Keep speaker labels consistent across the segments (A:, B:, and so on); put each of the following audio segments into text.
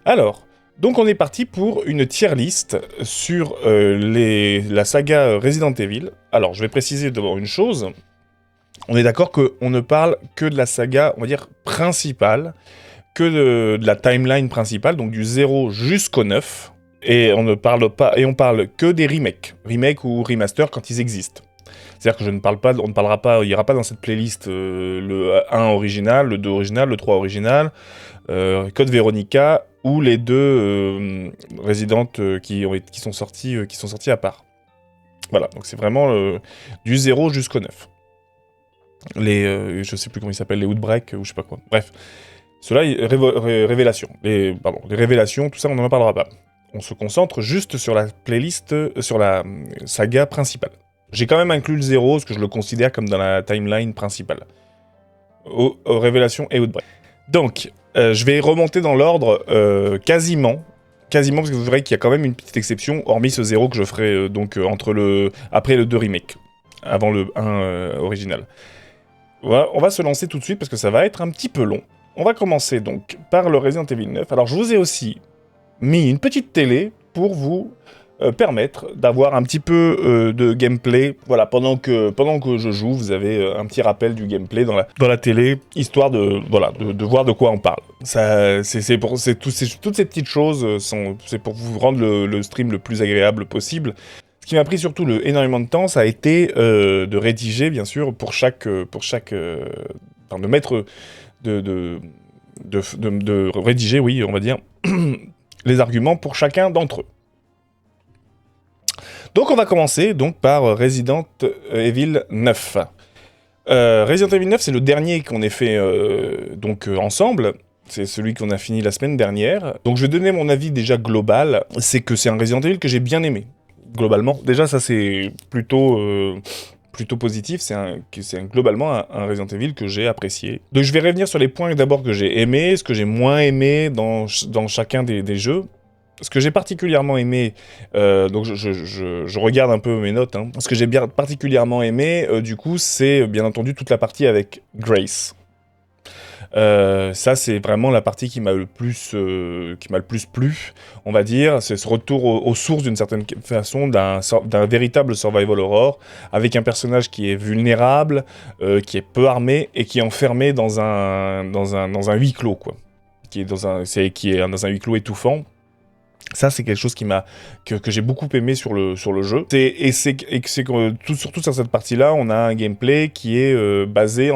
A: Alors, donc on est parti pour une tier list sur la saga Resident Evil. Alors, je vais préciser d'abord une chose. On est d'accord qu'on ne parle que de la saga, on va dire, principale, que de la timeline principale, donc du 0 jusqu'au 9. Et on ne parle pas, et on parle que des remakes ou remasters quand ils existent. C'est-à-dire que je ne parle pas, on ne parlera pas, il n'y aura pas dans cette playlist le 1 original, le 2 original, le 3 original, Code Veronica ou les deux Resident qui sont sortis à part. Voilà, donc c'est vraiment du 0 jusqu'au 9. Je sais plus comment ils s'appellent, les Outbreak ou je sais pas quoi. Bref, cela révélations. Les révélations, tout ça, on n'en parlera pas. On se concentre juste sur la playlist, sur la saga principale. J'ai quand même inclus le 0, parce que je le considère comme dans la timeline principale. Aux révélations et Outbreak. Donc, je vais remonter dans l'ordre quasiment, parce que vous verrez qu'il y a quand même une petite exception, hormis ce 0 que je ferai après le 2 remake, avant le 1 original. Voilà, on va se lancer tout de suite, parce que ça va être un petit peu long. On va commencer donc par le Resident Evil 9. Alors, je vous ai aussi mis une petite télé pour vous permettre d'avoir un petit peu de gameplay. Voilà, pendant que je joue, vous avez un petit rappel du gameplay dans la télé, histoire de voir de quoi on parle. Toutes ces petites choses, c'est pour vous rendre le stream le plus agréable possible. Ce qui m'a pris surtout énormément de temps, ça a été de rédiger, bien sûr, de rédiger, oui, on va dire, les arguments pour chacun d'entre eux. Donc on va commencer par Resident Evil 9. Resident Evil 9, c'est le dernier qu'on ait fait ensemble. C'est celui qu'on a fini la semaine dernière. Donc je vais donner mon avis déjà global. C'est que c'est un Resident Evil que j'ai bien aimé. Globalement. Déjà ça c'est plutôt positif. C'est globalement un Resident Evil que j'ai apprécié. Donc je vais revenir sur les points d'abord que j'ai aimé, ce que j'ai moins aimé dans chacun des jeux. Ce que j'ai particulièrement aimé, donc je regarde un peu mes notes, hein. Ce que j'ai bien particulièrement aimé, du coup, c'est bien entendu toute la partie avec Grace. Ça, c'est vraiment la partie qui m'a le plus plu, on va dire. C'est ce retour aux sources d'une certaine façon d'un véritable survival horror, avec un personnage qui est vulnérable, qui est peu armé et qui est enfermé dans un huis clos, quoi. Qui est dans un huis clos étouffant. Ça, c'est quelque chose que j'ai beaucoup aimé sur le jeu. Surtout sur cette partie-là, on a un gameplay qui est basé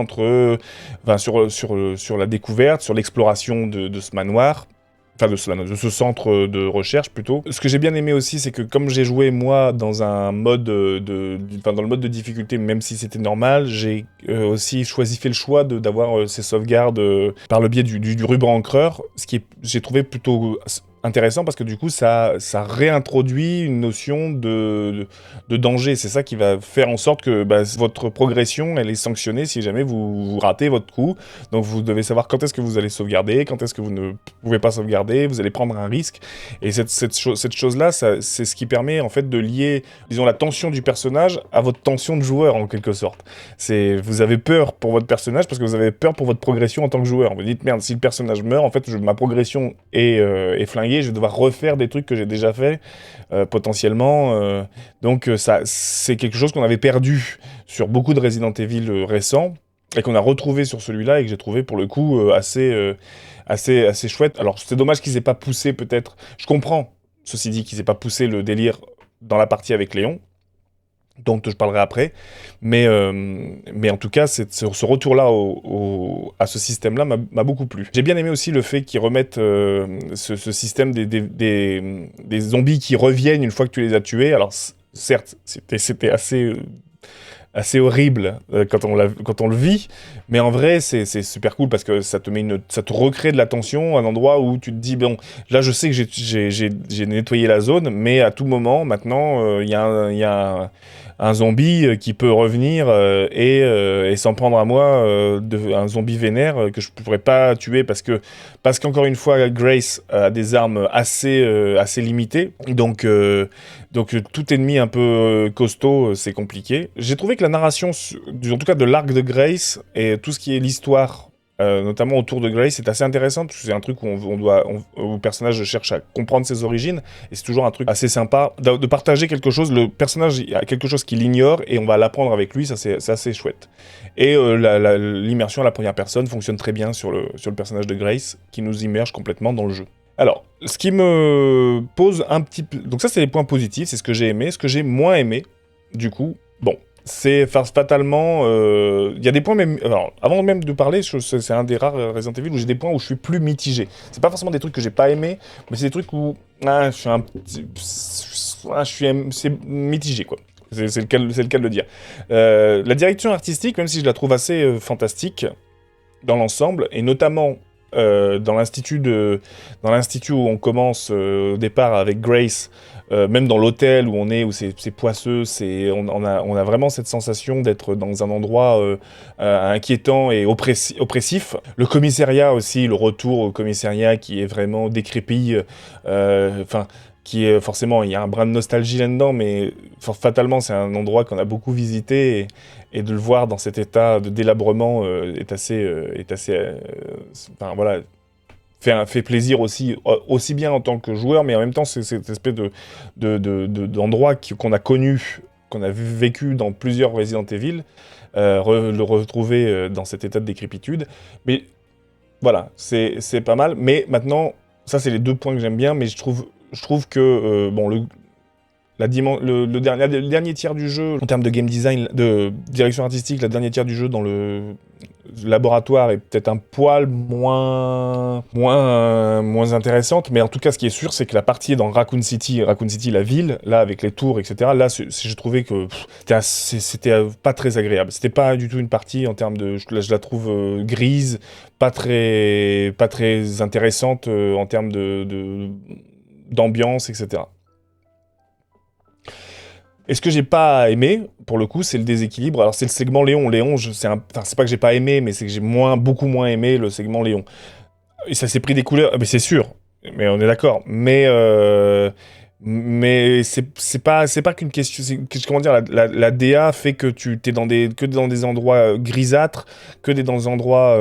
A: sur la découverte, sur l'exploration de ce manoir. Enfin, de ce centre de recherche, plutôt. Ce que j'ai bien aimé aussi, c'est que comme j'ai joué, moi, dans un mode dans le mode de difficulté, même si c'était normal, j'ai aussi fait le choix d'avoir ces sauvegardes par le biais du ruban encreur, ce qui j'ai trouvé plutôt intéressant parce que du coup ça réintroduit une notion de danger. C'est ça qui va faire en sorte que votre progression elle est sanctionnée si jamais vous ratez votre coup. Donc vous devez savoir quand est-ce que vous allez sauvegarder, quand est-ce que vous ne pouvez pas sauvegarder, vous allez prendre un risque. Et cette chose-là, c'est ce qui permet en fait de lier, disons, la tension du personnage à votre tension de joueur en quelque sorte. Vous avez peur pour votre personnage parce que vous avez peur pour votre progression en tant que joueur. Vous dites merde, si le personnage meurt, en fait ma progression est flinguée, je vais devoir refaire des trucs que j'ai déjà fait potentiellement. Donc ça, c'est quelque chose qu'on avait perdu sur beaucoup de Resident Evil récents et qu'on a retrouvé sur celui-là et que j'ai trouvé pour le coup assez chouette. Alors c'est dommage qu'ils aient pas poussé peut-être. Je comprends, ceci dit, qu'ils aient pas poussé le délire dans la partie avec Léon, dont je parlerai après, mais en tout cas, ce retour-là à ce système-là m'a beaucoup plu. J'ai bien aimé aussi le fait qu'ils remettent ce système des zombies qui reviennent une fois que tu les as tués. Alors certes, c'était assez horrible quand on le vit, mais en vrai c'est super cool parce que ça te recrée de la tension, un endroit où tu te dis bon, là je sais que j'ai nettoyé la zone, mais à tout moment maintenant il y a un zombie qui peut revenir et s'en prendre à moi, un zombie vénère que je pourrais pas tuer parce qu'encore une fois Grace a des armes assez limitées, donc tout ennemi un peu costaud, c'est compliqué. J'ai trouvé que la narration, en tout cas de l'arc de Grace, et tout ce qui est l'histoire notamment autour de Grace, c'est assez intéressant, parce que c'est un truc où où le personnage cherche à comprendre ses origines, et c'est toujours un truc assez sympa de partager quelque chose. Le personnage a quelque chose qu'il ignore, et on va l'apprendre avec lui, ça c'est assez chouette. Et l'immersion à la première personne fonctionne très bien sur le personnage de Grace, qui nous immerge complètement dans le jeu. Alors, ce qui me pose un petit peu... Donc ça, c'est les points positifs, c'est ce que j'ai aimé. Ce que j'ai moins aimé, du coup, bon, c'est fatalement... Il y a des points même... Alors, avant même de parler, c'est un des rares Resident Evil où j'ai des points où je suis plus mitigé. C'est pas forcément des trucs que j'ai pas aimé, mais c'est des trucs où... je suis un petit... C'est mitigé, quoi. C'est le cas de le dire. La direction artistique, même si je la trouve assez fantastique dans l'ensemble, et notamment dans l'institut où on commence au départ avec Grace, même dans l'hôtel où on est, où c'est poisseux, on a vraiment cette sensation d'être dans un endroit inquiétant et oppressif. Le commissariat aussi, le retour au commissariat qui est vraiment décrépit, qui est forcément, il y a un brin de nostalgie là-dedans, mais fatalement c'est un endroit qu'on a beaucoup visité, et de le voir dans cet état de délabrement est assez enfin voilà, fait plaisir aussi bien en tant que joueur, mais en même temps c'est cette espèce d'endroit qu'on a connu, qu'on a vécu dans plusieurs Resident Evil, le retrouver dans cet état de décrépitude. Mais voilà, c'est pas mal. Mais maintenant, ça c'est les deux points que j'aime bien, mais je trouve que bon, le dernier tiers du jeu, en termes de game design, de direction artistique, la dernière tiers du jeu dans le laboratoire est peut-être un poil moins intéressante, mais en tout cas, ce qui est sûr, c'est que la partie dans Raccoon City, la ville, là, avec les tours, etc., là, j'ai trouvé que c'était pas très agréable. C'était pas du tout une partie en termes de... Je la trouve grise, pas très intéressante en termes d'ambiance, etc. Et ce que j'ai pas aimé, pour le coup, c'est le déséquilibre. Alors, c'est le segment Léon. Léon, c'est pas que j'ai pas aimé, mais c'est que j'ai beaucoup moins aimé le segment Léon. Et ça s'est pris des couleurs, mais c'est sûr. Mais on est d'accord. Mais c'est pas qu'une question. Comment dire, la DA fait que tu t'es que dans des endroits grisâtres, dans des endroits.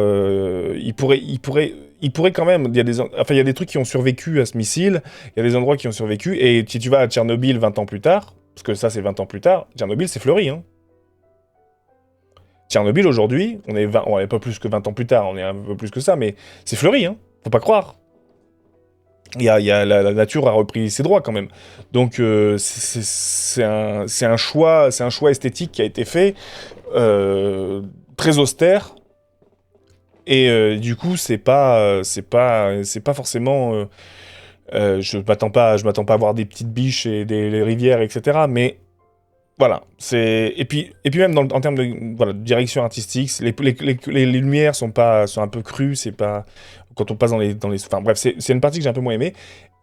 A: Il pourrait quand même. Il y a des trucs qui ont survécu à ce missile. Il y a des endroits qui ont survécu. Et si tu vas à Tchernobyl 20 ans plus tard, parce que ça c'est 20 ans plus tard, Tchernobyl c'est fleuri, hein. Tchernobyl aujourd'hui, on est pas plus que 20 ans plus tard, on est un peu plus que ça, mais c'est fleuri, hein. Faut pas croire. La nature a repris ses droits quand même. Donc c'est un choix esthétique qui a été fait, très austère. Et du coup, c'est pas forcément. Je m'attends pas à voir des petites biches et des rivières, etc. Mais voilà, et puis même en termes de direction artistique, les lumières sont un peu crues, c'est pas quand on passe enfin bref, c'est une partie que j'ai un peu moins aimée.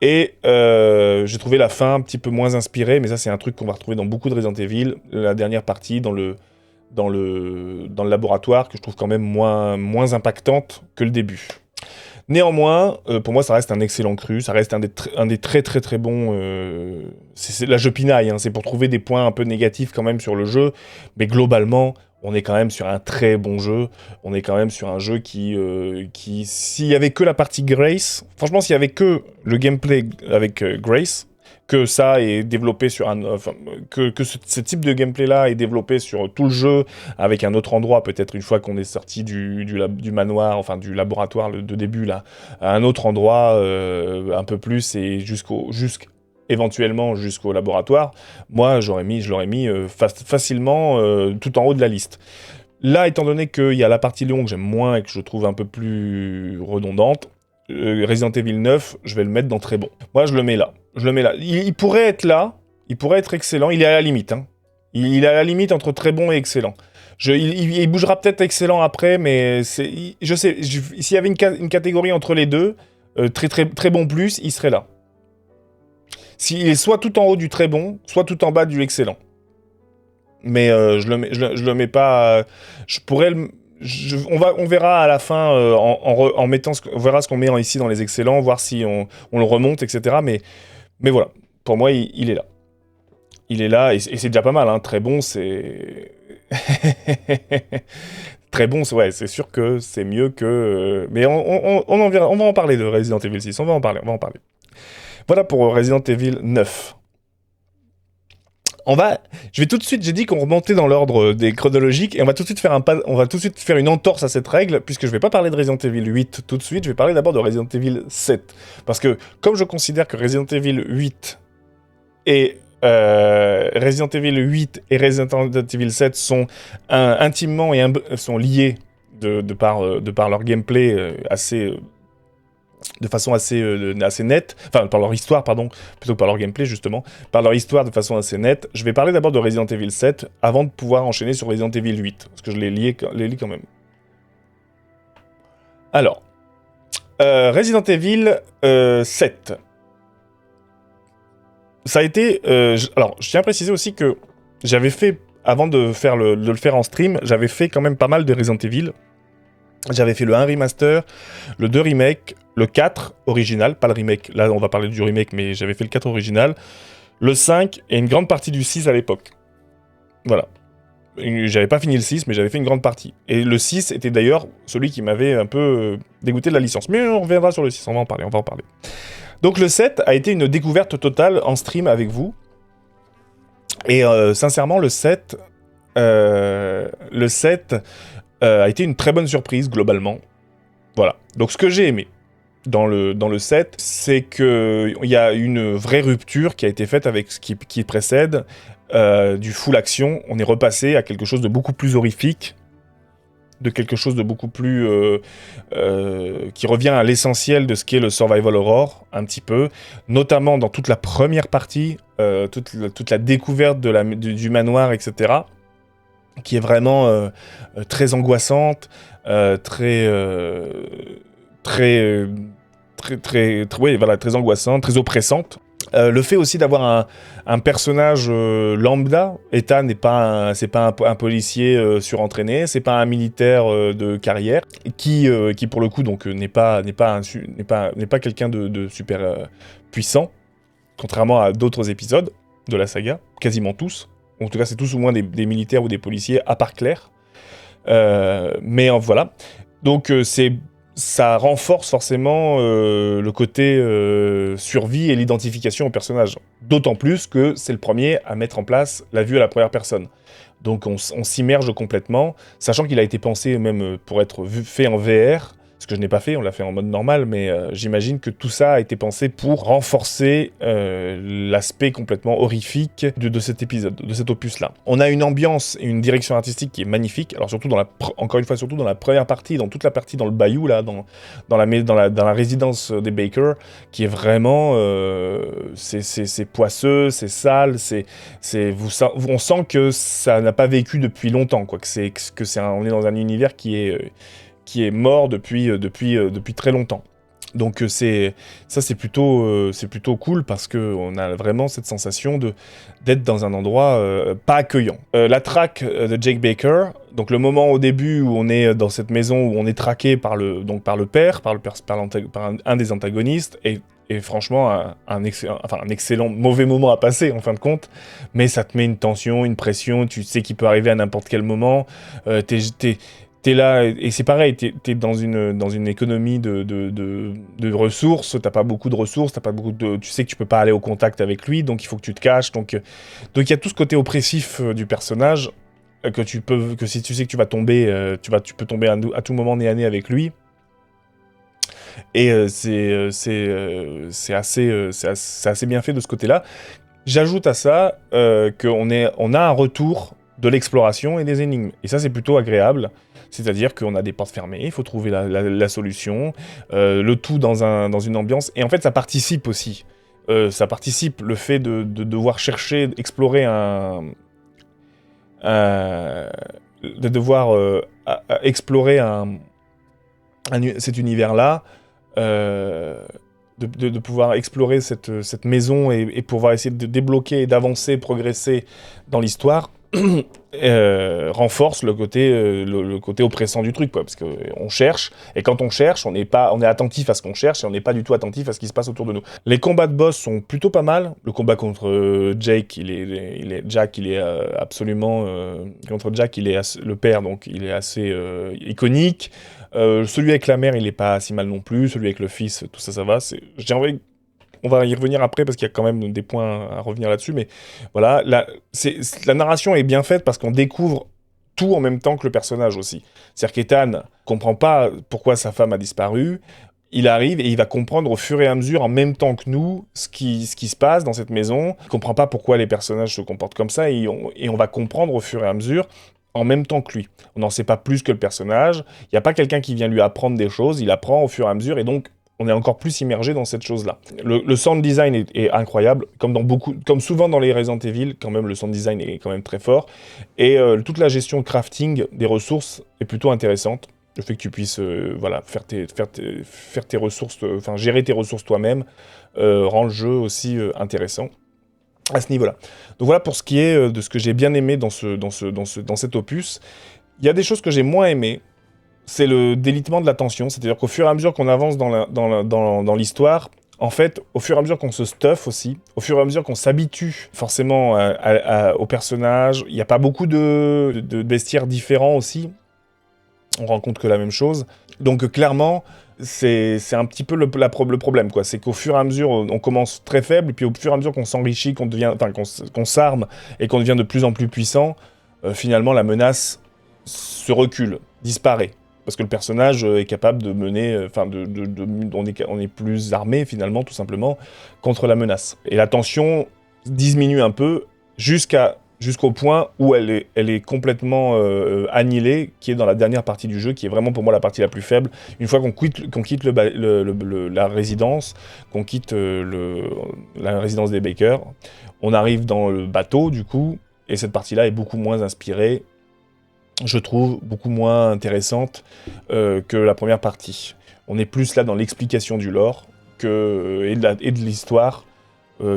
A: Et j'ai trouvé la fin un petit peu moins inspirée, mais ça c'est un truc qu'on va retrouver dans beaucoup de Resident Evil, la dernière partie dans le laboratoire, que je trouve quand même moins impactante que le début. Néanmoins, pour moi, ça reste un excellent cru, ça reste un des très très très bons... là, je pinaille, hein, c'est pour trouver des points un peu négatifs quand même sur le jeu, mais globalement, on est quand même sur un très bon jeu, on est quand même sur un jeu qui s'il y avait que la partie Grace, franchement, s'il y avait que le gameplay avec Grace, que ça est développé sur que ce type de gameplay là est développé sur tout le jeu avec un autre endroit, peut-être une fois qu'on est sorti du manoir, enfin du laboratoire de début là, à un autre endroit un peu plus, et éventuellement jusqu'au laboratoire, moi je l'aurais mis facilement tout en haut de la liste. Là, étant donné qu'il y a la partie Léon que j'aime moins et que je trouve un peu plus redondante, Resident Evil 9, je vais le mettre dans très bon. Moi, je le mets là. Il pourrait être là, il pourrait être excellent, il est à la limite. Hein. Il est à la limite entre très bon et excellent. Il bougera peut-être excellent après, mais je sais, s'il y avait une catégorie entre les deux, très, très, très bon plus, il serait là. S'il est soit tout en haut du très bon, soit tout en bas du excellent. Mais je le mets pas... je pourrais le... on verra à la fin, en mettant on verra ce qu'on met ici dans les excellents, voir si on le remonte, etc. Mais voilà, pour moi, il est là. Il est là, et c'est déjà pas mal, hein. Très bon, c'est... très bon, ouais, c'est sûr que c'est mieux que... Mais on va en parler de Resident Evil 6, on va en parler. Voilà pour Resident Evil 9. Je vais tout de suite, j'ai dit qu'on remontait dans l'ordre des chronologiques, et on va tout de suite faire une entorse à cette règle, puisque je vais pas parler de Resident Evil 8 tout de suite, je vais parler d'abord de Resident Evil 7. Parce que, comme je considère que Resident Evil 8 et Resident Evil 8 et Resident Evil 7 sont intimement sont liés de par leur gameplay de façon assez nette, enfin par leur histoire, pardon, plutôt que par leur gameplay justement, par leur histoire de façon assez nette. Je vais parler d'abord de Resident Evil 7 avant de pouvoir enchaîner sur Resident Evil 8, parce que je les lis quand même. Alors, Resident Evil 7. Ça a été... alors, je tiens à préciser aussi que j'avais fait, avant de le faire en stream, j'avais fait quand même pas mal de Resident Evil. J'avais fait le 1 remaster, le 2 remake, le 4 original, pas le remake, là on va parler du remake, mais j'avais fait le 4 original, le 5 et une grande partie du 6 à l'époque. Voilà. J'avais pas fini le 6, mais j'avais fait une grande partie. Et le 6 était d'ailleurs celui qui m'avait un peu dégoûté de la licence. Mais on reviendra sur le 6, on va en parler. Donc le 7 a été une découverte totale en stream avec vous. Et sincèrement, le 7 a été une très bonne surprise, globalement. Voilà. Donc ce que j'ai aimé dans le 7, c'est qu'il y a une vraie rupture qui a été faite avec ce qui précède, du full action. On est repassé à quelque chose de beaucoup plus horrifique, de quelque chose de beaucoup plus... qui revient à l'essentiel de ce qu'est le survival horror, un petit peu, notamment dans toute la première partie, toute la découverte du manoir, etc., qui est vraiment très angoissante, très angoissante, très oppressante. Le fait aussi d'avoir un personnage lambda, Ethan c'est pas un policier surentraîné, c'est pas un militaire de carrière, qui pour le coup donc n'est pas quelqu'un de super puissant, contrairement à d'autres épisodes de la saga, quasiment tous. En tout cas, c'est tous ou moins des militaires ou des policiers, à part Claire. Mais voilà. Donc, ça renforce forcément le côté survie et l'identification au personnage. D'autant plus que c'est le premier à mettre en place la vue à la première personne. Donc, on s'immerge complètement, sachant qu'il a été pensé même pour être fait en VR. Ce que je n'ai pas fait, on l'a fait en mode normal, mais j'imagine que tout ça a été pensé pour renforcer l'aspect complètement horrifique de cet épisode, de cet opus-là. On a une ambiance et une direction artistique qui est magnifique, alors surtout encore une fois, surtout dans la première partie, dans toute la partie dans le bayou, là, dans la résidence des Baker, qui est vraiment... c'est poisseux, c'est sale, on sent que ça n'a pas vécu depuis longtemps, quoi, on est dans un univers qui est mort depuis très longtemps. Donc c'est plutôt cool parce qu'on a vraiment cette sensation d'être dans un endroit pas accueillant. La traque de Jake Baker, donc le moment au début où on est dans cette maison où on est traqué par un des antagonistes, et franchement un excellent mauvais moment à passer en fin de compte, mais ça te met une tension, une pression, tu sais qu'il peut arriver à n'importe quel moment, t'es là, et c'est pareil, t'es dans une économie de ressources, t'as pas beaucoup de ressources, tu sais que tu peux pas aller au contact avec lui, donc il faut que tu te caches, donc il y a tout ce côté oppressif du personnage, que si tu sais que tu vas tomber, tu peux tomber à tout moment nez à nez avec lui, et c'est assez bien fait de ce côté-là. J'ajoute à ça qu'on a un retour de l'exploration et des énigmes, et ça c'est plutôt agréable. C'est-à-dire qu'on a des portes fermées, il faut trouver la solution, le tout dans une ambiance. Et en fait, ça participe aussi. Le fait de devoir chercher, explorer explorer cet univers-là, de pouvoir explorer cette maison et pouvoir essayer de débloquer, d'avancer, progresser dans l'histoire. renforce le côté oppressant du truc, quoi, parce qu'on cherche, et quand on cherche, on est attentif à ce qu'on cherche, et on n'est pas du tout attentif à ce qui se passe autour de nous. Les combats de boss sont plutôt pas mal. Le combat contre Jack, absolument... contre Jack, le père, donc il est assez iconique. Celui avec la mère, il est pas si mal non plus. Celui avec le fils, tout ça, ça va. J'ai envie... On va y revenir après parce qu'il y a quand même des points à revenir là-dessus, mais voilà, la narration est bien faite parce qu'on découvre tout en même temps que le personnage aussi. C'est-à-dire qu'Ethan comprend pas pourquoi sa femme a disparu, il arrive et il va comprendre au fur et à mesure, en même temps que nous, ce qui se passe dans cette maison. Il comprend pas pourquoi les personnages se comportent comme ça, et on va comprendre au fur et à mesure, en même temps que lui. On n'en sait pas plus que le personnage, il n'y a pas quelqu'un qui vient lui apprendre des choses, il apprend au fur et à mesure, et donc on est encore plus immergé dans cette chose-là. Le sound design est incroyable, comme souvent dans les Resident Evil, quand même le sound design est quand même très fort, et toute la gestion de crafting des ressources est plutôt intéressante. Le fait que tu puisses voilà, faire tes ressources, enfin gérer tes ressources toi-même, rend le jeu aussi intéressant à ce niveau-là. Donc voilà pour ce qui est de ce que j'ai bien aimé dans cet opus. Il y a des choses que j'ai moins aimées. C'est le délitement de la tension, c'est-à-dire qu'au fur et à mesure qu'on avance dans l'histoire, en fait, au fur et à mesure qu'on se stuff aussi, au fur et à mesure qu'on s'habitue forcément au personnage, il n'y a pas beaucoup de bestiaires différents aussi, on rencontre que la même chose. Donc clairement, c'est un petit peu le problème, quoi. C'est qu'au fur et à mesure, on commence très faible, et puis au fur et à mesure qu'on s'enrichit, qu'on s'arme, et qu'on devient de plus en plus puissant, finalement la menace se recule, disparaît. Parce que le personnage est capable de mener... on est plus armé, finalement, tout simplement, contre la menace. Et la tension diminue un peu jusqu'au point où elle est complètement annihilée, qui est dans la dernière partie du jeu, qui est vraiment pour moi la partie la plus faible. Une fois qu'on quitte la résidence, qu'on quitte la résidence des Baker, on arrive dans le bateau, du coup, et cette partie-là est beaucoup moins inspirée, je trouve, beaucoup moins intéressante que la première partie. On est plus là dans l'explication du lore et de l'histoire.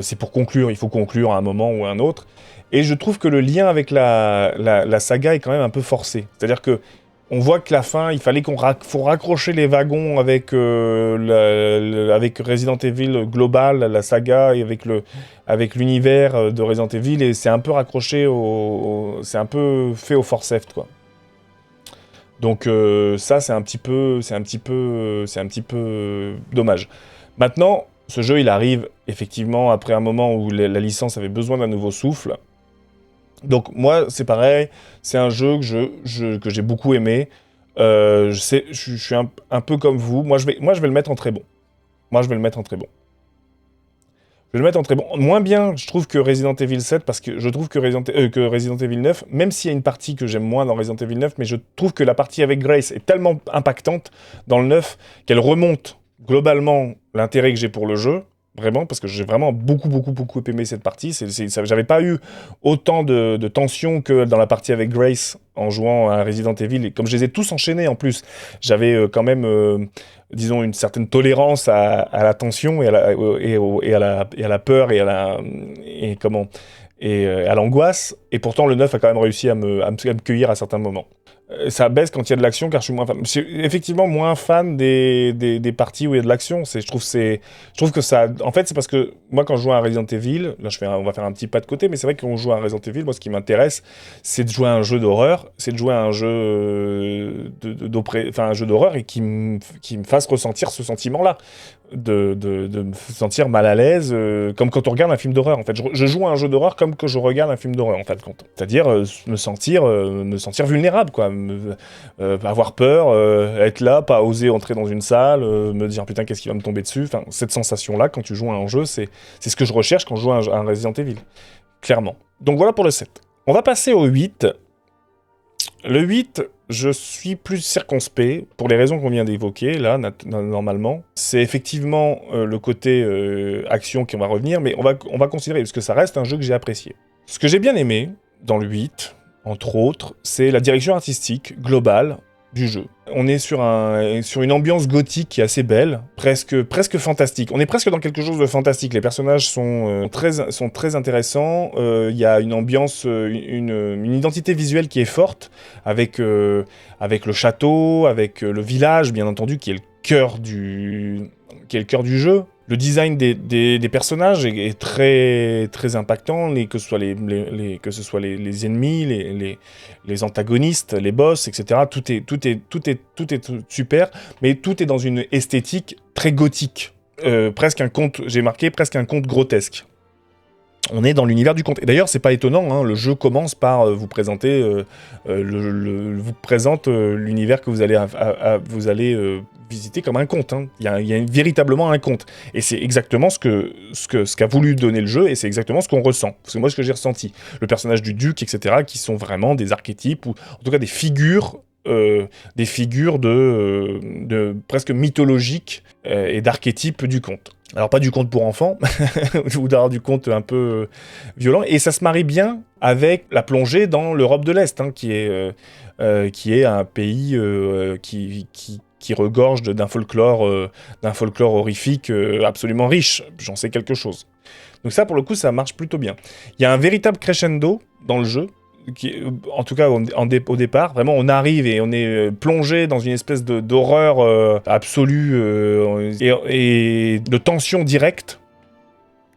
A: C'est pour conclure, il faut conclure à un moment ou à un autre. Et je trouve que le lien avec la saga est quand même un peu forcé. C'est-à-dire que on voit que la fin, il fallait faut raccrocher les wagons avec Resident Evil global, la saga, et avec l'univers de Resident Evil, et c'est un peu raccroché c'est un peu fait au forceps, quoi. Donc ça, c'est un petit peu dommage. Maintenant, ce jeu, il arrive effectivement après un moment où la licence avait besoin d'un nouveau souffle. Donc moi, c'est pareil, c'est un jeu que j'ai beaucoup aimé. Je suis un peu comme vous. Moi, je vais le mettre en très bon. Je vais le mettre en très bon. Moins bien, je trouve, que Resident Evil 7, parce que je trouve que Resident Evil 9, même s'il y a une partie que j'aime moins dans Resident Evil 9, mais je trouve que la partie avec Grace est tellement impactante dans le 9 qu'elle remonte globalement l'intérêt que j'ai pour le jeu. Vraiment, parce que j'ai vraiment beaucoup aimé cette partie. J'avais pas eu autant de tension que dans la partie avec Grace en jouant à Resident Evil. Et comme je les ai tous enchaînés en plus, j'avais quand même, disons, une certaine tolérance à la tension et à la peur et à l'angoisse. Et pourtant, le 9 a quand même réussi à me cueillir à certains moments. Ça baisse quand il y a de l'action, car je suis moins fan. Je suis effectivement moins fan des parties où il y a de l'action. Je trouve que ça... En fait, c'est parce que moi, quand je joue à Resident Evil, là, on va faire un petit pas de côté, mais c'est vrai que quand on joue à Resident Evil, moi, ce qui m'intéresse, c'est de jouer à un jeu d'horreur, c'est de jouer à un jeu un jeu d'horreur, et qui me fasse ressentir ce sentiment-là. De me sentir mal à l'aise, comme quand on regarde un film d'horreur, en fait. Je joue à un jeu d'horreur comme que je regarde un film d'horreur, en fait. C'est-à-dire me sentir vulnérable, quoi. Avoir peur, être là, pas oser entrer dans une salle, me dire putain qu'est-ce qui va me tomber dessus. Enfin, cette sensation-là, quand tu joues à un jeu, c'est ce que je recherche quand je joue à un Resident Evil. Clairement. Donc voilà pour le 7. On va passer au 8. Le 8, je suis plus circonspect, pour les raisons qu'on vient d'évoquer, là, normalement. C'est effectivement le côté action qui va revenir, mais on va considérer, parce que ça reste un jeu que j'ai apprécié. Ce que j'ai bien aimé, dans le 8, entre autres, c'est la direction artistique globale du jeu. On est sur une ambiance gothique qui est assez belle, presque fantastique. On est presque dans quelque chose de fantastique. Les personnages sont très intéressants. Il y a une ambiance, une identité visuelle qui est forte, avec le château, avec le village, bien entendu, qui est le cœur du jeu. Le design des personnages est très impactant, que ce soit les ennemis, les antagonistes, les boss, etc. Tout est super, mais tout est dans une esthétique très gothique. Presque un conte, j'ai marqué, presque un conte grotesque. On est dans l'univers du conte. Et d'ailleurs, c'est pas étonnant, hein, le jeu commence par vous présenter, vous présente l'univers que vous allez visiter comme un conte. Hein. Il y a véritablement un conte. Et c'est exactement ce qu'a voulu donner le jeu, et c'est exactement ce qu'on ressent. C'est moi ce que j'ai ressenti. Le personnage du duc, etc., qui sont vraiment des archétypes, ou en tout cas des figures de presque mythologiques et d'archétypes du conte. Alors pas du conte pour enfants, ou d'avoir du conte un peu violent, et ça se marie bien avec la plongée dans l'Europe de l'Est, hein, qui est un pays qui regorge d'un folklore horrifique absolument riche. J'en sais quelque chose. Donc ça, pour le coup, ça marche plutôt bien. Il y a un véritable crescendo dans le jeu, en tout cas au départ, vraiment on arrive et on est plongé dans une espèce d'horreur absolue et de tension directe.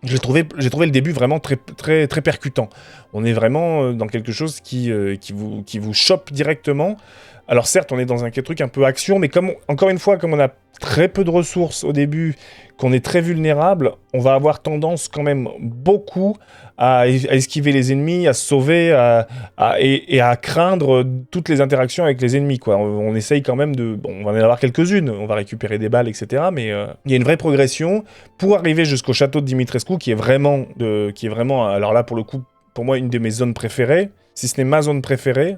A: J'ai trouvé le début vraiment très percutant. On est vraiment dans quelque chose qui vous chope directement. Alors certes, on est dans un truc un peu action, mais encore une fois, comme on a très peu de ressources au début, qu'on est très vulnérable, on va avoir tendance quand même beaucoup à esquiver les ennemis, à se sauver, et à craindre toutes les interactions avec les ennemis, quoi. On essaye quand même on va en avoir quelques-unes, on va récupérer des balles, etc. Mais il y a une vraie progression pour arriver jusqu'au château de Dimitrescu, qui est vraiment, alors là, pour le coup, pour moi, une de mes zones préférées, si ce n'est ma zone préférée.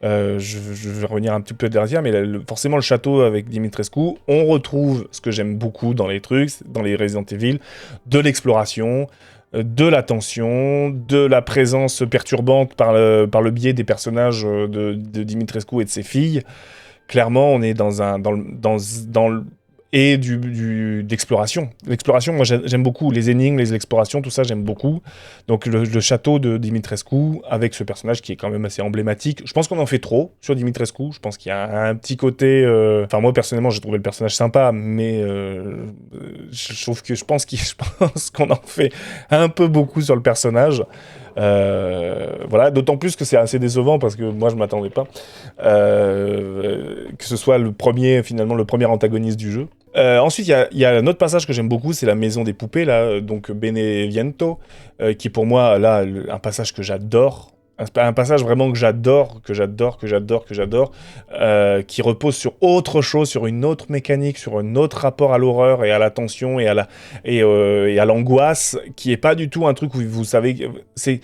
A: Je vais revenir un petit peu derrière, mais forcément le château avec Dimitrescu, on retrouve ce que j'aime beaucoup dans les trucs, dans les Resident Evil, de l'exploration, de la tension, de la présence perturbante par le biais des personnages de Dimitrescu et de ses filles. Clairement, on est et d'exploration. L'exploration, moi j'aime beaucoup, les énigmes, les explorations, tout ça j'aime beaucoup. Donc le château de Dimitrescu, avec ce personnage qui est quand même assez emblématique. Je pense qu'on en fait trop sur Dimitrescu, je pense qu'il y a un petit côté... Enfin moi personnellement j'ai trouvé le personnage sympa, mais je pense qu'on en fait un peu beaucoup sur le personnage. Voilà, d'autant plus que c'est assez décevant parce que moi je m'attendais pas que ce soit le premier antagoniste du jeu. Ensuite, il y a un autre passage que j'aime beaucoup, c'est la maison des poupées, là, donc Beneviento, qui est pour moi, là, un passage que j'adore. Un passage vraiment que j'adore, qui repose sur autre chose, sur une autre mécanique, sur un autre rapport à l'horreur et à la tension et à l'angoisse, qui est pas du tout un truc où vous savez, c'est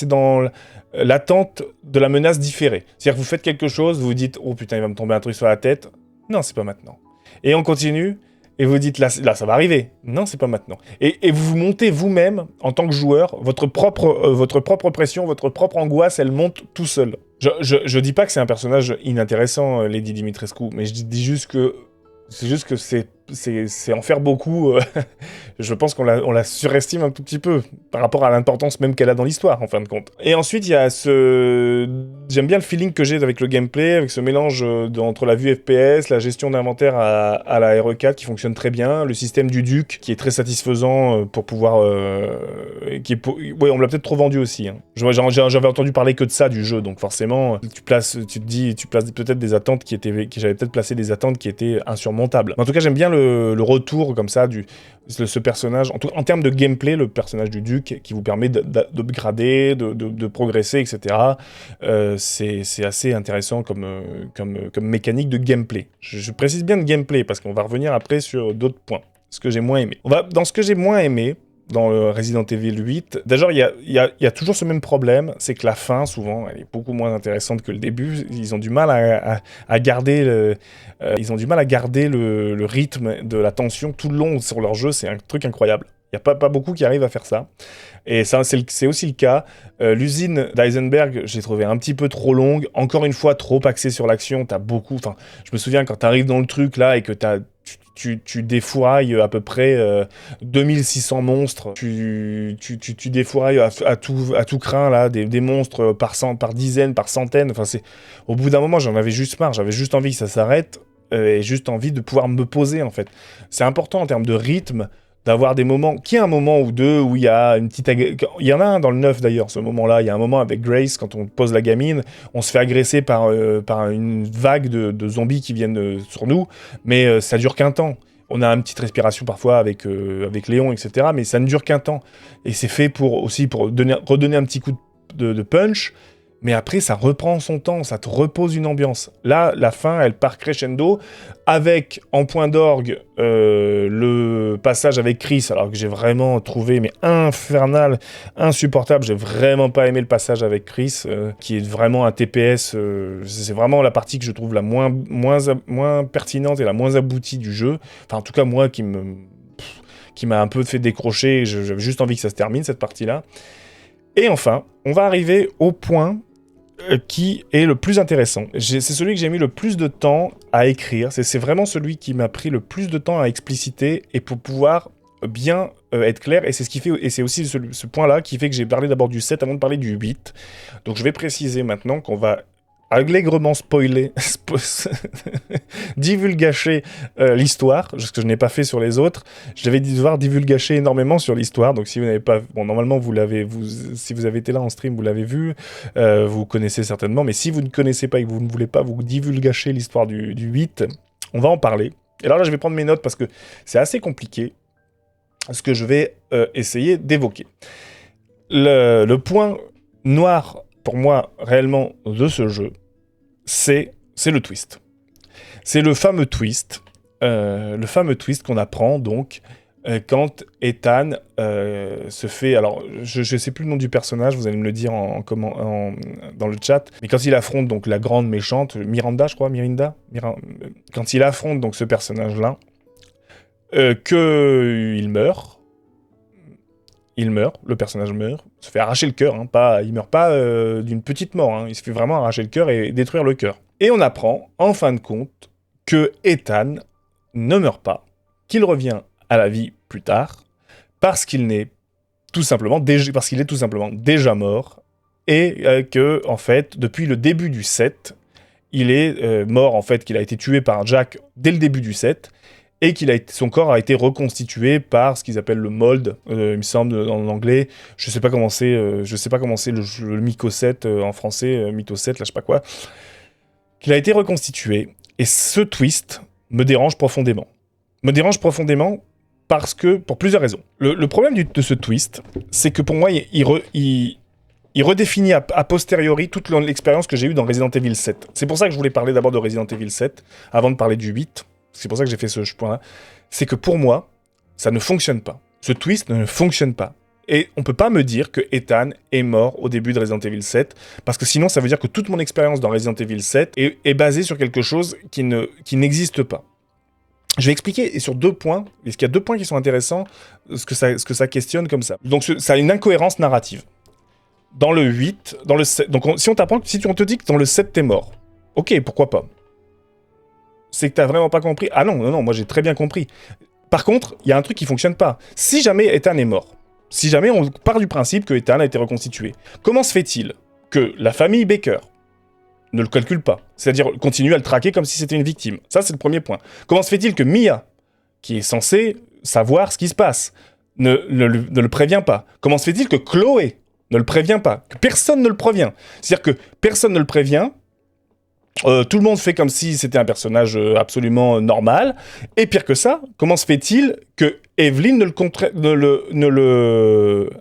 A: dans l'attente de la menace différée. C'est-à-dire que vous faites quelque chose, vous vous dites oh putain il va me tomber un truc sur la tête, non c'est pas maintenant. Et on continue. Et vous dites, là, ça va arriver. Non, c'est pas maintenant. Et vous montez vous-même, en tant que joueur, votre propre pression, votre propre angoisse, elle monte tout seul. Je dis pas que c'est un personnage inintéressant, Lady Dimitrescu, mais je dis juste que c'est en faire beaucoup. Je pense qu'on la surestime un tout petit peu par rapport à l'importance même qu'elle a dans l'histoire, en fin de compte. Et ensuite, il y a j'aime bien le feeling que j'ai avec le gameplay, avec ce mélange entre la vue FPS, la gestion d'inventaire à la RE4 qui fonctionne très bien, le système du duc qui est très satisfaisant pour pouvoir... Ouais, on me l'a peut-être trop vendu aussi. Hein. J'avais entendu parler que de ça du jeu, donc forcément, tu places peut-être des attentes j'avais peut-être placé des attentes qui étaient insurmontables. Mais en tout cas, j'aime bien le retour comme ça de ce personnage, en termes de gameplay, le personnage du duc qui vous permet d'upgrader, de progresser, etc. C'est assez intéressant comme mécanique de gameplay. Je précise bien de gameplay parce qu'on va revenir après sur d'autres points. Ce que j'ai moins aimé. Dans ce que j'ai moins aimé, dans le Resident Evil 8, d'ailleurs, il y a toujours ce même problème, c'est que la fin, souvent, elle est beaucoup moins intéressante que le début. Ils ont du mal à garder le rythme de la tension tout le long sur leur jeu, c'est un truc incroyable. Il n'y a pas beaucoup qui arrivent à faire ça. Et ça, c'est aussi le cas. L'usine d'Eisenberg, j'ai trouvé un petit peu trop longue. Encore une fois, trop axée sur l'action. T'as beaucoup... Enfin, je me souviens quand t'arrives dans le truc, là, et que tu défourailles à peu près 2600 monstres. Tu défourailles à tout crin, là, des monstres par dizaines, par centaines. Enfin, au bout d'un moment, j'en avais juste marre. J'avais juste envie que ça s'arrête et juste envie de pouvoir me poser, en fait. C'est important en termes de rythme, d'avoir des moments, qu'il y ait un moment ou deux où il y a une petite... Il y en a un dans le 9 d'ailleurs, ce moment-là. Il y a un moment avec Grace, quand on pose la gamine, on se fait agresser par une vague de zombies qui viennent sur nous, mais ça dure qu'un temps. On a une petite respiration parfois avec Léon, etc., mais ça ne dure qu'un temps. Et c'est fait pour redonner un petit coup de punch, mais après, ça reprend son temps, ça te repose une ambiance. Là, la fin, elle part crescendo, avec, en point d'orgue, le passage avec Chris, alors que j'ai vraiment trouvé, mais infernal, insupportable. J'ai vraiment pas aimé le passage avec Chris, qui est vraiment un TPS. C'est vraiment la partie que je trouve la moins pertinente et la moins aboutie du jeu. Enfin, en tout cas, moi, qui m'a un peu fait décrocher. J'avais juste envie que ça se termine, cette partie-là. Et enfin, on va arriver au point qui est le plus intéressant. C'est celui que j'ai mis le plus de temps à écrire. C'est vraiment celui qui m'a pris le plus de temps à expliciter et pour pouvoir bien être clair. Et c'est ce qui fait, et c'est aussi ce point-là qui fait que j'ai parlé d'abord du 7 avant de parler du 8. Donc je vais préciser maintenant qu'on va allègrement spoiler, divulgacher l'histoire, ce que je n'ai pas fait sur les autres. Je vais devoir divulgacher énormément sur l'histoire, donc si vous n'avez pas... Bon, normalement, si vous avez été là en stream, vous l'avez vu, vous connaissez certainement, mais si vous ne connaissez pas et que vous ne voulez pas vous divulgacher l'histoire du 8, on va en parler. Et alors là, je vais prendre mes notes parce que c'est assez compliqué, ce que je vais essayer d'évoquer. Le point noir pour moi, réellement, de ce jeu, c'est le twist. C'est le fameux twist qu'on apprend, donc, quand Ethan se fait... Alors, je ne sais plus le nom du personnage, vous allez me le dire dans le chat, mais quand il affronte donc la grande méchante, Mirinda, quand il affronte donc ce personnage-là, qu'il meurt, le personnage meurt, se fait arracher le cœur, il meurt pas d'une petite mort, il se fait vraiment arracher le cœur et détruire le cœur. Et on apprend, en fin de compte, que Ethan ne meurt pas, qu'il revient à la vie plus tard, parce qu'il est tout simplement déjà mort, et que, en fait, depuis le début du 7, il est mort, en fait, qu'il a été tué par Jack dès le début du 7, et son corps a été reconstitué par ce qu'ils appellent le mold, il me semble, en anglais. Je sais pas comment c'est le mycosète en français, mythosète, là, je sais pas quoi. Qu'il a été reconstitué. Et ce twist me dérange profondément. Parce que, pour plusieurs raisons. Le problème de ce twist, c'est que pour moi, il redéfinit a posteriori toute l'expérience que j'ai eue dans Resident Evil 7. C'est pour ça que je voulais parler d'abord de Resident Evil 7, avant de parler du 8. C'est pour ça que j'ai fait ce point-là. C'est que pour moi, ça ne fonctionne pas. Ce twist ne fonctionne pas. Et on peut pas me dire que Ethan est mort au début de Resident Evil 7, parce que sinon ça veut dire que toute mon expérience dans Resident Evil 7 est basée sur quelque chose qui n'existe pas. Je vais expliquer sur 2 points, parce qu'il y a 2 points qui sont intéressants, ce que ça questionne comme ça. Donc ça a une incohérence narrative. Dans le 8, dans le 7, donc si on te dit que dans le 7 t'es mort, ok, pourquoi pas. C'est que t'as vraiment pas compris. Ah non, moi j'ai très bien compris. Par contre, il y a un truc qui fonctionne pas. Si jamais Ethan est mort, si jamais on part du principe que Ethan a été reconstitué, comment se fait-il que la famille Baker ne le calcule pas, c'est-à-dire continue à le traquer comme si c'était une victime? Ça, c'est le premier point. Comment se fait-il que Mia, qui est censée savoir ce qui se passe, ne le prévient pas? Comment se fait-il que Chloé ne le prévient pas? Que personne ne le prévient. C'est-à-dire que personne ne le prévient. Tout le monde fait comme si c'était un personnage absolument normal. Et pire que ça, comment se fait-il que Evelyn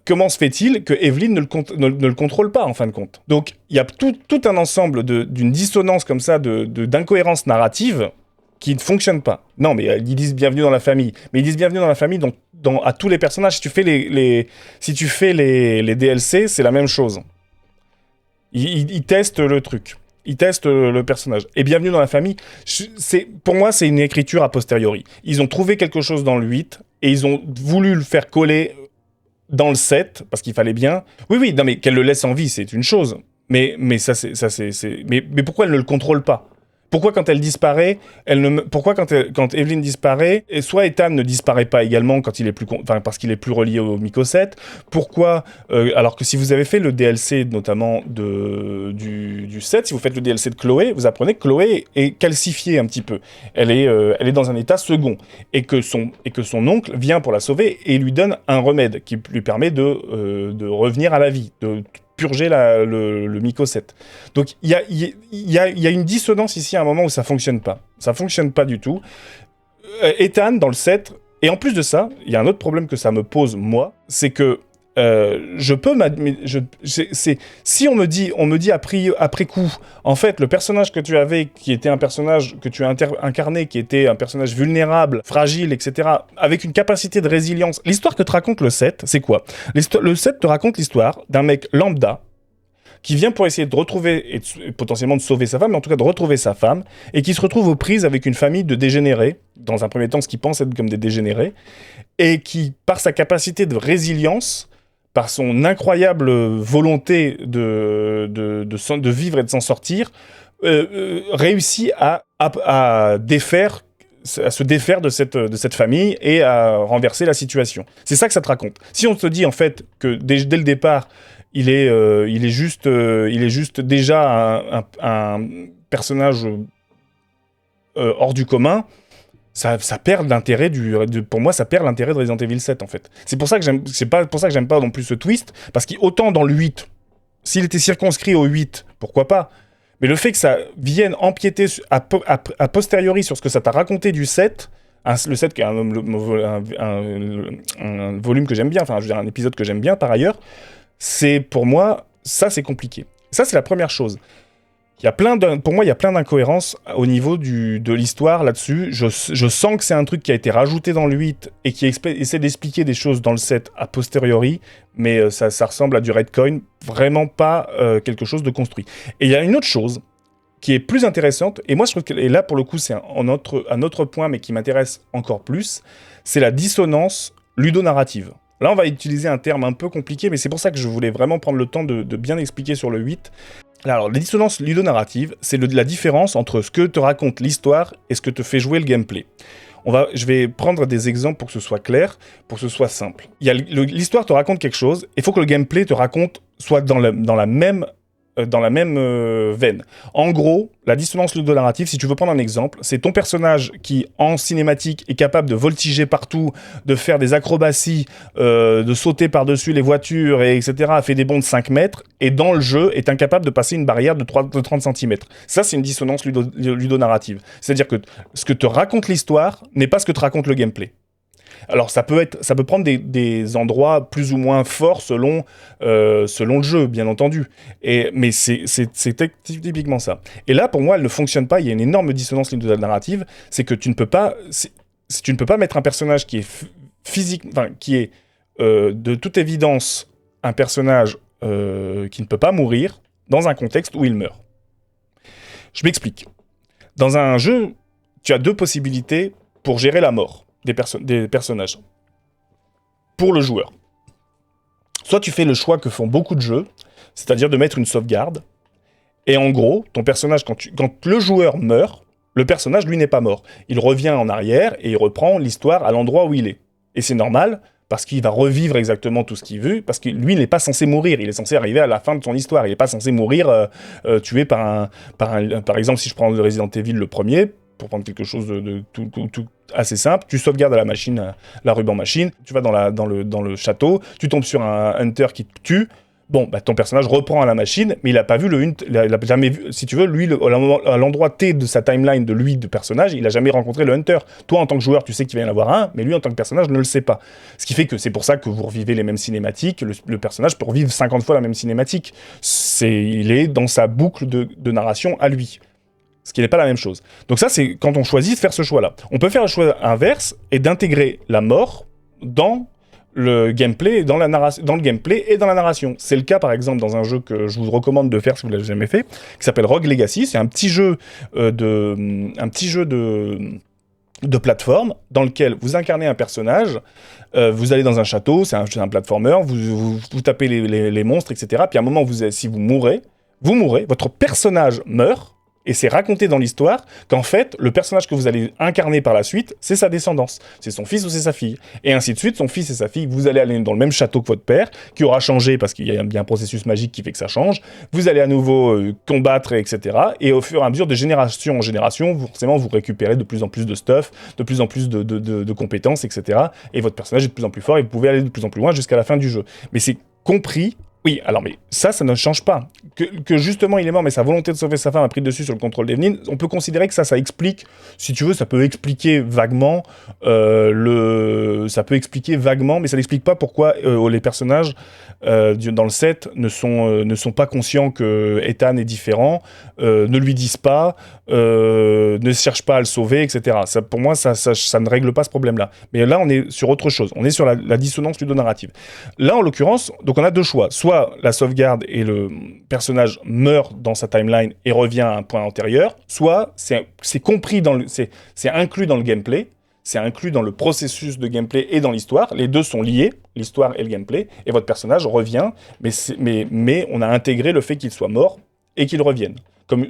A: Comment se fait-il que Evelyn ne le contrôle pas, en fin de compte? Donc, il y a tout un ensemble d'une dissonance comme ça, d'incohérence narrative qui ne fonctionne pas. Non, mais ils disent bienvenue dans la famille. Mais ils disent bienvenue dans la famille à tous les personnages. Si tu fais les DLC, c'est la même chose. Ils testent le truc. Ils testent le personnage. Et bienvenue dans la famille, pour moi, c'est une écriture a posteriori. Ils ont trouvé quelque chose dans le 8, et ils ont voulu le faire coller dans le set, parce qu'il fallait bien. Oui, non, mais qu'elle le laisse en vie, c'est une chose. Mais mais pourquoi elle ne le contrôle pas? Pourquoi quand elle disparaît, pourquoi quand Evelyn disparaît, et soit Ethan ne disparaît pas également quand il est parce qu'il est plus relié au Miko 7? Pourquoi, alors que si vous avez fait le DLC notamment du 7, si vous faites le DLC de Chloé, vous apprenez que Chloé est calcifiée un petit peu. Elle est dans un état second, et que son oncle vient pour la sauver et lui donne un remède qui lui permet de revenir à la vie, de purger le Miko 7. Donc il y a une dissonance ici à un moment où ça fonctionne pas. Ça fonctionne pas du tout. Ethan, dans le 7, et en plus de ça, il y a un autre problème que ça me pose, moi, c'est que si on me dit après coup, en fait, le personnage que tu avais, qui était un personnage que tu as incarné, qui était un personnage vulnérable, fragile, etc., avec une capacité de résilience, l'histoire que te raconte le 7, c'est quoi? Le 7 te raconte l'histoire d'un mec lambda, qui vient pour essayer de retrouver, et potentiellement de sauver sa femme, mais en tout cas de retrouver sa femme, et qui se retrouve aux prises avec une famille de dégénérés, dans un premier temps ce qu'ils pensent être comme des dégénérés, et qui, par sa capacité de résilience, par son incroyable volonté de vivre et de s'en sortir, réussit à se défaire de cette famille et à renverser la situation. C'est ça que ça te raconte. Si on te dit en fait que dès le départ, il est juste déjà un personnage hors du commun, ça perd l'intérêt pour moi, ça perd l'intérêt de Resident Evil 7, en fait. C'est pour ça que c'est pas pour ça que j'aime pas non plus ce twist, parce qu'autant dans le 8, s'il était circonscrit au 8, pourquoi pas, mais le fait que ça vienne empiéter a posteriori sur ce que ça t'a raconté du 7, le 7 qui est un volume que j'aime bien, enfin je veux dire un épisode que j'aime bien par ailleurs, c'est pour moi, ça c'est compliqué. Ça c'est la première chose. Pour moi, il y a plein d'incohérences au niveau de l'histoire là-dessus. Je sens que c'est un truc qui a été rajouté dans le 8 et qui essaie d'expliquer des choses dans le 7 a posteriori, mais ça ressemble à du Redcoin, vraiment pas quelque chose de construit. Et il y a une autre chose qui est plus intéressante, et moi je trouve que, et là pour le coup c'est un autre point, mais qui m'intéresse encore plus, c'est la dissonance ludonarrative. Là on va utiliser un terme un peu compliqué, mais c'est pour ça que je voulais vraiment prendre le temps de bien expliquer sur le 8. Alors, la dissonance ludonarrative, c'est la différence entre ce que te raconte l'histoire et ce que te fait jouer le gameplay. Je vais prendre des exemples pour que ce soit clair, pour que ce soit simple. L'histoire te raconte quelque chose, et il faut que le gameplay te raconte soit dans la même veine. En gros, la dissonance ludonarrative, si tu veux prendre un exemple, c'est ton personnage qui, en cinématique, est capable de voltiger partout, de faire des acrobaties, de sauter par-dessus les voitures, etc., fait des bonds de 5 mètres, et dans le jeu, est incapable de passer une barrière de 30 cm. Ça, c'est une dissonance ludonarrative. C'est-à-dire que ce que te raconte l'histoire n'est pas ce que te raconte le gameplay. Alors ça peut prendre des endroits plus ou moins forts selon le jeu, bien entendu. Mais c'est typiquement ça. Et là, pour moi, elle ne fonctionne pas. Il y a une énorme dissonance narrative. C'est que tu ne peux pas mettre un personnage qui est physique, enfin qui est de toute évidence un personnage qui ne peut pas mourir dans un contexte où il meurt. Je m'explique. Dans un jeu, tu as deux possibilités pour gérer la mort des personnages. Pour le joueur. Soit tu fais le choix que font beaucoup de jeux, c'est-à-dire de mettre une sauvegarde, et en gros, ton personnage, quand le joueur meurt, le personnage, lui, n'est pas mort. Il revient en arrière et il reprend l'histoire à l'endroit où il est. Et c'est normal, parce qu'il va revivre exactement tout ce qu'il veut, parce que lui, il n'est pas censé mourir, il est censé arriver à la fin de son histoire, il n'est pas censé mourir tué par exemple, si je prends Resident Evil le premier, pour prendre quelque chose de tout assez simple, tu sauvegardes à la machine, la ruban machine, tu vas dans le château, tu tombes sur un hunter qui te tue, bon, bah, ton personnage reprend à la machine, mais il a pas vu il a jamais vu, si tu veux, lui, à l'endroit T de sa timeline de personnage, il a jamais rencontré le hunter. Toi, en tant que joueur, tu sais qu'il va y en avoir un, mais lui, en tant que personnage, ne le sait pas. Ce qui fait que c'est pour ça que vous revivez les mêmes cinématiques, le personnage peut revivre 50 fois la même cinématique. Il est dans sa boucle de narration à lui. Ce qui n'est pas la même chose. Donc ça, c'est quand on choisit de faire ce choix-là. On peut faire le choix inverse et d'intégrer la mort dans le gameplay, dans le gameplay et dans la narration. C'est le cas, par exemple, dans un jeu que je vous recommande de faire si vous ne l'avez jamais fait, qui s'appelle Rogue Legacy. C'est un petit jeu de de plateforme dans lequel vous incarnez un personnage, vous allez dans un château, c'est un platformer, vous tapez les monstres, etc. Puis à un moment, si vous mourrez, votre personnage meurt, et c'est raconté dans l'histoire qu'en fait, le personnage que vous allez incarner par la suite, c'est sa descendance. C'est son fils ou c'est sa fille. Et ainsi de suite, son fils et sa fille, vous allez aller dans le même château que votre père, qui aura changé parce qu'il y a bien un processus magique qui fait que ça change. Vous allez à nouveau combattre, etc. Et au fur et à mesure, de génération en génération, forcément, vous récupérez de plus en plus de stuff, de plus en plus de compétences, etc. Et votre personnage est de plus en plus fort et vous pouvez aller de plus en plus loin jusqu'à la fin du jeu. Mais c'est compris. Oui, alors mais ça ne change pas. Que justement il est mort, mais sa volonté de sauver sa femme a pris le dessus sur le contrôle d'Evelyn, on peut considérer que ça explique, si tu veux, ça peut expliquer vaguement, ça peut expliquer vaguement, mais ça n'explique pas pourquoi les personnages dans le set ne sont pas conscients que Ethan est différent, ne lui disent pas, ne cherchent pas à le sauver, etc. Ça, pour moi, ça ne règle pas ce problème-là. Mais là, on est sur autre chose. On est sur la dissonance ludonarrative. Là, en l'occurrence, donc on a deux choix. Soit la sauvegarde et le personnage meurt dans sa timeline et revient à un point antérieur, soit c'est compris c'est inclus dans le gameplay, c'est inclus dans le processus de gameplay et dans l'histoire. Les deux sont liés, l'histoire et le gameplay, et votre personnage revient, mais on a intégré le fait qu'il soit mort et qu'il revienne.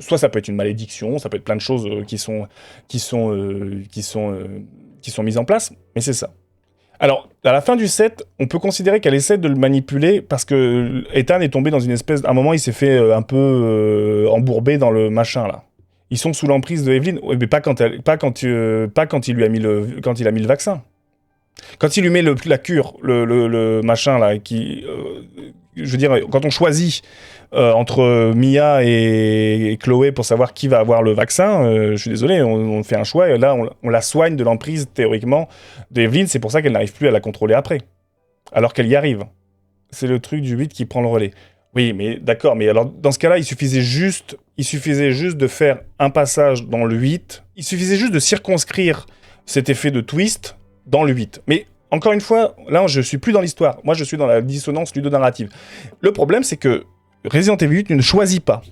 A: Soit ça peut être une malédiction, ça peut être plein de choses qui sont mises en place, mais c'est ça. Alors, à la fin du set, on peut considérer qu'elle essaie de le manipuler parce que Ethan est tombé dans une espèce... À un moment, il s'est fait un peu embourbé dans le machin, là. Ils sont sous l'emprise de Evelyn, mais pas quand il a mis le vaccin. Quand il lui met la cure, le machin, là, je veux dire, quand on choisit entre Mia et Chloé pour savoir qui va avoir le vaccin, je suis désolé, on fait un choix, et là, on la soigne de l'emprise, théoriquement, d'Evelyn, c'est pour ça qu'elle n'arrive plus à la contrôler après, alors qu'elle y arrive. C'est le truc du 8 qui prend le relais. Oui, mais d'accord, mais alors, dans ce cas-là, il suffisait juste de faire un passage dans le 8, il suffisait juste de circonscrire cet effet de twist dans le 8. Mais encore une fois, là, je suis plus dans l'histoire. Moi, je suis dans la dissonance ludonarrative. Le problème, c'est que Resident Evil 8 ne choisit pas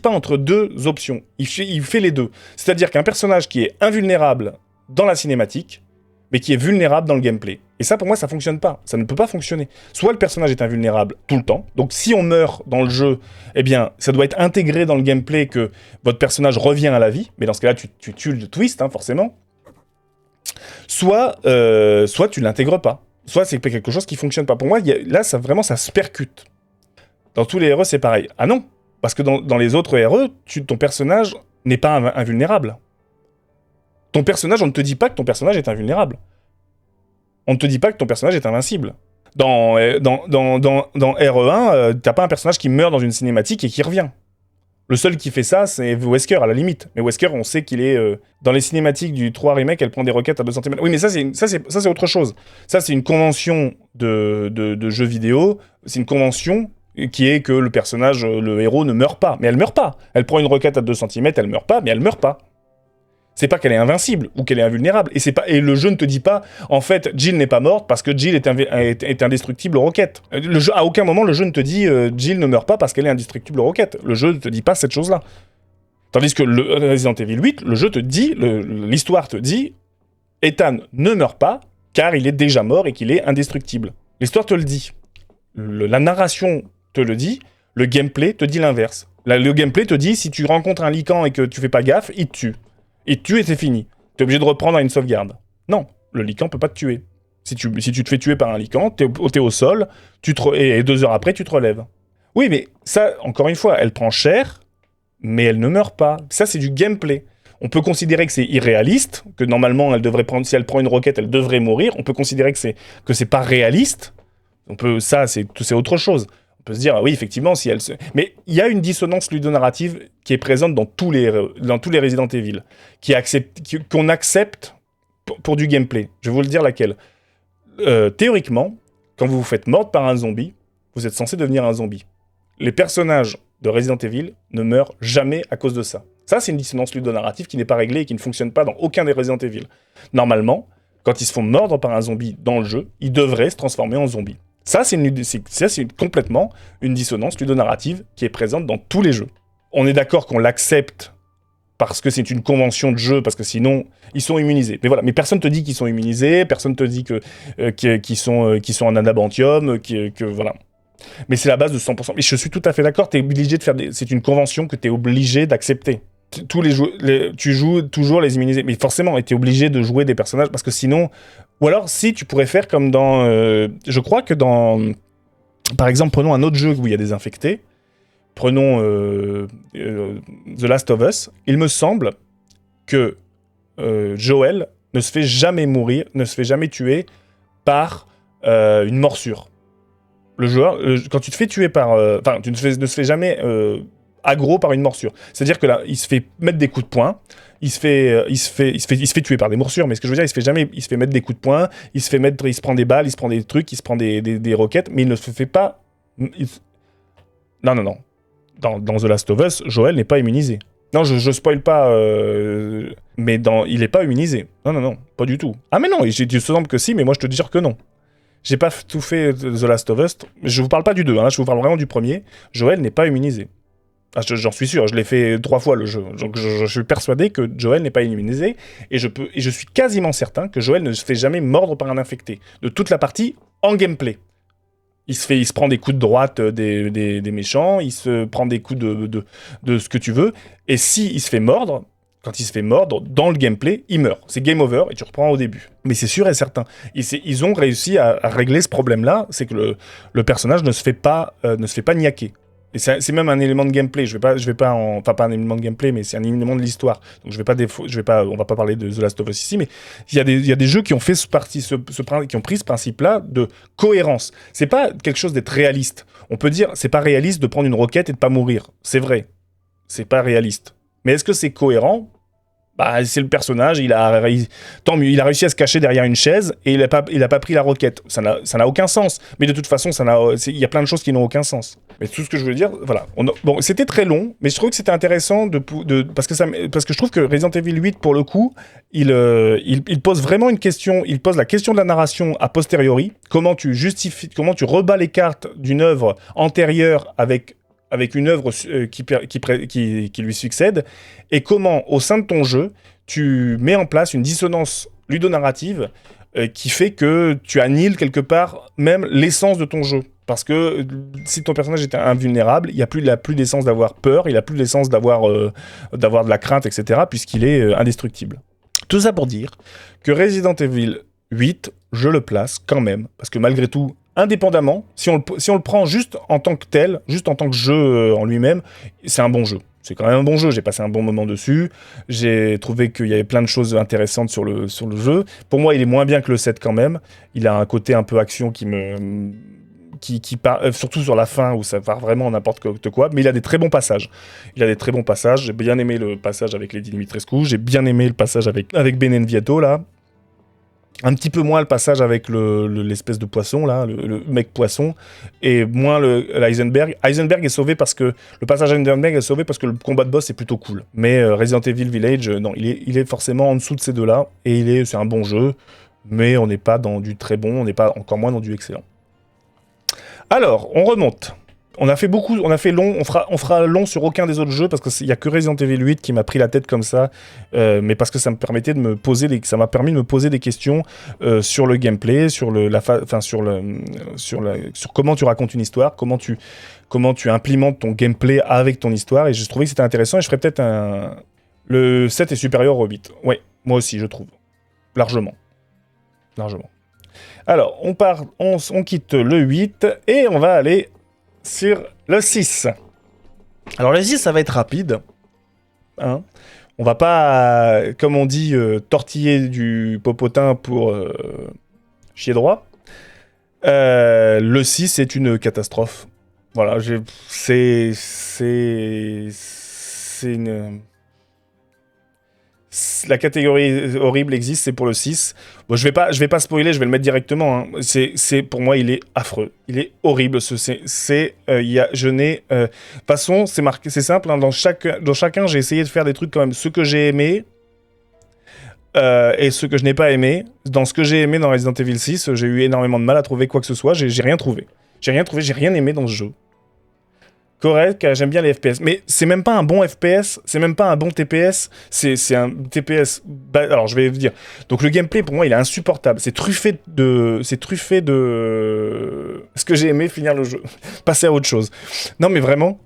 A: entre deux options. Il fait les deux. C'est-à-dire qu'un personnage qui est invulnérable dans la cinématique, mais qui est vulnérable dans le gameplay. Et ça, pour moi, ça fonctionne pas. Ça ne peut pas fonctionner. Soit le personnage est invulnérable tout le temps, donc si on meurt dans le jeu, eh bien, ça doit être intégré dans le gameplay que votre personnage revient à la vie, mais dans ce cas-là, tu tues le twist, hein, forcément. Soit tu l'intègres pas. Soit c'est quelque chose qui fonctionne pas. Pour moi, là, ça se percute. Dans tous les RE, c'est pareil. Ah non, parce que dans les autres RE, ton personnage n'est pas invulnérable. Ton personnage, on ne te dit pas que ton personnage est invulnérable. On ne te dit pas que ton personnage est invincible. Dans RE1, t'as pas un personnage qui meurt dans une cinématique et qui revient. Le seul qui fait ça, c'est Wesker, à la limite. Mais Wesker, on sait qu'il est... dans les cinématiques du 3 Remake, elle prend des roquettes à 2 cm. Oui, mais ça, c'est autre chose. Ça, c'est une convention de jeux vidéo. C'est une convention qui est que le personnage, le héros, ne meurt pas. Mais elle meurt pas. Elle prend une roquette à 2 cm, elle meurt pas, mais elle meurt pas. C'est pas qu'elle est invincible ou qu'elle est invulnérable. Et le jeu ne te dit pas, en fait, Jill n'est pas morte parce que Jill est indestructible aux roquettes. À aucun moment, le jeu ne te dit Jill ne meurt pas parce qu'elle est indestructible aux roquettes. Le jeu ne te dit pas cette chose-là. Tandis que le Resident Evil 8, le jeu te dit, l'histoire te dit, Ethan ne meurt pas car il est déjà mort et qu'il est indestructible. L'histoire te le dit. La narration te le dit, le gameplay te dit l'inverse. Le gameplay te dit, si tu rencontres un lycan et que tu fais pas gaffe, il te tue. Il te tue et c'est fini. T'es obligé de reprendre à une sauvegarde. Non, le lycan peut pas te tuer. Si tu te fais tuer par un lycan, t'es au sol, et 2 heures après, tu te relèves. Oui, mais ça, encore une fois, elle prend cher, mais elle ne meurt pas. Ça, c'est du gameplay. On peut considérer que c'est irréaliste, que normalement, si elle prend une roquette, elle devrait mourir. On peut considérer que c'est pas réaliste. Ça, c'est autre chose. On peut se dire, oui, effectivement, si elle se... Mais il y a une dissonance ludonarrative qui est présente dans tous les Resident Evil, qu'on accepte pour du gameplay. Je vais vous le dire laquelle. Théoriquement, quand vous vous faites mordre par un zombie, vous êtes censé devenir un zombie. Les personnages de Resident Evil ne meurent jamais à cause de ça. Ça, c'est une dissonance ludonarrative qui n'est pas réglée et qui ne fonctionne pas dans aucun des Resident Evil. Normalement, quand ils se font mordre par un zombie dans le jeu, ils devraient se transformer en zombie. Ça, c'est complètement une dissonance ludonarrative qui est présente dans tous les jeux. On est d'accord qu'on l'accepte parce que c'est une convention de jeu, parce que sinon, ils sont immunisés. Mais voilà, mais personne te dit qu'ils sont immunisés, personne te dit qu'ils sont en adamantium, voilà. Mais c'est la base de 100%. Mais je suis tout à fait d'accord, t'es obligé de faire c'est une convention que t'es obligé d'accepter. Tu joues toujours les immunisés, mais forcément, t'es obligé de jouer des personnages, parce que sinon... Ou alors, si, tu pourrais faire comme dans... je crois que dans... Par exemple, prenons un autre jeu où il y a des infectés. Prenons The Last of Us. Il me semble que Joel ne se fait jamais mourir, ne se fait jamais tuer par une morsure. Le joueur, quand tu te fais tuer par... Enfin, tu ne se fais jamais aggro par une morsure. C'est-à-dire que là, il se fait mettre des coups de poing, il se fait tuer par des morsures, mais ce que je veux dire, il se fait mettre des coups de poing, il se prend des balles, il se prend des trucs, il se prend des roquettes, mais il ne se fait pas... Non. Dans The Last of Us, Joel n'est pas immunisé. Non, je spoil pas, mais il est pas immunisé. Non, pas du tout. Ah mais non, il te semble que si, mais moi je te dis que non. J'ai pas tout fait The Last of Us, je vous parle pas du 2, hein, je vous parle vraiment du premier. Joel n'est pas immunisé. Ah, j'en suis sûr, je l'ai fait 3 fois le jeu. Donc je suis persuadé que Joel n'est pas immunisé, et je suis quasiment certain que Joel ne se fait jamais mordre par un infecté. De toute la partie en gameplay. Il se prend des coups de droite des méchants, il se prend des coups de ce que tu veux, et si il se fait mordre, quand il se fait mordre, dans le gameplay, il meurt. C'est game over, et tu reprends au début. Mais c'est sûr et certain. Ils ont réussi à régler ce problème-là, c'est que le personnage ne se fait pas niaquer. Et c'est même un élément de gameplay. Enfin, pas un élément de gameplay, mais c'est un élément de l'histoire. Donc on va pas parler de The Last of Us ici, mais il y a des jeux qui ont fait qui ont pris ce principe-là de cohérence. C'est pas quelque chose d'être réaliste. On peut dire, c'est pas réaliste de prendre une roquette et de pas mourir. C'est vrai. C'est pas réaliste. Mais est-ce que c'est cohérent ? Bah, c'est le personnage, tant mieux, il a réussi à se cacher derrière une chaise et il a pas pris la roquette. Ça n'a aucun sens. Mais de toute façon, il y a plein de choses qui n'ont aucun sens. Mais tout ce que je voulais dire, voilà. Bon, c'était très long, mais je trouve que c'était intéressant parce que je trouve que Resident Evil 8, pour le coup, il pose vraiment une question. Il pose la question de la narration a posteriori. Comment tu rebats les cartes d'une œuvre antérieure avec une œuvre qui lui succède, et comment, au sein de ton jeu, tu mets en place une dissonance ludonarrative qui fait que tu annihiles quelque part même l'essence de ton jeu. Parce que si ton personnage était invulnérable, il n'a plus d'essence d'avoir peur, il n'a plus d'essence d'avoir de la crainte, etc., puisqu'il est indestructible. Tout ça pour dire que Resident Evil 8, je le place quand même, parce que malgré tout, indépendamment, si on le prend juste en tant que tel, juste en tant que jeu en lui-même, c'est un bon jeu. C'est quand même un bon jeu, j'ai passé un bon moment dessus, j'ai trouvé qu'il y avait plein de choses intéressantes sur le jeu. Pour moi, il est moins bien que le 7 quand même. Il a un côté un peu action surtout sur la fin où ça va vraiment n'importe quoi, mais il a des très bons passages. J'ai bien aimé le passage avec Lady Dimitrescu, j'ai bien aimé le passage avec Benenvietto, là. Un petit peu moins le passage avec l'espèce de poisson, là, le mec poisson, et moins l'Heisenberg. Heisenberg est sauvé parce que... Le passage Heisenberg est sauvé parce que le combat de boss est plutôt cool. Mais Resident Evil Village, non, il est forcément en dessous de ces deux-là, et c'est un bon jeu, mais on n'est pas dans du très bon, on n'est pas encore moins dans du excellent. Alors, on remonte. On a fait long, on fera long sur aucun des autres jeux parce qu'il n'y a que Resident Evil 8 qui m'a pris la tête comme ça, mais parce que ça m'a permis de me poser des questions sur le gameplay, sur comment tu racontes une histoire, comment tu implémentes ton gameplay avec ton histoire, et je trouvais que c'était intéressant, et je ferais peut-être le 7 est supérieur au 8. Ouais, moi aussi, je trouve. Largement. Alors, on quitte le 8 et on va aller sur le 6. Alors le 6, ça va être rapide. Hein, on va pas, comme on dit, tortiller du popotin pour chier droit. Le 6 c'est une catastrophe. Voilà, c'est une... La catégorie horrible existe, c'est pour le 6. Bon, je vais pas spoiler, je vais le mettre directement. Hein. Pour moi, il est affreux. Il est horrible. De toute façon, c'est marqué, c'est simple. Hein, dans chacun, j'ai essayé de faire des trucs quand même. Ce que j'ai aimé et ce que je n'ai pas aimé. Dans ce que j'ai aimé dans Resident Evil 6, j'ai eu énormément de mal à trouver quoi que ce soit. J'ai rien trouvé. J'ai rien aimé dans ce jeu. correct, j'aime bien les FPS. Mais c'est même pas un bon FPS, c'est même pas un bon TPS, c'est un TPS... alors, je vais vous dire. Donc, le gameplay, pour moi, il est insupportable. C'est truffé de... Ce que j'ai aimé, finir le jeu. Passer à autre chose. Non, mais vraiment...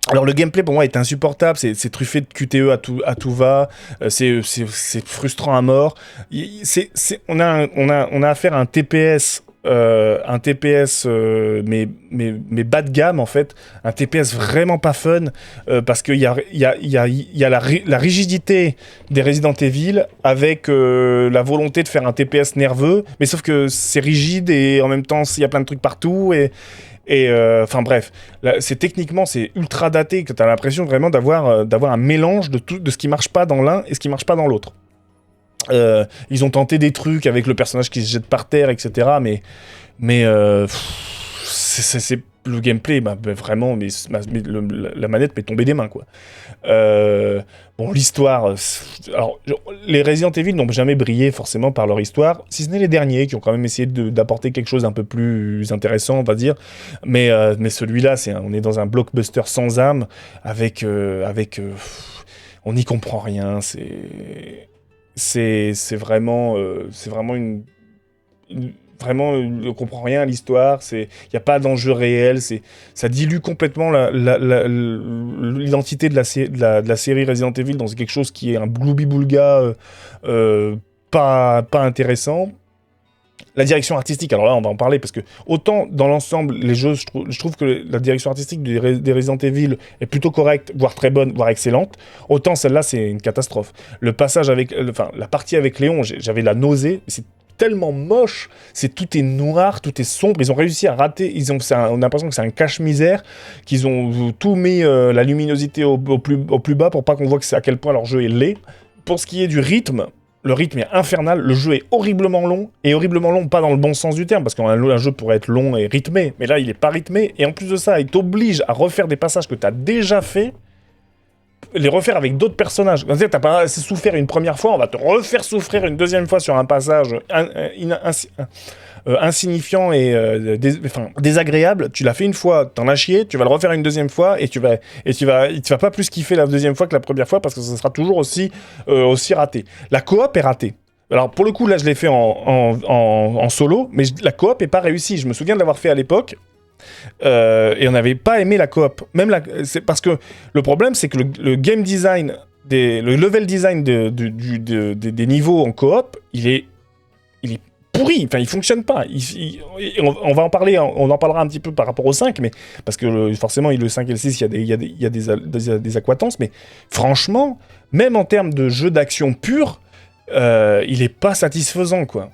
A: Alors le gameplay pour moi est insupportable, c'est truffé de QTE à tout va, c'est frustrant à mort. On a affaire à un TPS, mais bas de gamme en fait, un TPS vraiment pas fun, parce qu'il y a la rigidité des Resident Evil avec la volonté de faire un TPS nerveux, mais sauf que c'est rigide et en même temps il y a plein de trucs partout et enfin bref, techniquement c'est ultra daté, que t'as l'impression vraiment d'avoir un mélange de ce qui marche pas dans l'un et ce qui marche pas dans l'autre. Ils ont tenté des trucs avec le personnage qui se jette par terre, etc. Mais c'est le gameplay, vraiment, la manette m'est tombée des mains, quoi. Bon, l'histoire... alors, les Resident Evil n'ont jamais brillé forcément par leur histoire, si ce n'est les derniers, qui ont quand même essayé d'apporter quelque chose d'un peu plus intéressant, on va dire. Mais celui-là, on est dans un blockbuster sans âme, avec on n'y comprend rien, c'est vraiment vraiment, on ne comprend rien à l'histoire, il n'y a pas d'enjeu réel, ça dilue complètement l'identité de la série Resident Evil dans quelque chose qui est un gloubi-boulga pas intéressant. La direction artistique, alors là on va en parler parce que autant dans l'ensemble les jeux, je trouve que la direction artistique des Resident Evil est plutôt correcte, voire très bonne, voire excellente, autant celle-là c'est une catastrophe. Le passage avec, la partie avec Léon, j'avais la nausée, c'est tellement moche, tout est noir, tout est sombre, ils ont réussi à rater, on a l'impression que c'est un cache-misère, qu'ils ont tout mis la luminosité au plus bas pour pas qu'on voit à quel point leur jeu est laid. Pour ce qui est du rythme, le rythme est infernal, le jeu est horriblement long, et horriblement long pas dans le bon sens du terme, parce qu'un jeu pourrait être long et rythmé, mais là il est pas rythmé, et en plus de ça, il t'oblige à refaire des passages que t'as déjà fait, les refaire avec d'autres personnages. C'est-à-dire, t'as pas assez souffert une première fois, on va te refaire souffrir une deuxième fois sur un passage insignifiant et désagréable. Tu l'as fait une fois, t'en as chié, tu vas le refaire une deuxième fois et tu vas pas plus kiffer la deuxième fois que la première fois parce que ça sera toujours aussi raté. La coop est ratée. Alors pour le coup là je l'ai fait en solo, mais la coop est pas réussie. Je me souviens de l'avoir fait à l'époque. Et on n'avait pas aimé la coop. C'est parce que le problème, c'est que le game design, le level design des niveaux en coop, il est pourri. Enfin, il fonctionne pas. On va en parler. On en parlera un petit peu par rapport au 5, mais parce que forcément, le 5 et le 6, il y a des accointances. Mais franchement, même en termes de jeu d'action pur, il est pas satisfaisant, quoi.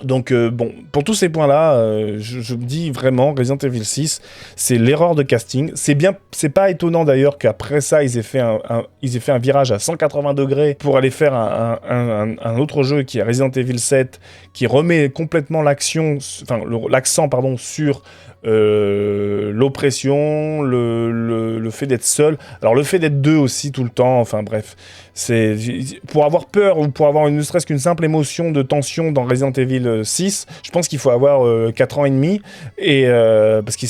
A: Donc bon, pour tous ces points-là, je me dis vraiment, Resident Evil 6, c'est l'erreur de casting. C'est pas étonnant d'ailleurs qu'après ça, ils aient fait un virage à 180 degrés pour aller faire un autre jeu qui est Resident Evil 7, qui remet complètement l'accent sur l'oppression, le fait d'être seul. Alors le fait d'être deux aussi tout le temps, enfin bref. Pour avoir peur ou pour avoir ne serait-ce qu'une simple émotion de tension dans Resident Evil 6, je pense qu'il faut avoir 4 ans et demi, et, parce que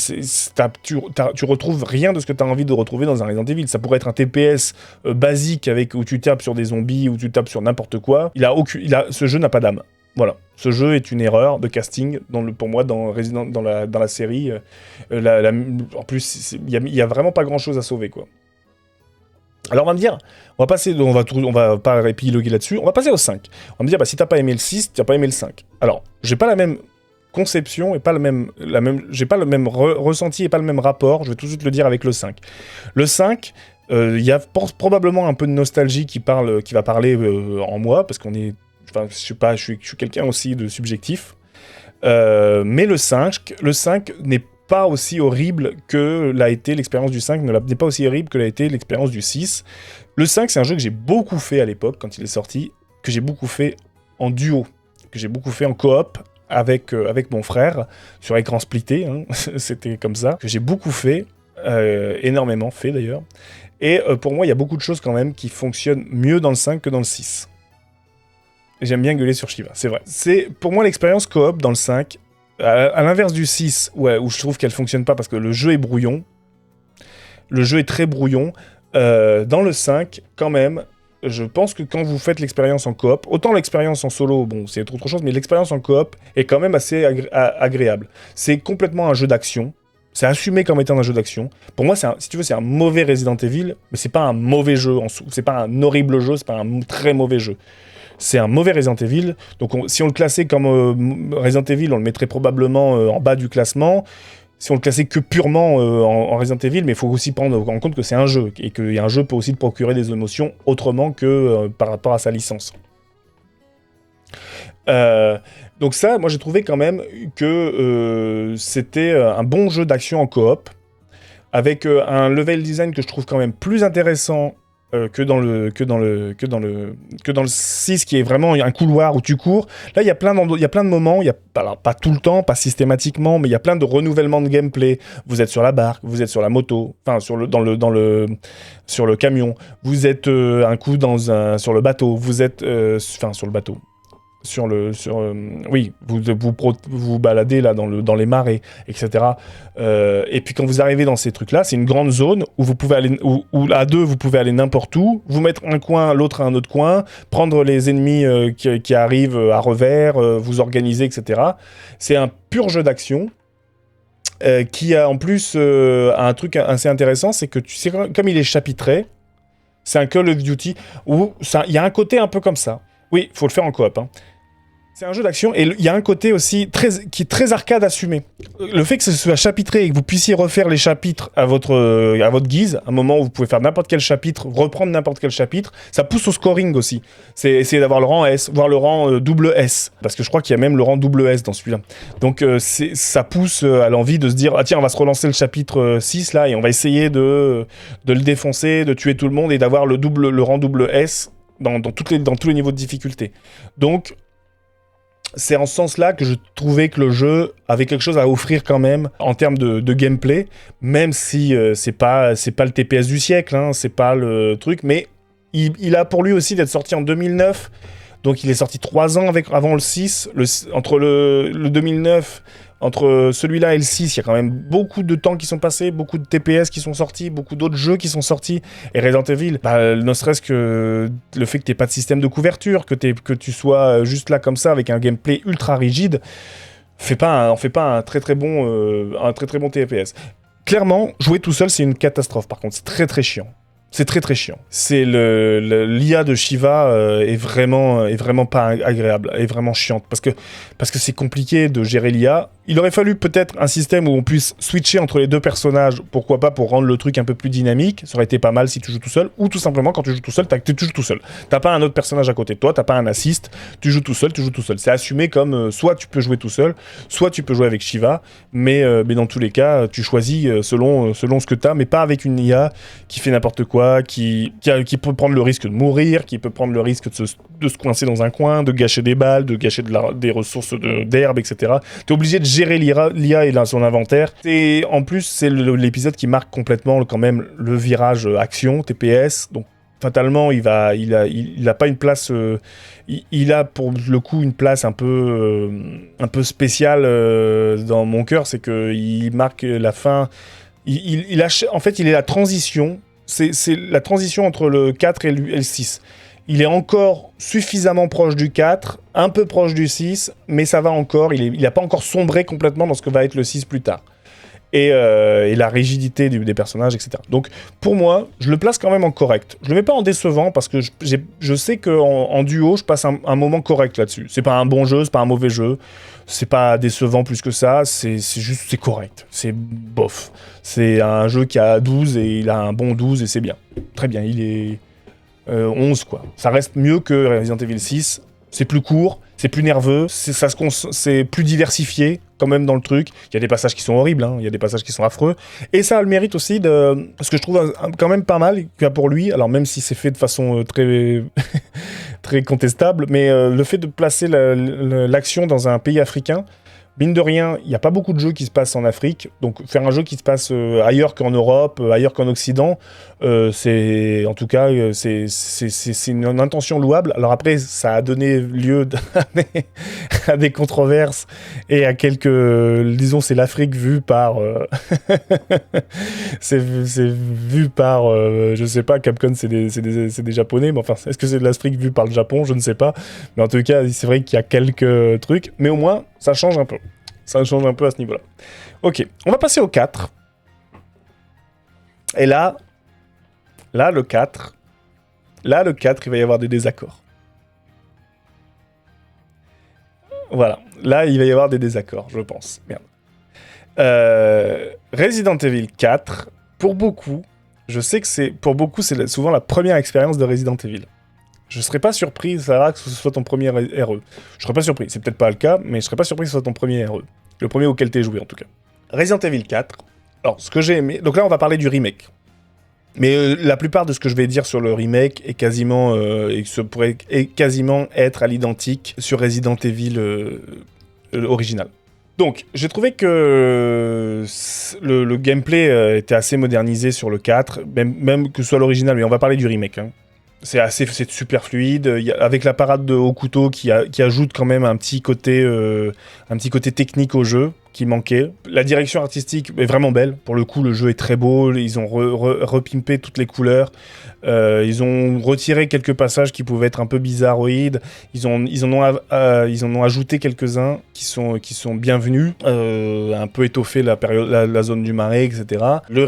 A: tu retrouves rien de ce que tu as envie de retrouver dans un Resident Evil. Ça pourrait être un TPS basique où tu tapes sur des zombies, où tu tapes sur n'importe quoi. Ce jeu n'a pas d'âme. Voilà, ce jeu est une erreur de casting pour moi dans la série. En plus, il y a vraiment pas grand-chose à sauver, quoi. Alors on va me dire, on va pas épiloguer là-dessus, on va passer au 5. On va me dire, si t'as pas aimé le 6, t'as pas aimé le 5. Alors, j'ai pas la même conception et j'ai pas le même ressenti et pas le même rapport, je vais tout de suite le dire avec le 5. Le 5, il y a probablement un peu de nostalgie qui va parler en moi, parce qu'on est... Enfin, je sais pas, je suis quelqu'un aussi de subjectif. Mais le 5 n'est pas aussi horrible que l'a été l'expérience du 5, n'est pas aussi horrible que l'a été l'expérience du 6. Le 5, c'est un jeu que j'ai beaucoup fait à l'époque, quand il est sorti, que j'ai beaucoup fait en duo, que j'ai beaucoup fait en coop avec mon frère, sur écran splitté, hein, c'était comme ça, que j'ai beaucoup fait, énormément fait d'ailleurs. Et pour moi, il y a beaucoup de choses quand même qui fonctionnent mieux dans le 5 que dans le 6. J'aime bien gueuler sur Shiva, c'est vrai. C'est pour moi l'expérience coop dans le 5, à l'inverse du 6, où je trouve qu'elle fonctionne pas parce que le jeu est brouillon. Le jeu est très brouillon. Dans le 5, quand même, je pense que quand vous faites l'expérience en coop, autant l'expérience en solo, bon, c'est autre chose, mais l'expérience en coop est quand même assez agréable. C'est complètement un jeu d'action. C'est assumé comme étant un jeu d'action. Pour moi, si tu veux, c'est un mauvais Resident Evil, mais c'est pas un mauvais jeu en soi. C'est pas un horrible jeu, c'est pas un très mauvais jeu. C'est un mauvais Resident Evil. Donc, si on le classait comme Resident Evil, on le mettrait probablement en bas du classement. Si on le classait que purement en Resident Evil, mais il faut aussi prendre en compte que c'est un jeu, et qu'un jeu peut aussi te procurer des émotions autrement que par rapport à sa licence. Donc ça, moi j'ai trouvé quand même que c'était un bon jeu d'action en coop, avec un level design que je trouve quand même plus intéressant que dans le 6, qui est vraiment un couloir où tu cours. Là, il y a plein de moments, alors pas tout le temps, pas systématiquement, mais il y a plein de renouvellements de gameplay. Vous êtes sur la barque, vous êtes sur la moto, enfin sur le camion, vous êtes un coup sur le bateau, vous êtes sur le bateau. Oui, vous baladez là dans les marais, etc. Et puis quand vous arrivez dans ces trucs-là, c'est une grande zone où vous pouvez aller, où à deux vous pouvez aller n'importe où, vous mettre un coin, l'autre à un autre coin, prendre les ennemis qui arrivent à revers, vous organiser, etc. C'est un pur jeu d'action. Qui a en plus un truc assez intéressant, c'est que tu sais, comme il est chapitré, c'est un Call of Duty où il y a un côté un peu comme ça. Oui, faut le faire en coop, hein. C'est un jeu d'action et il y a un côté aussi qui est très arcade assumé. Le fait que ce soit chapitré et que vous puissiez refaire les chapitres à votre guise, à un moment où vous pouvez faire n'importe quel chapitre, reprendre n'importe quel chapitre, ça pousse au scoring aussi. C'est essayer d'avoir le rang S, voire le rang double S. Parce que je crois qu'il y a même le rang double S dans celui-là. Donc ça pousse à l'envie de se dire, ah tiens, on va se relancer le chapitre 6 là et on va essayer de le défoncer, de tuer tout le monde et d'avoir le rang double S dans tous les niveaux de difficulté. Donc c'est en ce sens-là que je trouvais que le jeu avait quelque chose à offrir quand même en termes de gameplay, même si c'est pas le TPS du siècle, hein, c'est pas le truc, mais il a pour lui aussi d'être sorti en 2009, donc il est sorti 3 ans avant le 6, entre le 2009, entre celui-là et le 6, il y a quand même beaucoup de temps qui sont passés, beaucoup de TPS qui sont sortis, beaucoup d'autres jeux qui sont sortis. Et Resident Evil, ne serait-ce que le fait que tu n'aies pas de système de couverture, que tu sois juste là comme ça avec un gameplay ultra rigide, on fait pas un très très bon TPS. Clairement, jouer tout seul, c'est une catastrophe par contre, c'est très très chiant. C'est très très chiant. L'IA de Shiva est vraiment pas agréable, est vraiment chiante parce que c'est compliqué de gérer l'IA. Il aurait fallu peut-être un système où on puisse switcher entre les deux personnages, pourquoi pas, pour rendre le truc un peu plus dynamique. Ça aurait été pas mal si tu joues tout seul, ou tout simplement quand tu joues tout seul, tu joues tout seul. T'as pas un autre personnage à côté de toi, t'as pas un assist, tu joues tout seul. C'est assumé comme soit tu peux jouer tout seul, soit tu peux jouer avec Shiva, mais dans tous les cas, tu choisis selon ce que t'as, mais pas avec une IA qui fait n'importe quoi, qui peut prendre le risque de mourir, qui peut prendre le risque de se coincer dans un coin, de gâcher des balles, de gâcher des ressources d'herbe, etc. T'es obligé de gérer l'IA et son inventaire. Et en plus, c'est l'épisode qui marque complètement quand même le virage action, TPS. Donc fatalement, il a pas une place. Il a pour le coup une place un peu spéciale dans mon cœur. C'est que il marque la fin. En fait, il est la transition. C'est la transition entre le 4 et le 6. Il est encore suffisamment proche du 4, un peu proche du 6, mais ça va encore. Il n'a pas encore sombré complètement dans ce que va être le 6 plus tard. Et la rigidité des personnages, etc. Donc, pour moi, je le place quand même en correct. Je le mets pas en décevant, parce que je sais qu'en duo, je passe un moment correct là-dessus. C'est pas un bon jeu, c'est pas un mauvais jeu. C'est pas décevant plus que ça, c'est correct. C'est bof. C'est un jeu qui a 12, et il a un bon 12, et c'est bien. Très bien, il est 11, quoi. Ça reste mieux que Resident Evil 6. C'est plus court, c'est plus nerveux, c'est plus diversifié quand même dans le truc. Il y a des passages qui sont horribles, hein, il y a des passages qui sont affreux. Et ça a le mérite aussi parce que je trouve quand même pas mal qu'il y a pour lui, alors même si c'est fait de façon très, très contestable, mais le fait de placer l'action dans un pays africain, mine de rien, il n'y a pas beaucoup de jeux qui se passent en Afrique, donc faire un jeu qui se passe ailleurs qu'en Europe, ailleurs qu'en Occident, c'est en tout cas c'est une intention louable. Alors après, ça a donné lieu à des controverses et à quelques, disons, c'est l'Afrique vue par, c'est vu par, je sais pas, Capcom, c'est des Japonais, mais enfin, est-ce que c'est de l'Afrique vue par le Japon? Je ne sais pas, mais en tout cas, c'est vrai qu'il y a quelques trucs, mais au moins, ça change un peu. Ça change un peu à ce niveau-là. Ok, on va passer au 4. Et là, le 4, il va y avoir des désaccords. Voilà, là, il va y avoir des désaccords, je pense. Merde. Resident Evil 4, pour beaucoup, je sais que c'est souvent la première expérience de Resident Evil. Je serais pas surpris, Sarah, que ce soit ton premier RE. Je serais pas surpris, c'est peut-être pas le cas, mais je serais pas surpris que ce soit ton premier RE. Le premier auquel t'es joué, en tout cas. Resident Evil 4, alors, ce que j'ai aimé... Donc là, on va parler du remake. Mais la plupart de ce que je vais dire sur le remake est quasiment... pourrait quasiment être à l'identique sur Resident Evil original. Donc, j'ai trouvé que le gameplay était assez modernisé sur le 4, même que ce soit l'original, mais on va parler du remake, hein. C'est super fluide, avec la parade de haut couteau qui ajoute quand même un petit côté technique au jeu qui manquait. La direction artistique est vraiment belle, pour le coup le jeu est très beau, ils ont repimpé toutes les couleurs, ils ont retiré quelques passages qui pouvaient être un peu bizarroïdes, ils en ont ajouté quelques-uns qui sont bienvenus, un peu étoffé la zone du marais, etc. Le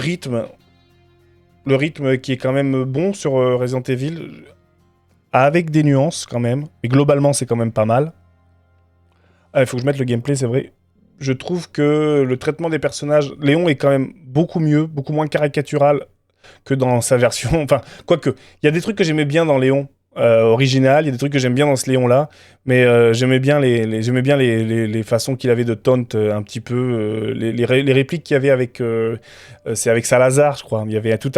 A: rythme qui est quand même bon sur Resident Evil, avec des nuances quand même, mais globalement c'est quand même pas mal. Il faut que je mette le gameplay, c'est vrai. Je trouve que le traitement des personnages, Léon est quand même beaucoup mieux, beaucoup moins caricatural que dans sa version... Enfin, quoique, il y a des trucs que j'aimais bien dans Léon original, il y a des trucs que j'aime bien dans ce Léon-là, mais j'aimais bien les façons qu'il avait de taunt un petit peu, les répliques qu'il y avait avec... c'est avec Salazar, je crois. Il y avait tout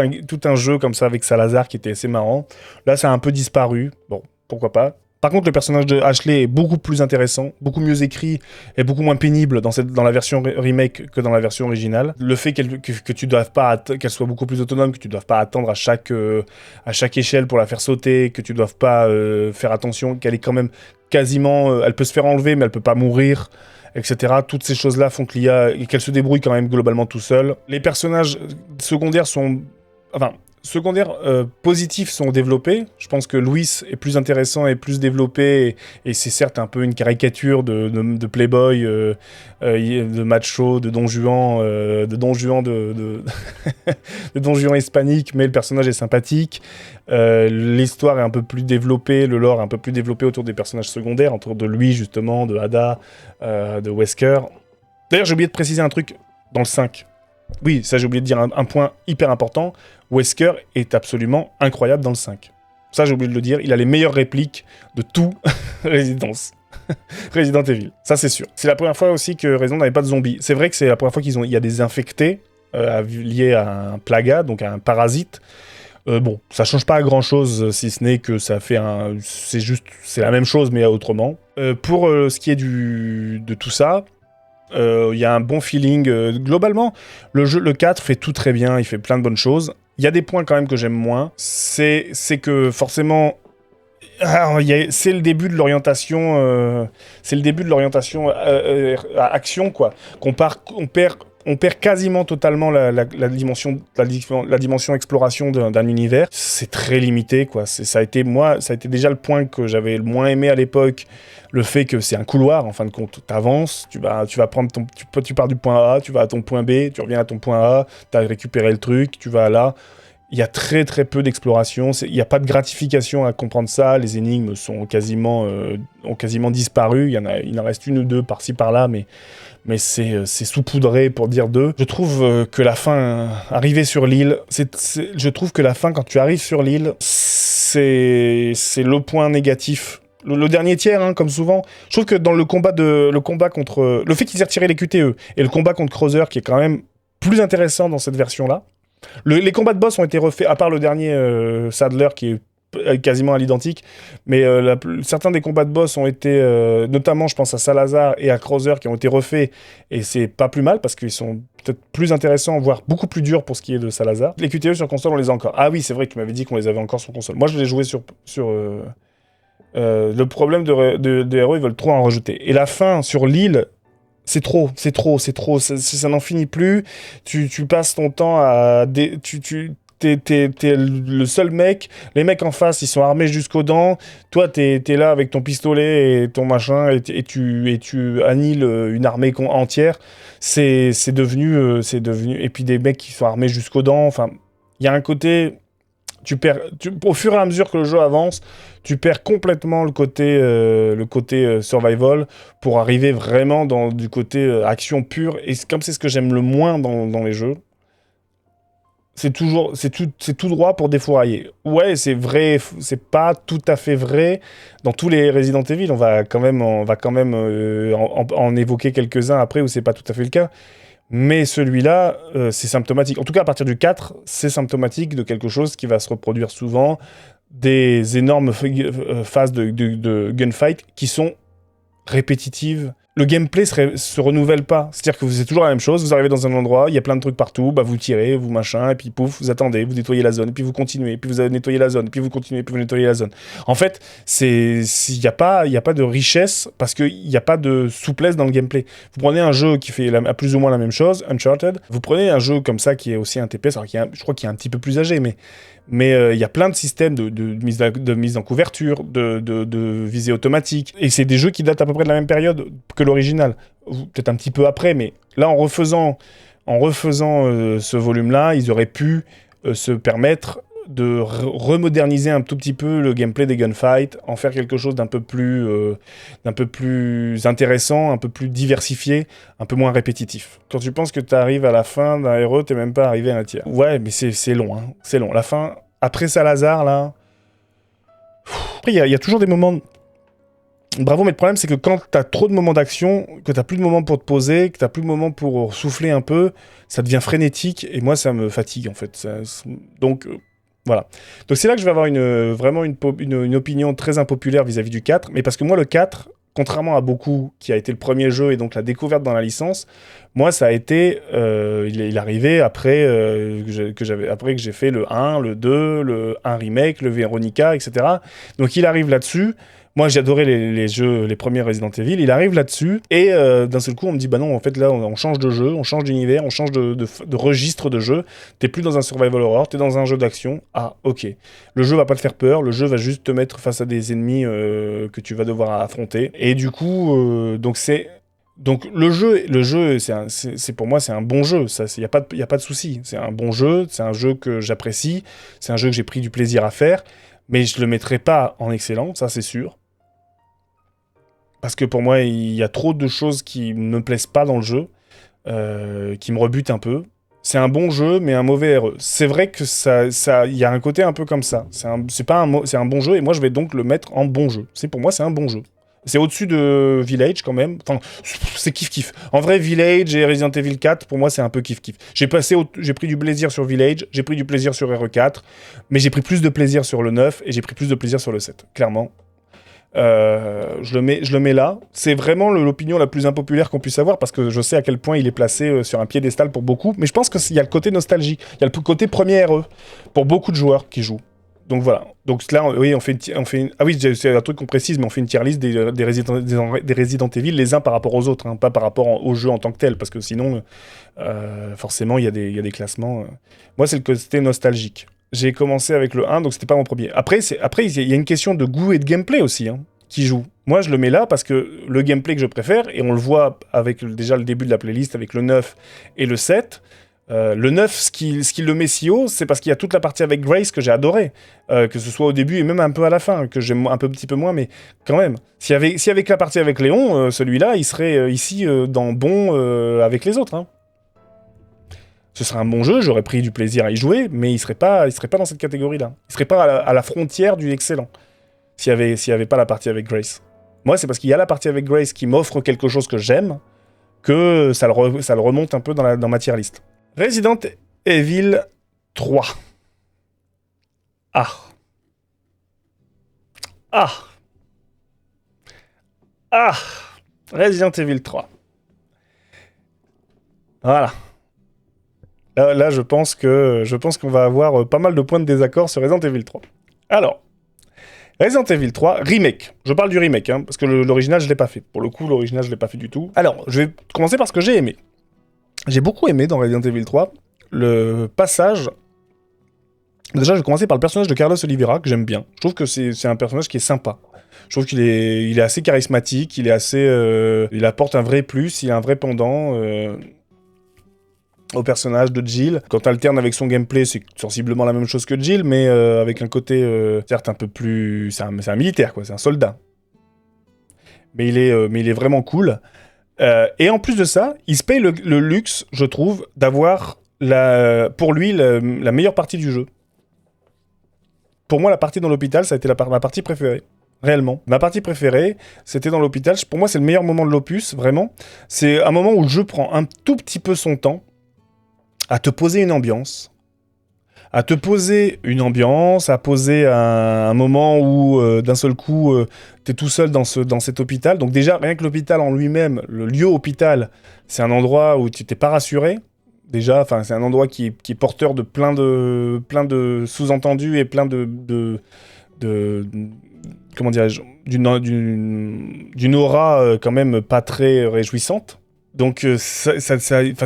A: un jeu comme ça avec Salazar qui était assez marrant. Là, ça a un peu disparu. Bon, pourquoi pas. Par contre, le personnage de Ashley est beaucoup plus intéressant, beaucoup mieux écrit et beaucoup moins pénible dans la version remake que dans la version originale. Le fait que tu doives pas qu'elle soit beaucoup plus autonome, que tu doives pas attendre à chaque échelle pour la faire sauter, que tu doives pas faire attention, qu'elle est quand même quasiment... elle peut se faire enlever, mais elle peut pas mourir, etc. Toutes ces choses-là font qu'elle se débrouille quand même globalement tout seul. Les personnages secondaires sont... Enfin... secondaires positifs sont développés. Je pense que Louis est plus intéressant et plus développé, et c'est certes un peu une caricature de playboy, de macho, de Don Juan, de Don Juan hispanique, mais le personnage est sympathique. L'histoire est un peu plus développée, le lore est un peu plus développé autour des personnages secondaires, autour de lui justement, de Ada, de Wesker. D'ailleurs, j'ai oublié de préciser un truc dans le 5. Oui, ça j'ai oublié de dire un point hyper important. Wesker est absolument incroyable dans le 5. Ça j'ai oublié de le dire, il a les meilleures répliques de tout Resident Evil. Ça c'est sûr. C'est la première fois aussi que Resident n'avait pas de zombies. C'est vrai que c'est la première fois il y a des infectés liés à un plaga, donc à un parasite. Bon, ça change pas grand chose si ce n'est que ça fait c'est la même chose mais autrement. Pour ce qui est de tout ça, il y a un bon feeling. Globalement, le 4 fait tout très bien, il fait plein de bonnes choses. Il y a des points quand même que j'aime moins. C'est que forcément... c'est le début de l'orientation... action, quoi. On perd quasiment totalement la dimension exploration d'un univers. C'est très limité, quoi. Ça a été déjà le point que j'avais le moins aimé à l'époque. Le fait que c'est un couloir, en fin de compte. T'avances, tu vas prendre tu pars du point A, tu vas à ton point B, tu reviens à ton point A, t'as récupéré le truc, tu vas là. Il y a très très peu d'exploration, il n'y a pas de gratification à comprendre ça, les énigmes ont quasiment disparu, il en reste une ou deux par-ci par-là, mais c'est saupoudré pour dire deux. Je trouve que la fin, arriver sur l'île, je trouve que la fin, quand tu arrives sur l'île, c'est le point négatif. Le dernier tiers, hein, comme souvent. Je trouve que dans le combat contre... Le fait qu'ils aient retiré les QTE et le combat contre Krauser, qui est quand même plus intéressant dans cette version-là. Les combats de boss ont été refaits, à part le dernier Sadler, qui est quasiment à l'identique, mais certains des combats de boss ont été, notamment je pense à Salazar et à Krauser qui ont été refaits, et c'est pas plus mal parce qu'ils sont peut-être plus intéressants, voire beaucoup plus durs pour ce qui est de Salazar. Les QTE sur console, on les a encore. Ah oui, c'est vrai que tu m'avais dit qu'on les avait encore sur console. Moi, je les jouais sur le problème de héros, ils veulent trop en rajouter. Et la fin sur l'île, c'est trop, ça n'en finit plus. Tu passes ton temps à... T'es le seul mec, les mecs en face, ils sont armés jusqu'aux dents, toi, t'es là avec ton pistolet et ton machin, et tu annihiles une armée entière. C'est devenu... Et puis des mecs qui sont armés jusqu'aux dents, enfin... Il y a un côté... au fur et à mesure que le jeu avance, tu perds complètement le côté survival pour arriver vraiment du côté action pure. Et comme c'est ce que j'aime le moins dans les jeux, c'est tout droit pour défourailler. Ouais, c'est vrai, c'est pas tout à fait vrai dans tous les Resident Evil. On va quand même en évoquer quelques-uns après où c'est pas tout à fait le cas. Mais celui-là, c'est symptomatique. En tout cas, à partir du 4, c'est symptomatique de quelque chose qui va se reproduire souvent, des énormes phases de gunfight qui sont répétitives. Le gameplay se renouvelle pas. C'est-à-dire que vous faites toujours la même chose, vous arrivez dans un endroit, il y a plein de trucs partout, bah vous tirez, vous machin, et puis pouf, vous attendez, vous nettoyez la zone, et puis vous continuez, et puis vous nettoyez la zone, et puis vous continuez, et puis vous nettoyez la zone. En fait, il n'y a pas de richesse, parce qu'il n'y a pas de souplesse dans le gameplay. Vous prenez un jeu qui fait plus ou moins la même chose, Uncharted, vous prenez un jeu comme ça qui est aussi un TPS, alors je crois qu'il est un petit peu plus âgé, mais il y a plein de systèmes de mise en couverture, de visée automatique. Et c'est des jeux qui datent à peu près de la même période que l'original. Peut-être un petit peu après, mais là, en refaisant ce volume-là, ils auraient pu se permettre de remoderniser un tout petit peu le gameplay des gunfights, en faire quelque chose d'un peu plus intéressant, un peu plus diversifié, un peu moins répétitif. Quand tu penses que tu arrives à la fin d'un héros, t'es même pas arrivé à un tiers. Ouais, mais c'est long, hein. C'est long. La fin, après Salazar, là... Après, il y a toujours des moments... Bravo, mais le problème, c'est que quand t'as trop de moments d'action, que t'as plus de moments pour te poser, que t'as plus de moments pour souffler un peu, ça devient frénétique, et moi, ça me fatigue, en fait. Donc... Voilà. Donc c'est là que je vais avoir vraiment une opinion très impopulaire vis-à-vis du 4, mais parce que moi le 4, contrairement à beaucoup, qui a été le premier jeu et donc la découverte dans la licence, moi ça a été, il arrivait après, après que j'ai fait le 1, le 2, le 1 remake, le Veronica, etc. Donc il arrive là-dessus. Moi, j'ai adoré les jeux, les premiers Resident Evil. Il arrive là-dessus, et d'un seul coup, on me dit, bah non, en fait, là, on change de jeu, on change d'univers, on change de registre de jeu. T'es plus dans un survival horror, t'es dans un jeu d'action. Ah, ok. Le jeu va pas te faire peur, le jeu va juste te mettre face à des ennemis que tu vas devoir affronter. Et du coup, donc le jeu, c'est pour moi, c'est un bon jeu. Ça, y a pas de souci. C'est un bon jeu, c'est un jeu que j'apprécie, c'est un jeu que j'ai pris du plaisir à faire, mais je le mettrai pas en excellent, ça c'est sûr. Parce que pour moi, il y a trop de choses qui ne me plaisent pas dans le jeu, qui me rebutent un peu. C'est un bon jeu, mais un mauvais RE. C'est vrai que y a un côté un peu comme ça. C'est un bon jeu, et moi je vais donc le mettre en bon jeu. Pour moi, c'est un bon jeu. C'est au-dessus de Village quand même. Enfin, c'est kiff-kiff. En vrai, Village et Resident Evil 4, pour moi, c'est un peu kiff-kiff. J'ai pris du plaisir sur Village, j'ai pris du plaisir sur RE4, mais j'ai pris plus de plaisir sur le 9, et j'ai pris plus de plaisir sur le 7, clairement. Je le mets là. C'est vraiment l'opinion la plus impopulaire qu'on puisse avoir, parce que je sais à quel point il est placé sur un piédestal pour beaucoup, mais je pense qu'il y a le côté nostalgie, il y a le côté premier RE pour beaucoup de joueurs qui jouent. Donc voilà. Donc là, oui, ah oui, c'est un truc qu'on précise, mais on fait une tier list des Resident Evil les uns par rapport aux autres, hein, pas par rapport au jeu en tant que tel, parce que sinon, forcément, il y a des classements. Moi, c'est le côté nostalgique. J'ai commencé avec le 1, donc c'était pas mon premier. Après, il y a une question de goût et de gameplay aussi, hein, qui joue. Moi, je le mets là parce que le gameplay que je préfère, et on le voit avec déjà le début de la playlist, avec le 9 et le 7, le 9, ce qui le met si haut, c'est parce qu'il y a toute la partie avec Grace que j'ai adoré, que ce soit au début et même un peu à la fin, que j'aime un petit peu moins, mais quand même. S'il y avait que la partie avec Léon, celui-là, il serait ici dans bon avec les autres, hein. Ce serait un bon jeu, j'aurais pris du plaisir à y jouer, mais il serait pas dans cette catégorie-là. Il serait pas à la frontière du excellent, s'il y avait pas la partie avec Grace. Moi, c'est parce qu'il y a la partie avec Grace qui m'offre quelque chose que j'aime, que ça le remonte un peu dans ma tier list. Resident Evil 3. Ah. Ah! Ah! Resident Evil 3. Voilà. Là, je pense qu'on va avoir pas mal de points de désaccord sur Resident Evil 3. Alors, Resident Evil 3, remake. Je parle du remake, hein, parce que l'original, je l'ai pas fait. Pour le coup, l'original, je l'ai pas fait du tout. Alors, je vais commencer par ce que j'ai aimé. J'ai beaucoup aimé dans Resident Evil 3 le passage. Déjà, je vais commencer par le personnage de Carlos Oliveira, que j'aime bien. Je trouve que c'est un personnage qui est sympa. Je trouve qu'il est assez charismatique, il est assez... il apporte un vrai plus, il a un vrai pendant au personnage de Jill. Quand tu alternes avec son gameplay, c'est sensiblement la même chose que Jill, mais avec un côté, certes, un peu plus... C'est un militaire, quoi, c'est un soldat. Mais il est vraiment cool. Et en plus de ça, il se paye le luxe, je trouve, d'avoir, pour lui, la meilleure partie du jeu. Pour moi, la partie dans l'hôpital, ça a été ma partie préférée. Réellement. Ma partie préférée, c'était dans l'hôpital. Pour moi, c'est le meilleur moment de l'opus, vraiment. C'est un moment où le jeu prend un tout petit peu son temps à te poser une ambiance. À poser un moment où, d'un seul coup, t'es tout seul dans cet hôpital. Donc déjà, rien que l'hôpital en lui-même, le lieu hôpital, c'est un endroit où tu t'es pas rassuré. Déjà, enfin, c'est un endroit qui est porteur de plein de sous-entendus et plein de comment dirais-je, d'une aura quand même pas très réjouissante. Donc,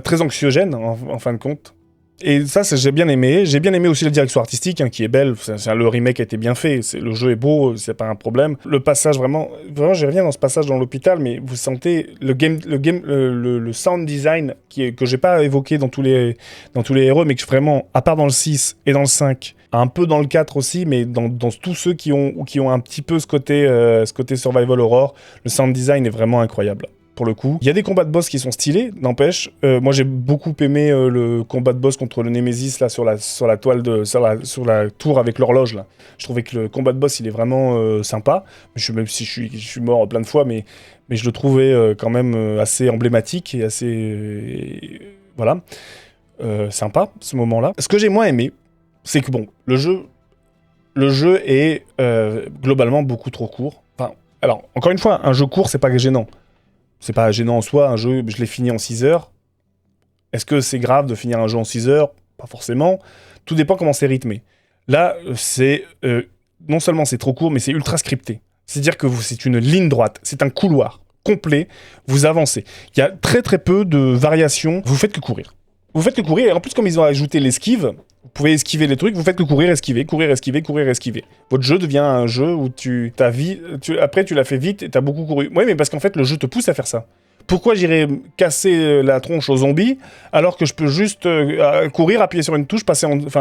A: très anxiogène, en fin de compte. Et ça, j'ai bien aimé. J'ai bien aimé aussi la direction artistique, hein, qui est belle. Le remake a été bien fait. Le jeu est beau, c'est pas un problème. Le passage, vraiment, j'y reviens dans ce passage dans l'hôpital, mais vous sentez le sound design que j'ai pas évoqué dans tous les héros, mais que vraiment, à part dans le 6 et dans le 5, un peu dans le 4 aussi, mais dans tous ceux qui ont un petit peu ce côté survival horror, le sound design est vraiment incroyable. Pour le coup. Il y a des combats de boss qui sont stylés, n'empêche. Moi, j'ai beaucoup aimé le combat de boss contre le Nemesis, là, sur la tour avec l'horloge, là. Je trouvais que le combat de boss, il est vraiment sympa. Même si je suis mort plein de fois, mais je le trouvais quand même assez emblématique et assez... voilà. Sympa, ce moment-là. Ce que j'ai moins aimé, c'est que, bon, le jeu est globalement beaucoup trop court. Enfin, alors, encore une fois, un jeu court, c'est pas gênant. C'est pas gênant en soi, un jeu, je l'ai fini en 6 heures. Est-ce que c'est grave de finir un jeu en 6 heures? Pas forcément. Tout dépend comment c'est rythmé. Là, c'est... non seulement c'est trop court, mais c'est ultra scripté. C'est-à-dire que c'est une ligne droite, c'est un couloir complet, vous avancez. Il y a très très peu de variations, vous faites que courir. Vous faites que courir, et en plus comme ils ont ajouté l'esquive, vous pouvez esquiver les trucs, vous faites que courir, esquiver, courir, esquiver, courir, esquiver. Votre jeu devient un jeu où après tu l'as fait vite et t'as beaucoup couru. Oui, mais parce qu'en fait le jeu te pousse à faire ça. Pourquoi j'irais casser la tronche aux zombies alors que je peux juste courir, appuyer sur une touche,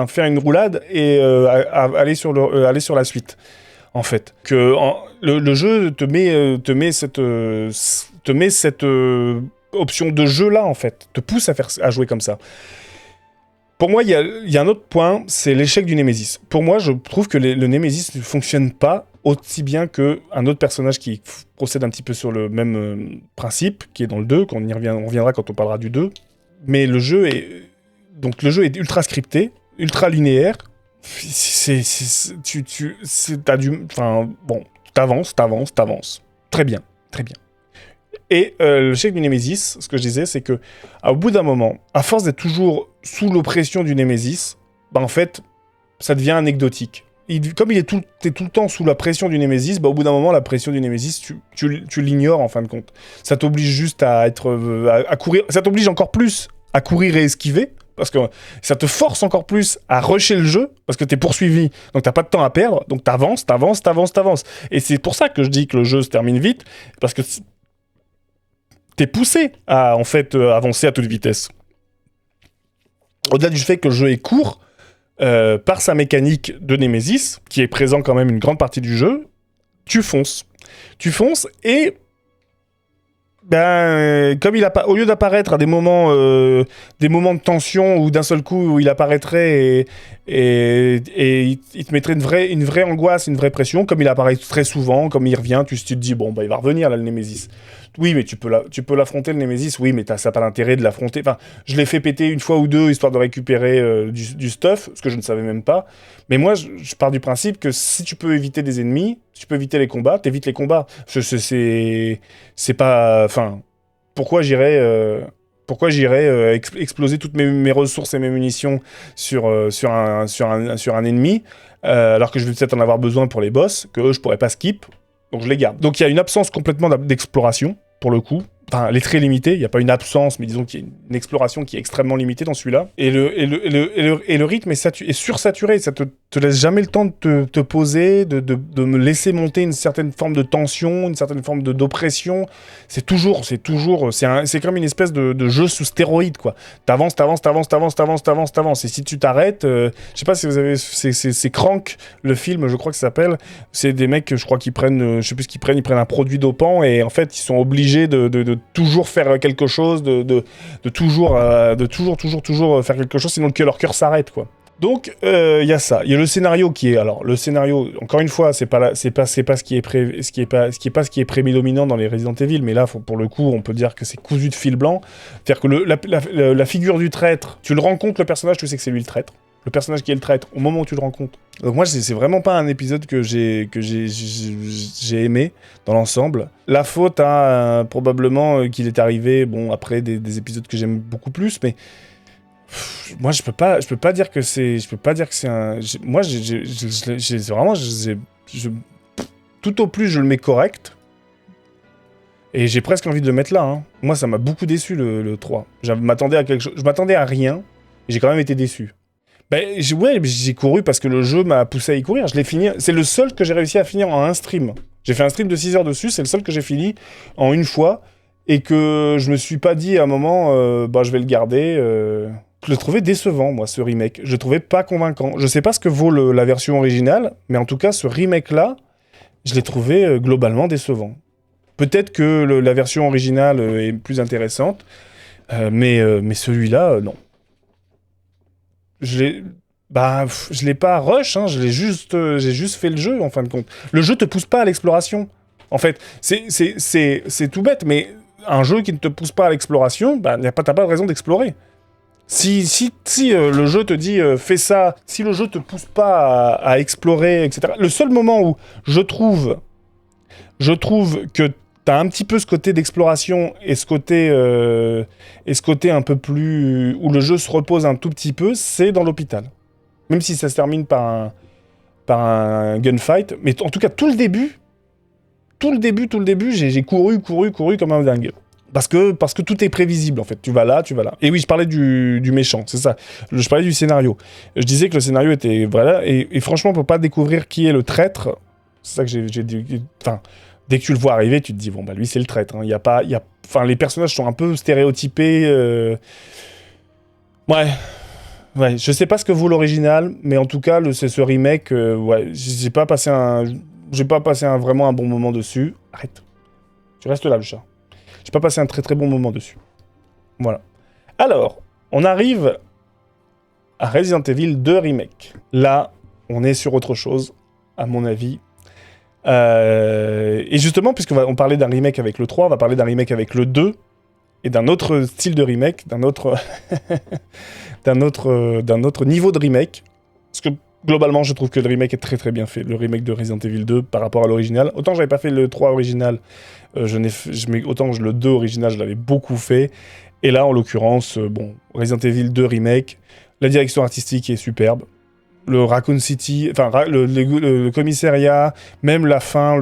A: faire une roulade et aller sur la suite. En fait, le jeu te met cette option de jeu là en fait, te pousse à jouer comme ça. Pour moi, il y a un autre point, c'est l'échec du Nemesis. Pour moi, je trouve que le Nemesis ne fonctionne pas aussi bien qu'un autre personnage qui procède un petit peu sur le même principe, qui est dans le 2, on reviendra quand on parlera du 2. Mais le jeu est ultra scripté, ultra linéaire. T'avances. Très bien, très bien. Et l'échec du Nemesis, ce que je disais, c'est que au bout d'un moment, à force d'être toujours sous l'oppression du Nemesis, en fait, ça devient anecdotique. Comme t'es tout le temps sous la pression du Nemesis, au bout d'un moment, la pression du Nemesis, tu l'ignores en fin de compte. Ça t'oblige juste à courir. Ça t'oblige encore plus à courir et esquiver, parce que ça te force encore plus à rusher le jeu, parce que t'es poursuivi, donc t'as pas de temps à perdre, donc t'avances. Et c'est pour ça que je dis que le jeu se termine vite, parce que t'es poussé à en fait avancer à toute vitesse. Au-delà du fait que le jeu est court, par sa mécanique de Nemesis, qui est présent quand même une grande partie du jeu, tu fonces et comme au lieu d'apparaître à des moments de tension où d'un seul coup où il apparaîtrait et il te mettrait une vraie angoisse, une vraie pression, comme il apparaît très souvent, comme il revient, tu te dis bon il va revenir là le Nemesis. Oui, mais tu peux l'affronter le Nemesis, oui, mais ça n'a pas l'intérêt de l'affronter. Enfin, je l'ai fait péter une fois ou deux histoire de récupérer du stuff, ce que je ne savais même pas. Mais moi, je pars du principe que si tu peux éviter des ennemis, Si tu peux éviter les combats, t'évites les combats. C'est pas... Enfin, pourquoi j'irais exploser toutes mes ressources et mes munitions sur un ennemi, alors que je vais peut-être en avoir besoin pour les boss, que eux, je pourrais pas skip, donc je les garde. Donc il y a une absence complètement d'exploration, pour le coup. Enfin, elle est très limitée, il n'y a pas une absence, mais disons qu'il y a une exploration qui est extrêmement limitée dans celui-là. Et le rythme est sursaturé, ça te laisse jamais le temps de te poser, de me laisser monter une certaine forme de tension, une certaine forme d'oppression. C'est comme une espèce de jeu sous stéroïde, quoi. T'avances. Et si tu t'arrêtes, je sais pas si vous avez... C'est Crank, le film, je crois que ça s'appelle. C'est des mecs, je crois, qui prennent... je sais plus ce qu'ils prennent un produit dopant, et en fait, ils sont obligés de toujours faire quelque chose, de toujours faire quelque chose, sinon que leur cœur s'arrête, quoi. Donc il y a ça, il y a le scénario qui est, alors le scénario, encore une fois, c'est pas ce qui est prédominant dans les Resident Evil, mais là pour le coup on peut dire que c'est cousu de fil blanc, c'est-à-dire que la figure du traître, tu le rencontres, le personnage, tu sais que c'est lui le traître. Le personnage qui est le traître, au moment où tu le rencontres. Donc moi, c'est vraiment pas un épisode que j'ai aimé dans l'ensemble. La faute à probablement qu'il est arrivé, bon, après des épisodes que j'aime beaucoup plus, mais moi, je peux pas dire que c'est un... Moi, tout au plus, je le mets correct. Et j'ai presque envie de le mettre là. Hein. Moi, ça m'a beaucoup déçu, le 3. Je m'attendais à rien, et j'ai quand même été déçu. J'ai couru parce que le jeu m'a poussé à y courir. Je l'ai fini. C'est le seul que j'ai réussi à finir en un stream. J'ai fait un stream de 6 heures dessus, c'est le seul que j'ai fini en une fois. Et que je me suis pas dit à un moment, je vais le garder. Je le trouvais décevant, moi, ce remake. Je le trouvais pas convaincant. Je sais pas ce que vaut la version originale, mais en tout cas, ce remake-là, je l'ai trouvé globalement décevant. Peut-être que la version originale est plus intéressante, mais celui-là, non. Je l'ai pas rush, hein, j'ai juste fait le jeu, en fin de compte. Le jeu te pousse pas à l'exploration. En fait, c'est tout bête, mais un jeu qui ne te pousse pas à l'exploration, t'as pas de raison d'explorer. Si le jeu te dit fais ça, si le jeu te pousse pas à explorer, etc. Le seul moment où je trouve que t'as un petit peu ce côté d'exploration et ce côté un peu plus... où le jeu se repose un tout petit peu, c'est dans l'hôpital. Même si ça se termine par un gunfight. Mais en tout cas, tout le début, j'ai couru comme un dingue. Parce que tout est prévisible, en fait. Tu vas là. Et oui, je parlais du méchant, c'est ça. Je parlais du scénario. Je disais que le scénario était... Voilà, et franchement, on peut pas découvrir qui est le traître. C'est ça que j'ai dit... Enfin... Dès que tu le vois arriver, tu te dis, bon, lui, c'est le traître. Hein. Les personnages sont un peu stéréotypés. Ouais, je sais pas ce que vaut l'original, mais en tout cas, ce remake, j'ai pas passé vraiment un bon moment dessus. Arrête. Tu restes là, le chat. J'ai pas passé un très très bon moment dessus. Voilà. Alors, on arrive à Resident Evil 2 Remake. Là, on est sur autre chose, à mon avis. Et justement, puisqu'on parlait d'un remake avec le 3, on va parler d'un remake avec le 2, et d'un autre style de remake, d'un autre niveau de remake. Parce que globalement, je trouve que le remake est très très bien fait, le remake de Resident Evil 2 par rapport à l'original. Autant j'avais pas fait le 3 original, autant le 2 original, je l'avais beaucoup fait. Et là, en l'occurrence, Resident Evil 2 remake, la direction artistique est superbe. Le Raccoon City, enfin le commissariat, même la fin,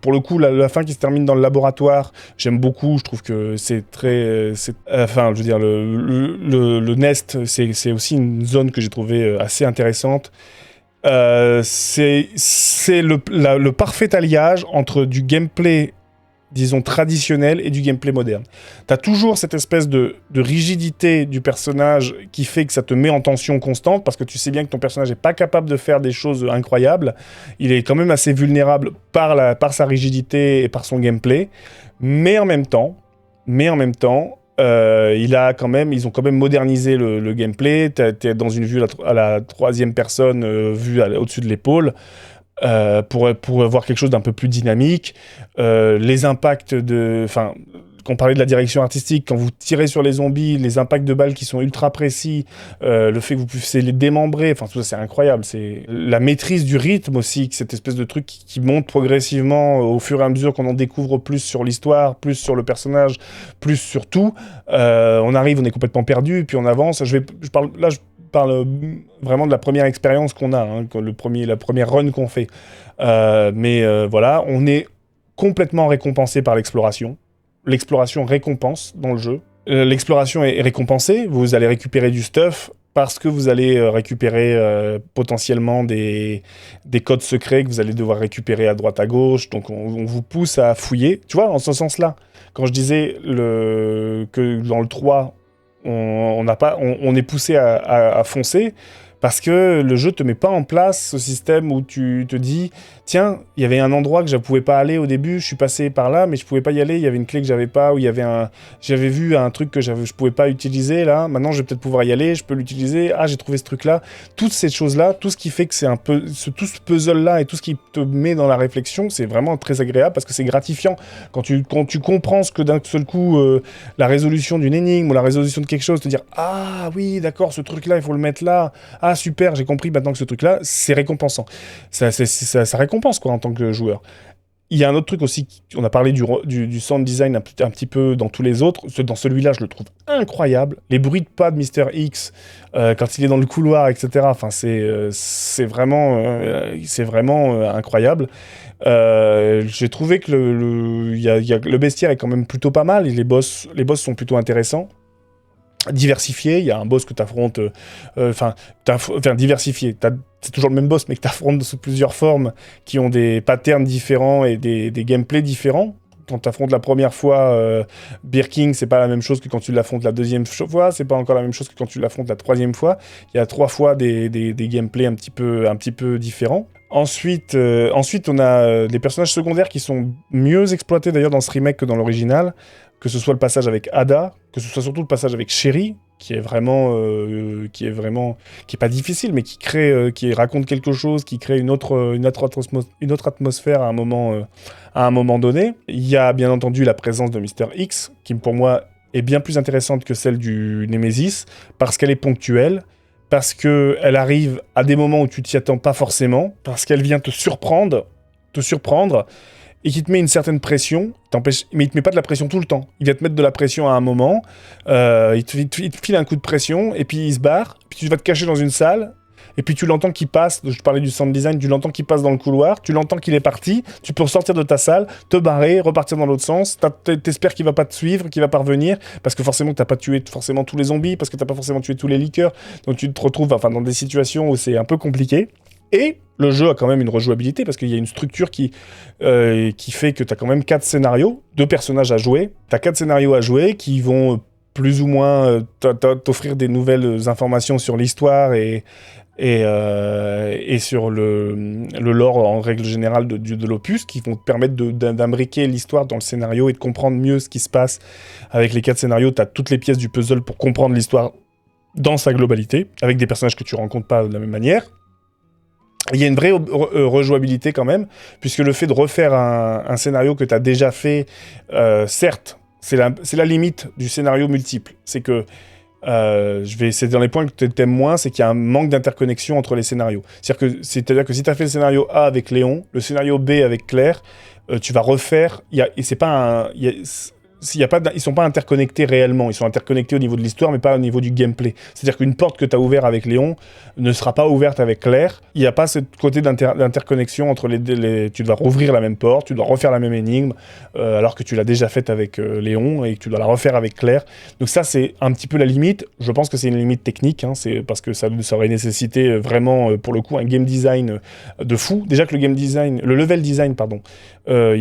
A: pour le coup la fin qui se termine dans le laboratoire, j'aime beaucoup. Je trouve que c'est très, enfin je veux dire le Nest, c'est aussi une zone que j'ai trouvé assez intéressante. C'est le parfait alliage entre du gameplay, disons, traditionnel et du gameplay moderne. T'as toujours cette espèce de rigidité du personnage qui fait que ça te met en tension constante, parce que tu sais bien que ton personnage n'est pas capable de faire des choses incroyables. Il est quand même assez vulnérable par sa rigidité et par son gameplay. Mais en même temps, ils ont quand même modernisé le gameplay. T'es dans une vue à la troisième personne, vue au-dessus de l'épaule. Pour avoir quelque chose d'un peu plus dynamique, les impacts quand on parlait de la direction artistique, quand vous tirez sur les zombies, les impacts de balles qui sont ultra précis, le fait que vous puissiez les démembrer, enfin tout ça c'est incroyable. C'est la maîtrise du rythme aussi, cette espèce de truc qui monte progressivement au fur et à mesure qu'on en découvre plus sur l'histoire, plus sur le personnage, plus sur tout. On arrive, on est complètement perdu, puis on avance. Je parle vraiment de la première expérience qu'on a, hein, la première run qu'on fait. Voilà, on est complètement récompensé par l'exploration. L'exploration récompense dans le jeu. L'exploration est récompensée, vous allez récupérer du stuff parce que vous allez récupérer potentiellement des codes secrets que vous allez devoir récupérer à droite à gauche, donc on vous pousse à fouiller. Tu vois, en ce sens-là, quand je disais que dans le 3, on est poussé à foncer, parce que le jeu te met pas en place ce système où tu te dis tiens, il y avait un endroit que je pouvais pas aller au début, je suis passé par là mais je pouvais pas y aller, il y avait une clé que j'avais pas, ou j'avais vu un truc que je pouvais pas utiliser, là maintenant je vais peut-être pouvoir y aller, je peux l'utiliser, j'ai trouvé ce truc là, toutes ces choses là, tout ce qui fait que c'est un peu tout ce puzzle là et tout ce qui te met dans la réflexion, c'est vraiment très agréable parce que c'est gratifiant quand tu comprends ce que d'un seul coup la résolution d'une énigme ou la résolution de quelque chose, te dire ah oui d'accord, ce truc là il faut le mettre là, ah super, j'ai compris maintenant que ce truc là c'est récompensant, ça récompense quoi en tant que joueur. Il y a un autre truc aussi, on a parlé du sound design un petit peu dans tous les autres, dans celui-là je le trouve incroyable, les bruits de pas de Mr. X quand il est dans le couloir, etc. Enfin c'est vraiment incroyable. J'ai trouvé que le bestiaire est quand même plutôt pas mal, et les boss sont plutôt intéressants. Diversifié, il y a un boss que tu affrontes, diversifié, c'est toujours le même boss, mais que tu affrontes sous plusieurs formes, qui ont des patterns différents et des gameplays différents. Quand tu affrontes la première fois Birking, c'est pas la même chose que quand tu l'affrontes la deuxième fois, c'est pas encore la même chose que quand tu l'affrontes la troisième fois. Il y a 3 fois des gameplays un petit peu différents. Ensuite, on a des personnages secondaires qui sont mieux exploités d'ailleurs dans ce remake que dans l'original, que ce soit le passage avec Ada, que ce soit surtout le passage avec Sherry, qui est pas difficile, mais qui raconte quelque chose, qui crée une autre atmosphère à un moment donné. Il y a bien entendu la présence de Mr. X, qui pour moi est bien plus intéressante que celle du Nemesis, parce qu'elle est ponctuelle, parce qu'elle arrive à des moments où tu t'y attends pas forcément, parce qu'elle vient te surprendre, et qui te met une certaine pression, mais il te met pas de la pression tout le temps. Il vient te mettre de la pression à un moment, il te file un coup de pression, et puis il se barre, puis tu vas te cacher dans une salle, et puis tu l'entends qui passe, je parlais du sound design, tu l'entends qui passe dans le couloir, tu l'entends qu'il est parti, tu peux ressortir de ta salle, te barrer, repartir dans l'autre sens, t'espères qu'il va pas te suivre, qu'il va pas revenir, parce que forcément t'as pas tué forcément tous les zombies, parce que t'as pas forcément tué tous les liqueurs, donc tu te retrouves dans des situations où c'est un peu compliqué. Et le jeu a quand même une rejouabilité, parce qu'il y a une structure qui fait que t'as quand même 4 scénarios, 2 personnages à jouer, t'as 4 scénarios à jouer qui vont plus ou moins t'offrir des nouvelles informations sur l'histoire et sur le lore en règle générale de l'opus, qui vont te permettre d'imbriquer l'histoire dans le scénario et de comprendre mieux ce qui se passe. Avec les 4 scénarios, tu as toutes les pièces du puzzle pour comprendre l'histoire dans sa globalité, avec des personnages que tu rencontres pas de la même manière. Il y a une vraie rejouabilité quand même, puisque le fait de refaire un scénario que tu as déjà fait, certes, c'est la limite du scénario multiple. C'est que c'est dans les points que tu aimes moins, c'est qu'il y a un manque d'interconnexion entre les scénarios. C'est-à-dire que si tu as fait le scénario A avec Léon, le scénario B avec Claire, tu vas refaire. Ils sont pas interconnectés réellement, ils sont interconnectés au niveau de l'histoire, mais pas au niveau du gameplay. C'est-à-dire qu'une porte que tu as ouverte avec Léon ne sera pas ouverte avec Claire. Il n'y a pas ce côté d'interconnexion entre tu dois rouvrir la même porte, tu dois refaire la même énigme, alors que tu l'as déjà faite avec Léon et que tu dois la refaire avec Claire. Donc ça, c'est un petit peu la limite. Je pense que c'est une limite technique, hein, c'est parce que ça aurait nécessité vraiment, pour le coup, un game design de fou. Déjà que le level design,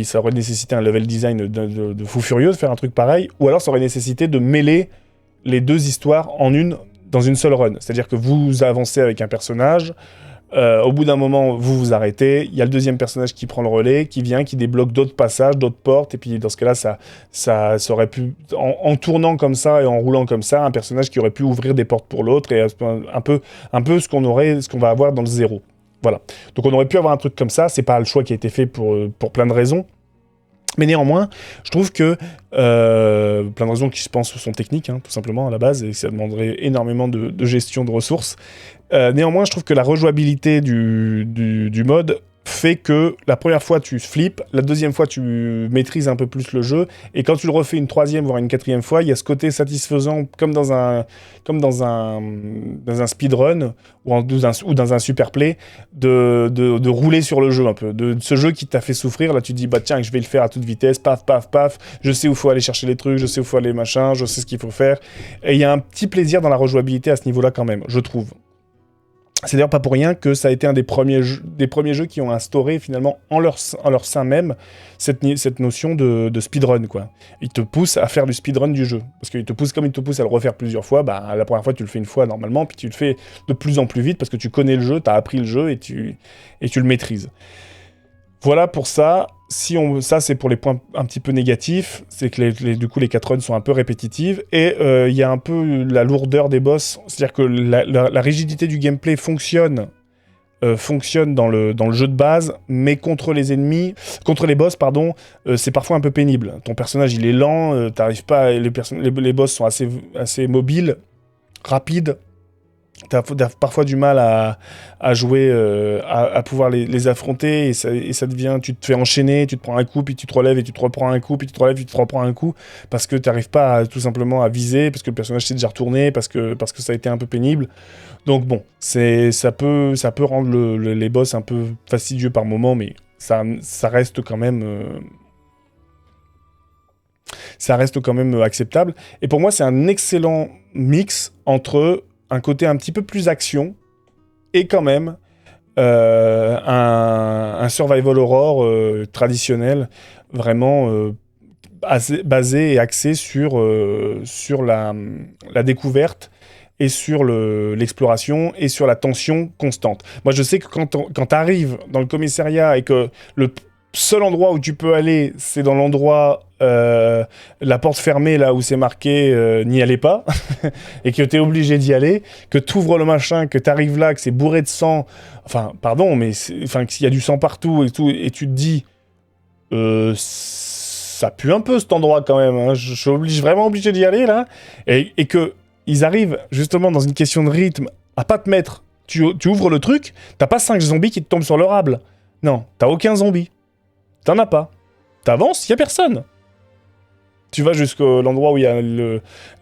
A: ça aurait nécessité un level design de fou furieux de faire un truc pareil, ou alors ça aurait nécessité de mêler les 2 histoires dans une seule run. C'est-à-dire que vous avancez avec un personnage, au bout d'un moment, vous vous arrêtez, il y a le deuxième personnage qui prend le relais, qui vient, qui débloque d'autres passages, d'autres portes, et puis dans ce cas-là, ça aurait pu, en tournant comme ça et en roulant comme ça, un personnage qui aurait pu ouvrir des portes pour l'autre, et un peu ce qu'on va avoir dans le 0. Voilà. Donc on aurait pu avoir un truc comme ça, c'est pas le choix qui a été fait pour plein de raisons. Mais néanmoins, je trouve que plein de raisons qui, je pense, sont techniques, hein, tout simplement, à la base, et ça demanderait énormément de gestion de ressources. Néanmoins, je trouve que la rejouabilité du mode fait que la première fois, tu flippes, la deuxième fois, tu maîtrises un peu plus le jeu, et quand tu le refais une troisième, voire une quatrième fois, il y a ce côté satisfaisant, comme dans un speedrun, ou dans un super play, de rouler sur le jeu un peu. De ce jeu qui t'a fait souffrir, là tu te dis, bah tiens, je vais le faire à toute vitesse, paf, paf, paf, je sais où il faut aller chercher les trucs, je sais où il faut aller machin, je sais ce qu'il faut faire. Et il y a un petit plaisir dans la rejouabilité à ce niveau-là quand même, je trouve. C'est d'ailleurs pas pour rien que ça a été un des premiers jeux qui ont instauré finalement en leur sein même cette notion de speedrun, quoi. Ils te poussent à faire du speedrun du jeu. Parce qu'ils te poussent, comme ils te poussent à le refaire plusieurs fois, bah, la première fois tu le fais une fois normalement, puis tu le fais de plus en plus vite parce que tu connais le jeu, t'as appris le jeu et tu le maîtrises. Voilà pour ça. Ça, c'est pour les points un petit peu négatifs. C'est que du coup, les 4 runs sont un peu répétitives. Et il y a un peu la lourdeur des boss. C'est-à-dire que la rigidité du gameplay fonctionne dans le jeu de base, mais contre les boss, pardon, c'est parfois un peu pénible. Ton personnage, il est lent, t'arrives pas... Les boss sont assez mobiles, rapides. T'as parfois du mal à jouer, à pouvoir les affronter, et ça devient, tu te fais enchaîner, tu te prends un coup, puis tu te relèves, et tu te reprends un coup, puis tu te relèves, puis tu te reprends un coup, parce que t'arrives pas tout simplement à viser, parce que le personnage s'est déjà retourné, parce que ça a été un peu pénible. Donc bon, ça peut rendre les boss un peu fastidieux par moment, mais ça reste quand même... ça reste quand même acceptable. Et pour moi, c'est un excellent mix entre un côté un petit peu plus action et quand même un survival horror traditionnel, vraiment basé et axé sur la découverte et sur l'exploration et sur la tension constante. Moi, je sais que quand tu arrives dans le commissariat et que le seul endroit où tu peux aller, c'est dans l'endroit, la porte fermée, là où c'est marqué n'y allez pas, et que t'es obligé d'y aller, que t'ouvres le machin, que t'arrives là, que c'est bourré de sang, enfin, pardon, mais qu'il y a du sang partout et tout, et tu te dis, ça pue un peu cet endroit quand même, hein, je suis vraiment obligé d'y aller là, et que ils arrivent justement dans une question de rythme à pas te mettre, tu ouvres le truc, t'as pas 5 zombies qui te tombent sur le rable, non, t'as aucun zombie. T'en as pas. T'avances, y a personne. Tu vas jusqu'à l'endroit où il y a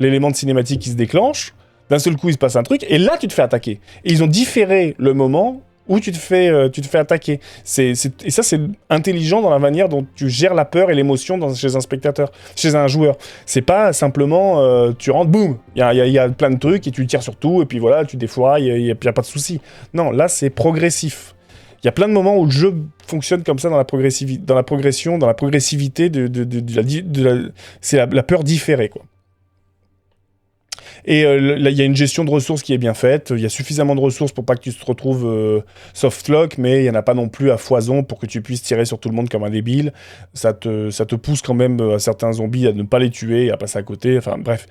A: l'élément de cinématique qui se déclenche. D'un seul coup, il se passe un truc. Et là, tu te fais attaquer. Et ils ont différé le moment où tu te fais attaquer. Et ça, c'est intelligent dans la manière dont tu gères la peur et l'émotion chez un spectateur, chez un joueur. C'est pas simplement, tu rentres, boum, il y a plein de trucs et tu tires sur tout. Et puis voilà, tu défourailles, il n'y a pas de souci. Non, là, c'est progressif. Il y a plein de moments où le jeu fonctionne comme ça dans la progression, dans la progressivité c'est la peur différée, quoi. Et là, il y a une gestion de ressources qui est bien faite. Il y a suffisamment de ressources pour pas que tu te retrouves softlock, mais il y en a pas non plus à foison pour que tu puisses tirer sur tout le monde comme un débile. Ça te pousse quand même à certains zombies à ne pas les tuer, à passer à côté. Enfin bref,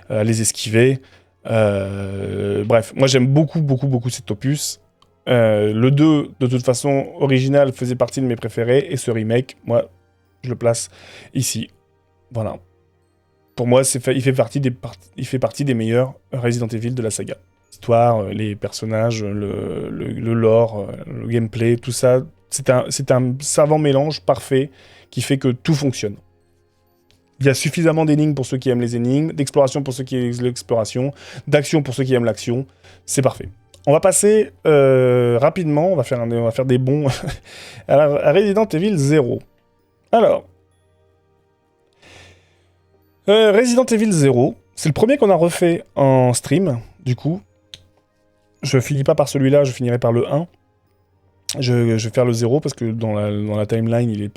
A: à les esquiver. Bref, moi j'aime beaucoup, beaucoup, beaucoup cet opus. Le 2, de toute façon, original, faisait partie de mes préférés, et ce remake, moi, je le place ici. Voilà. Pour moi, il fait partie des meilleurs Resident Evil de la saga. L'histoire, les personnages, le lore, le gameplay, tout ça, c'est un savant mélange parfait qui fait que tout fonctionne. Il y a suffisamment d'énigmes pour ceux qui aiment les énigmes, d'exploration pour ceux qui aiment l'exploration, d'action pour ceux qui aiment l'action. C'est parfait. On va passer rapidement, on va faire des bons à Resident Evil 0. Alors, Resident Evil 0, c'est le premier qu'on a refait en stream, du coup. Je finis pas par celui-là, je finirai par le 1. Je vais faire le 0 parce que dans la timeline,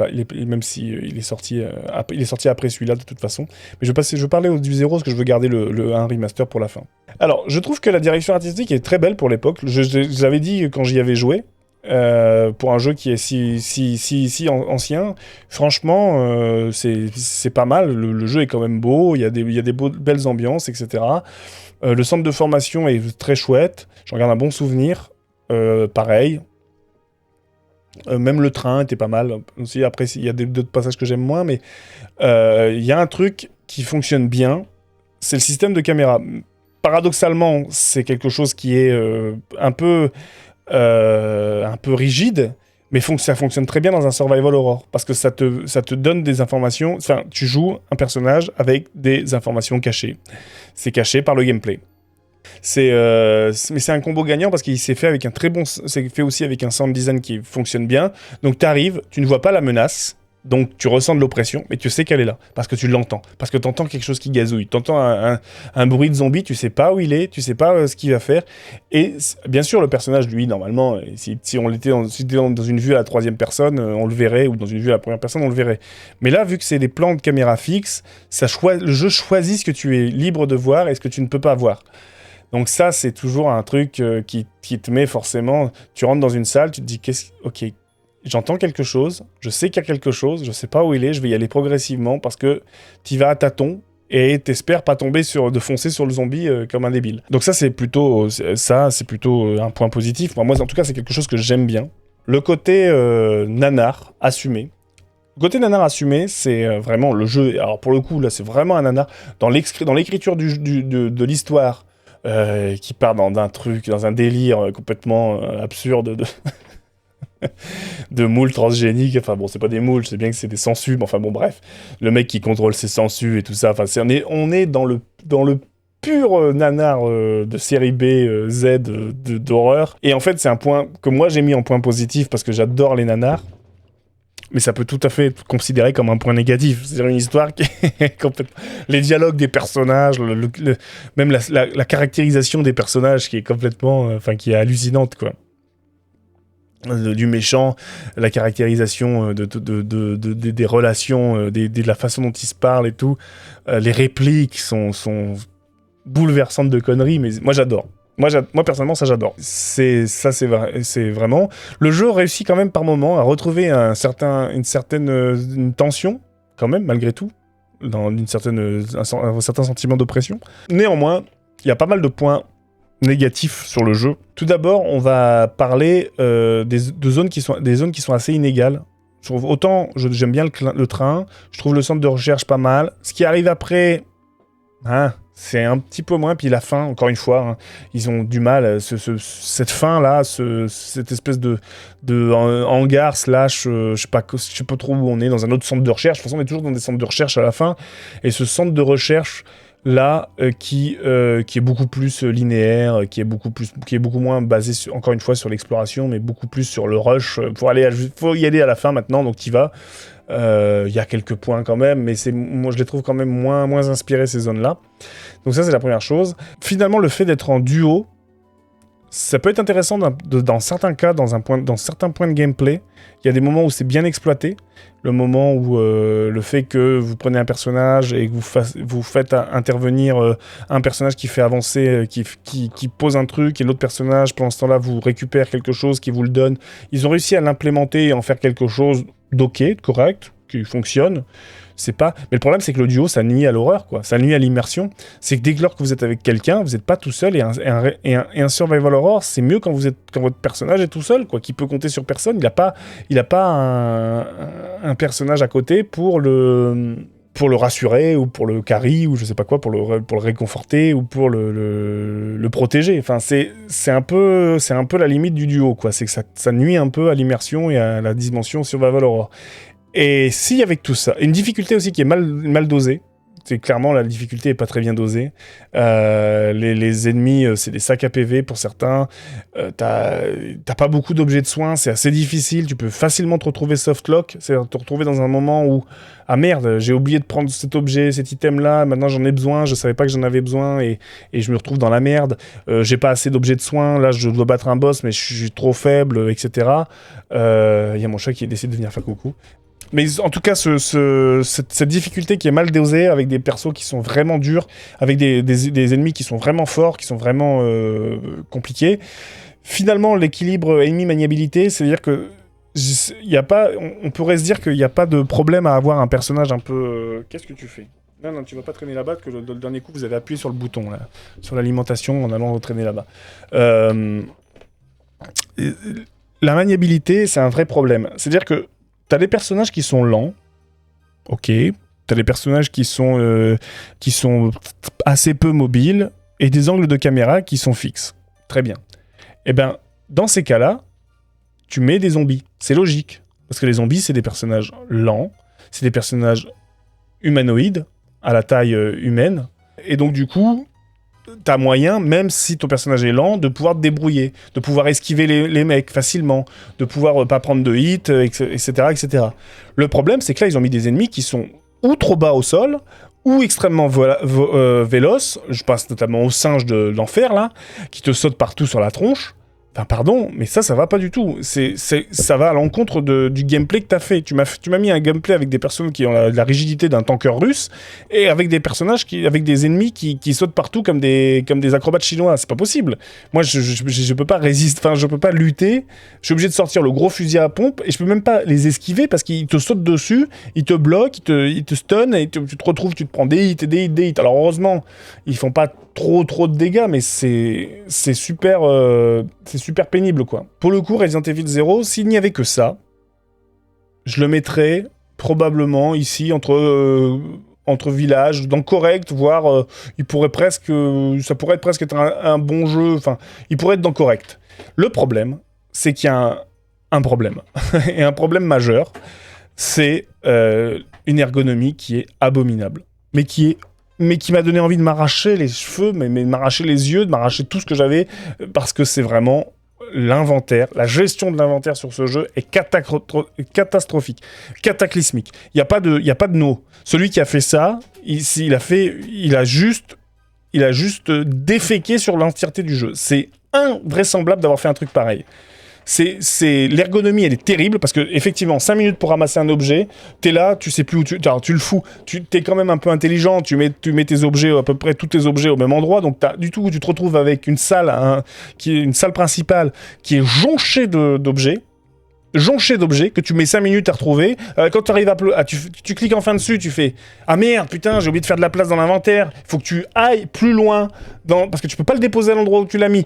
A: même si il est sorti après celui-là de toute façon. Mais je parlais du 0 parce que je veux garder le 1 remaster pour la fin. Alors, je trouve que la direction artistique est très belle pour l'époque. Je l'avais dit quand j'y avais joué. Pour un jeu qui est si ancien, franchement, c'est pas mal. Le jeu est quand même beau, il y a des belles ambiances, etc. Le centre de formation est très chouette. J'en garde un bon souvenir. Pareil. Même le train était pas mal. Aussi, après, il y a d'autres passages que j'aime moins, mais il y a un truc qui fonctionne bien, c'est le système de caméra. Paradoxalement, c'est quelque chose qui est un peu rigide, mais ça fonctionne très bien dans un survival horror, parce que ça te donne des informations. Enfin, tu joues un personnage avec des informations cachées. C'est caché par le gameplay. Mais c'est un combo gagnant parce qu'il s'est fait avec c'est fait aussi avec un sound design qui fonctionne bien. Donc t'arrives, tu ne vois pas la menace, donc tu ressens de l'oppression, mais tu sais qu'elle est là parce que tu l'entends, parce que t'entends quelque chose qui gazouille, t'entends un bruit de zombie, tu sais pas où il est, tu sais pas ce qu'il va faire. Et bien sûr, le personnage, lui, normalement, si on était dans une vue à la troisième personne, on le verrait, ou dans une vue à la première personne, on le verrait. Mais là, vu que c'est des plans de caméra fixe, le jeu choisit ce que tu es libre de voir et ce que tu ne peux pas voir. Donc ça, c'est toujours un truc qui te met forcément... Tu rentres dans une salle, tu te dis, ok, j'entends quelque chose, je sais qu'il y a quelque chose, je sais pas où il est, je vais y aller progressivement parce que tu vas à tâtons et t'espères pas de foncer sur le zombie comme un débile. Donc ça, c'est plutôt un point positif. Moi, en tout cas, c'est quelque chose que j'aime bien. Le côté nanar, assumé. Le côté nanar assumé, c'est vraiment le jeu... Alors pour le coup, là, c'est vraiment un nanar. Dans l'écriture de l'histoire... qui part dans un délire complètement absurde de moules transgéniques. Enfin bon, c'est pas des moules, c'est bien que c'est des sangsues, mais enfin bon, bref. Le mec qui contrôle ses sangsues et tout ça. Enfin, on est dans le pur nanar de série B, Z, d'horreur. Et en fait, c'est un point que moi j'ai mis en point positif parce que j'adore les nanars. Mais ça peut tout à fait être considéré comme un point négatif. C'est-à-dire une histoire qui est complètement... Les dialogues des personnages, même la caractérisation des personnages qui est complètement... qui est hallucinante, quoi. Du méchant, la caractérisation des relations, de la façon dont ils se parlent et tout. Les répliques sont bouleversantes de conneries, mais moi j'adore. Moi, personnellement, ça, j'adore. C'est vraiment... Le jeu réussit quand même par moments à retrouver une certaine tension, quand même, malgré tout, dans un certain sentiment d'oppression. Néanmoins, il y a pas mal de points négatifs sur le jeu. Tout d'abord, on va parler des zones qui sont assez inégales. Autant, j'aime bien le train, je trouve le centre de recherche pas mal. Ce qui arrive après... c'est un petit peu moins, puis la fin, encore une fois, ils ont du mal, cette fin-là, cette espèce de hangar slash, je sais pas trop où on est, dans un autre centre de recherche. De toute façon, on est toujours dans des centres de recherche à la fin, et ce centre de recherche là, qui est beaucoup plus linéaire, qui est beaucoup moins basé, encore une fois, sur l'exploration, mais beaucoup plus sur le rush. Faut y aller à la fin maintenant, donc t'y vas. Y a quelques points quand même, mais moi je les trouve quand même moins inspirés, ces zones-là. Donc ça, c'est la première chose. Finalement, le fait d'être en duo, ça peut être intéressant dans certains cas, dans certains points de gameplay. Il y a des moments où c'est bien exploité. Le moment où le fait que vous prenez un personnage et que vous faites intervenir un personnage qui fait avancer, qui pose un truc, et l'autre personnage, pendant ce temps-là, vous récupère quelque chose, qui vous le donne. Ils ont réussi à l'implémenter et en faire quelque chose de correct, qui fonctionne. Mais le problème, c'est que le duo, ça nuit à l'horreur, quoi. Ça nuit à l'immersion. C'est que dès lors que vous êtes avec quelqu'un, vous n'êtes pas tout seul, et un survival horror, c'est mieux quand votre personnage est tout seul, quoi, qui peut compter sur personne. Il a pas un personnage à côté pour le rassurer, ou pour le carry, ou je sais pas quoi, pour le réconforter, ou pour le protéger. Enfin, c'est un peu la limite du duo, quoi. C'est que ça nuit un peu à l'immersion et à la dimension survival horror. Et si, avec tout ça, une difficulté aussi qui est mal dosée, c'est clairement, la difficulté est pas très bien dosée. Les ennemis, c'est des sacs à PV pour certains. T'as pas beaucoup d'objets de soins, c'est assez difficile. Tu peux facilement te retrouver softlock, c'est-à-dire te retrouver dans un moment où ah merde, j'ai oublié de prendre cet objet, cet item-là, maintenant j'en ai besoin, je savais pas que j'en avais besoin, et je me retrouve dans la merde. J'ai pas assez d'objets de soins, là je dois battre un boss, mais je suis trop faible, etc. Y a mon chat qui décide de venir faire coucou. Mais en tout cas, cette difficulté qui est mal dosée, avec des persos qui sont vraiment durs, avec des ennemis qui sont vraiment forts, qui sont vraiment compliqués. Finalement, l'équilibre ennemi-maniabilité, c'est-à-dire que on pourrait se dire qu'il n'y a pas de problème à avoir un personnage un peu... Qu'est-ce que tu fais ? Non, tu vas pas traîner là-bas, que le dernier coup, vous avez appuyé sur le bouton, là, sur l'alimentation, en allant traîner là-bas. la maniabilité, c'est un vrai problème. C'est-à-dire que t'as des personnages qui sont lents, ok, t'as des personnages qui sont assez peu mobiles, et des angles de caméra qui sont fixes. Très bien. Eh ben, dans ces cas-là, tu mets des zombies. C'est logique. Parce que les zombies, c'est des personnages lents, c'est des personnages humanoïdes, à la taille humaine, et donc du coup, t'as moyen, même si ton personnage est lent, de pouvoir te débrouiller, de pouvoir esquiver les mecs facilement, de pouvoir pas prendre de hit, etc., etc. Le problème, c'est que là, ils ont mis des ennemis qui sont ou trop bas au sol, ou extrêmement véloces. Je pense notamment aux singes de l'enfer, là, qui te sautent partout sur la tronche. Enfin, pardon, mais ça va pas du tout. Ça va à l'encontre du gameplay que t'as fait. Tu m'as mis un gameplay avec des personnes qui ont la rigidité d'un tanker russe, et avec des personnages avec des ennemis qui sautent partout comme des acrobates chinois. C'est pas possible. Moi, je peux pas résister, enfin, je peux pas lutter. Je suis obligé de sortir le gros fusil à pompe, et je peux même pas les esquiver parce qu'ils te sautent dessus, ils te bloquent, ils te stunnent, et tu te retrouves, tu te prends des hits et des hits, des hits. Alors heureusement, ils font pas trop de dégâts, mais c'est super pénible, quoi. Pour le coup, Resident Evil 0, s'il n'y avait que ça, je le mettrais probablement ici entre villages, dans correct, voire ça pourrait être presque être un bon jeu, enfin, il pourrait être dans correct. Le problème, c'est qu'il y a un problème, et un problème majeur, c'est une ergonomie qui est abominable, mais qui m'a donné envie de m'arracher les cheveux, mais de m'arracher les yeux, de m'arracher tout ce que j'avais, parce que c'est vraiment l'inventaire, la gestion de l'inventaire sur ce jeu est catastrophique, cataclysmique. Il y a pas de no. Celui qui a fait ça, il a juste déféqué sur l'entièreté du jeu. C'est invraisemblable d'avoir fait un truc pareil. L'ergonomie, elle est terrible, parce que effectivement, 5 minutes pour ramasser un objet, t'es là, tu sais plus où tu le fous, t'es quand même un peu intelligent, tu mets tes objets, à peu près tous tes objets au même endroit, donc du tout, tu te retrouves avec une salle, qui est une salle principale, qui est jonchée d'objets, que tu mets 5 minutes à retrouver. Quand tu arrives tu cliques enfin dessus, tu fais « Ah merde, putain, j'ai oublié de faire de la place dans l'inventaire. » Faut que tu ailles plus loin, parce que tu peux pas le déposer à l'endroit où tu l'as mis.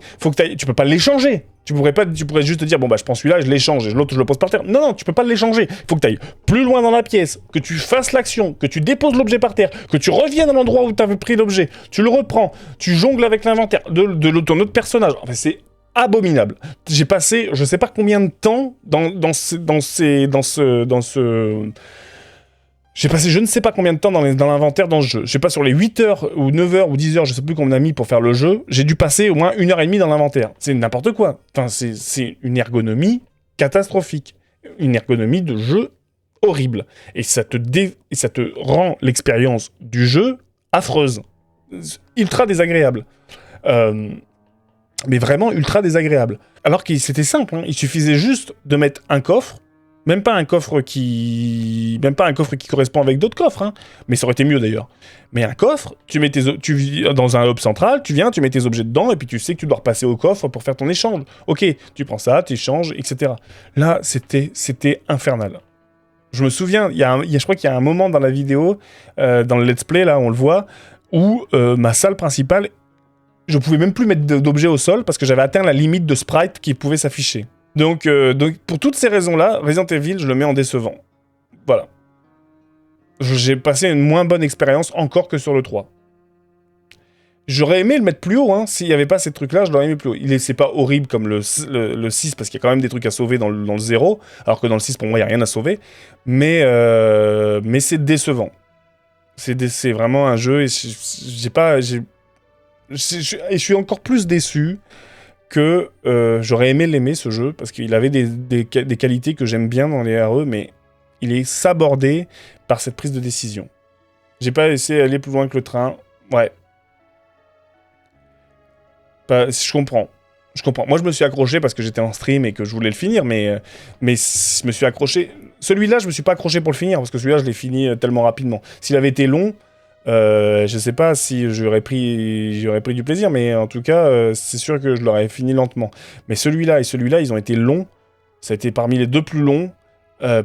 A: Tu peux pas l'échanger. Tu pourrais juste te dire « Bon, bah, je prends celui-là, je l'échange, et l'autre, je le pose par terre. » Non, tu peux pas l'échanger. Faut que tu ailles plus loin dans la pièce, que tu fasses l'action, que tu déposes l'objet par terre, que tu reviennes à l'endroit où tu avais pris l'objet, tu le reprends, tu jongles avec l'inventaire de ton autre personnage. Enfin, c'est abominable. J'ai passé, je sais pas combien de temps j'ai passé je ne sais pas combien de temps dans l'inventaire dans ce jeu. Je sais pas, sur les 8 heures ou 9 heures ou 10 heures, je sais plus combien on a mis pour faire le jeu, j'ai dû passer au moins 1h30 dans l'inventaire. C'est n'importe quoi. Enfin, c'est une ergonomie catastrophique. Une ergonomie de jeu horrible. Et ça te rend l'expérience du jeu affreuse. Ultra désagréable. Mais vraiment ultra désagréable. Alors que c'était simple, hein. Il suffisait juste de mettre un coffre, même pas un coffre qui correspond avec d'autres coffres, hein. Mais ça aurait été mieux d'ailleurs. Mais un coffre, tu dans un hub central, tu mets tes objets dedans, et puis tu sais que tu dois repasser au coffre pour faire ton échange. Ok, tu prends ça, tu échanges, etc. Là, c'était infernal. Je me souviens, je crois qu'il y a un moment dans la vidéo, dans le let's play, là, on le voit, où ma salle principale, je pouvais même plus mettre d'objets au sol parce que j'avais atteint la limite de sprite qui pouvait s'afficher. Donc pour toutes ces raisons-là, Resident Evil, je le mets en décevant. Voilà. J'ai passé une moins bonne expérience encore que sur le 3. J'aurais aimé le mettre plus haut, hein. S'il n'y avait pas ces trucs-là, je l'aurais aimé plus haut. C'est pas horrible comme le 6, parce qu'il y a quand même des trucs à sauver dans le 0, alors que dans le 6, pour moi, il n'y a rien à sauver. Mais c'est décevant. C'est vraiment un jeu, et je suis encore plus déçu que j'aurais aimé l'aimer, ce jeu, parce qu'il avait des qualités que j'aime bien dans les RE, mais il est sabordé par cette prise de décision. J'ai pas essayé d'aller plus loin que le train. Ouais. Je comprends. Moi, je me suis accroché parce que j'étais en stream et que je voulais le finir, mais je me suis accroché. Celui-là, je me suis pas accroché pour le finir, parce que celui-là, je l'ai fini tellement rapidement. S'il avait été long, je sais pas si j'aurais pris du plaisir, mais en tout cas, c'est sûr que je l'aurais fini lentement. Mais celui-là et celui-là, ils ont été longs. Ça a été parmi les deux plus longs,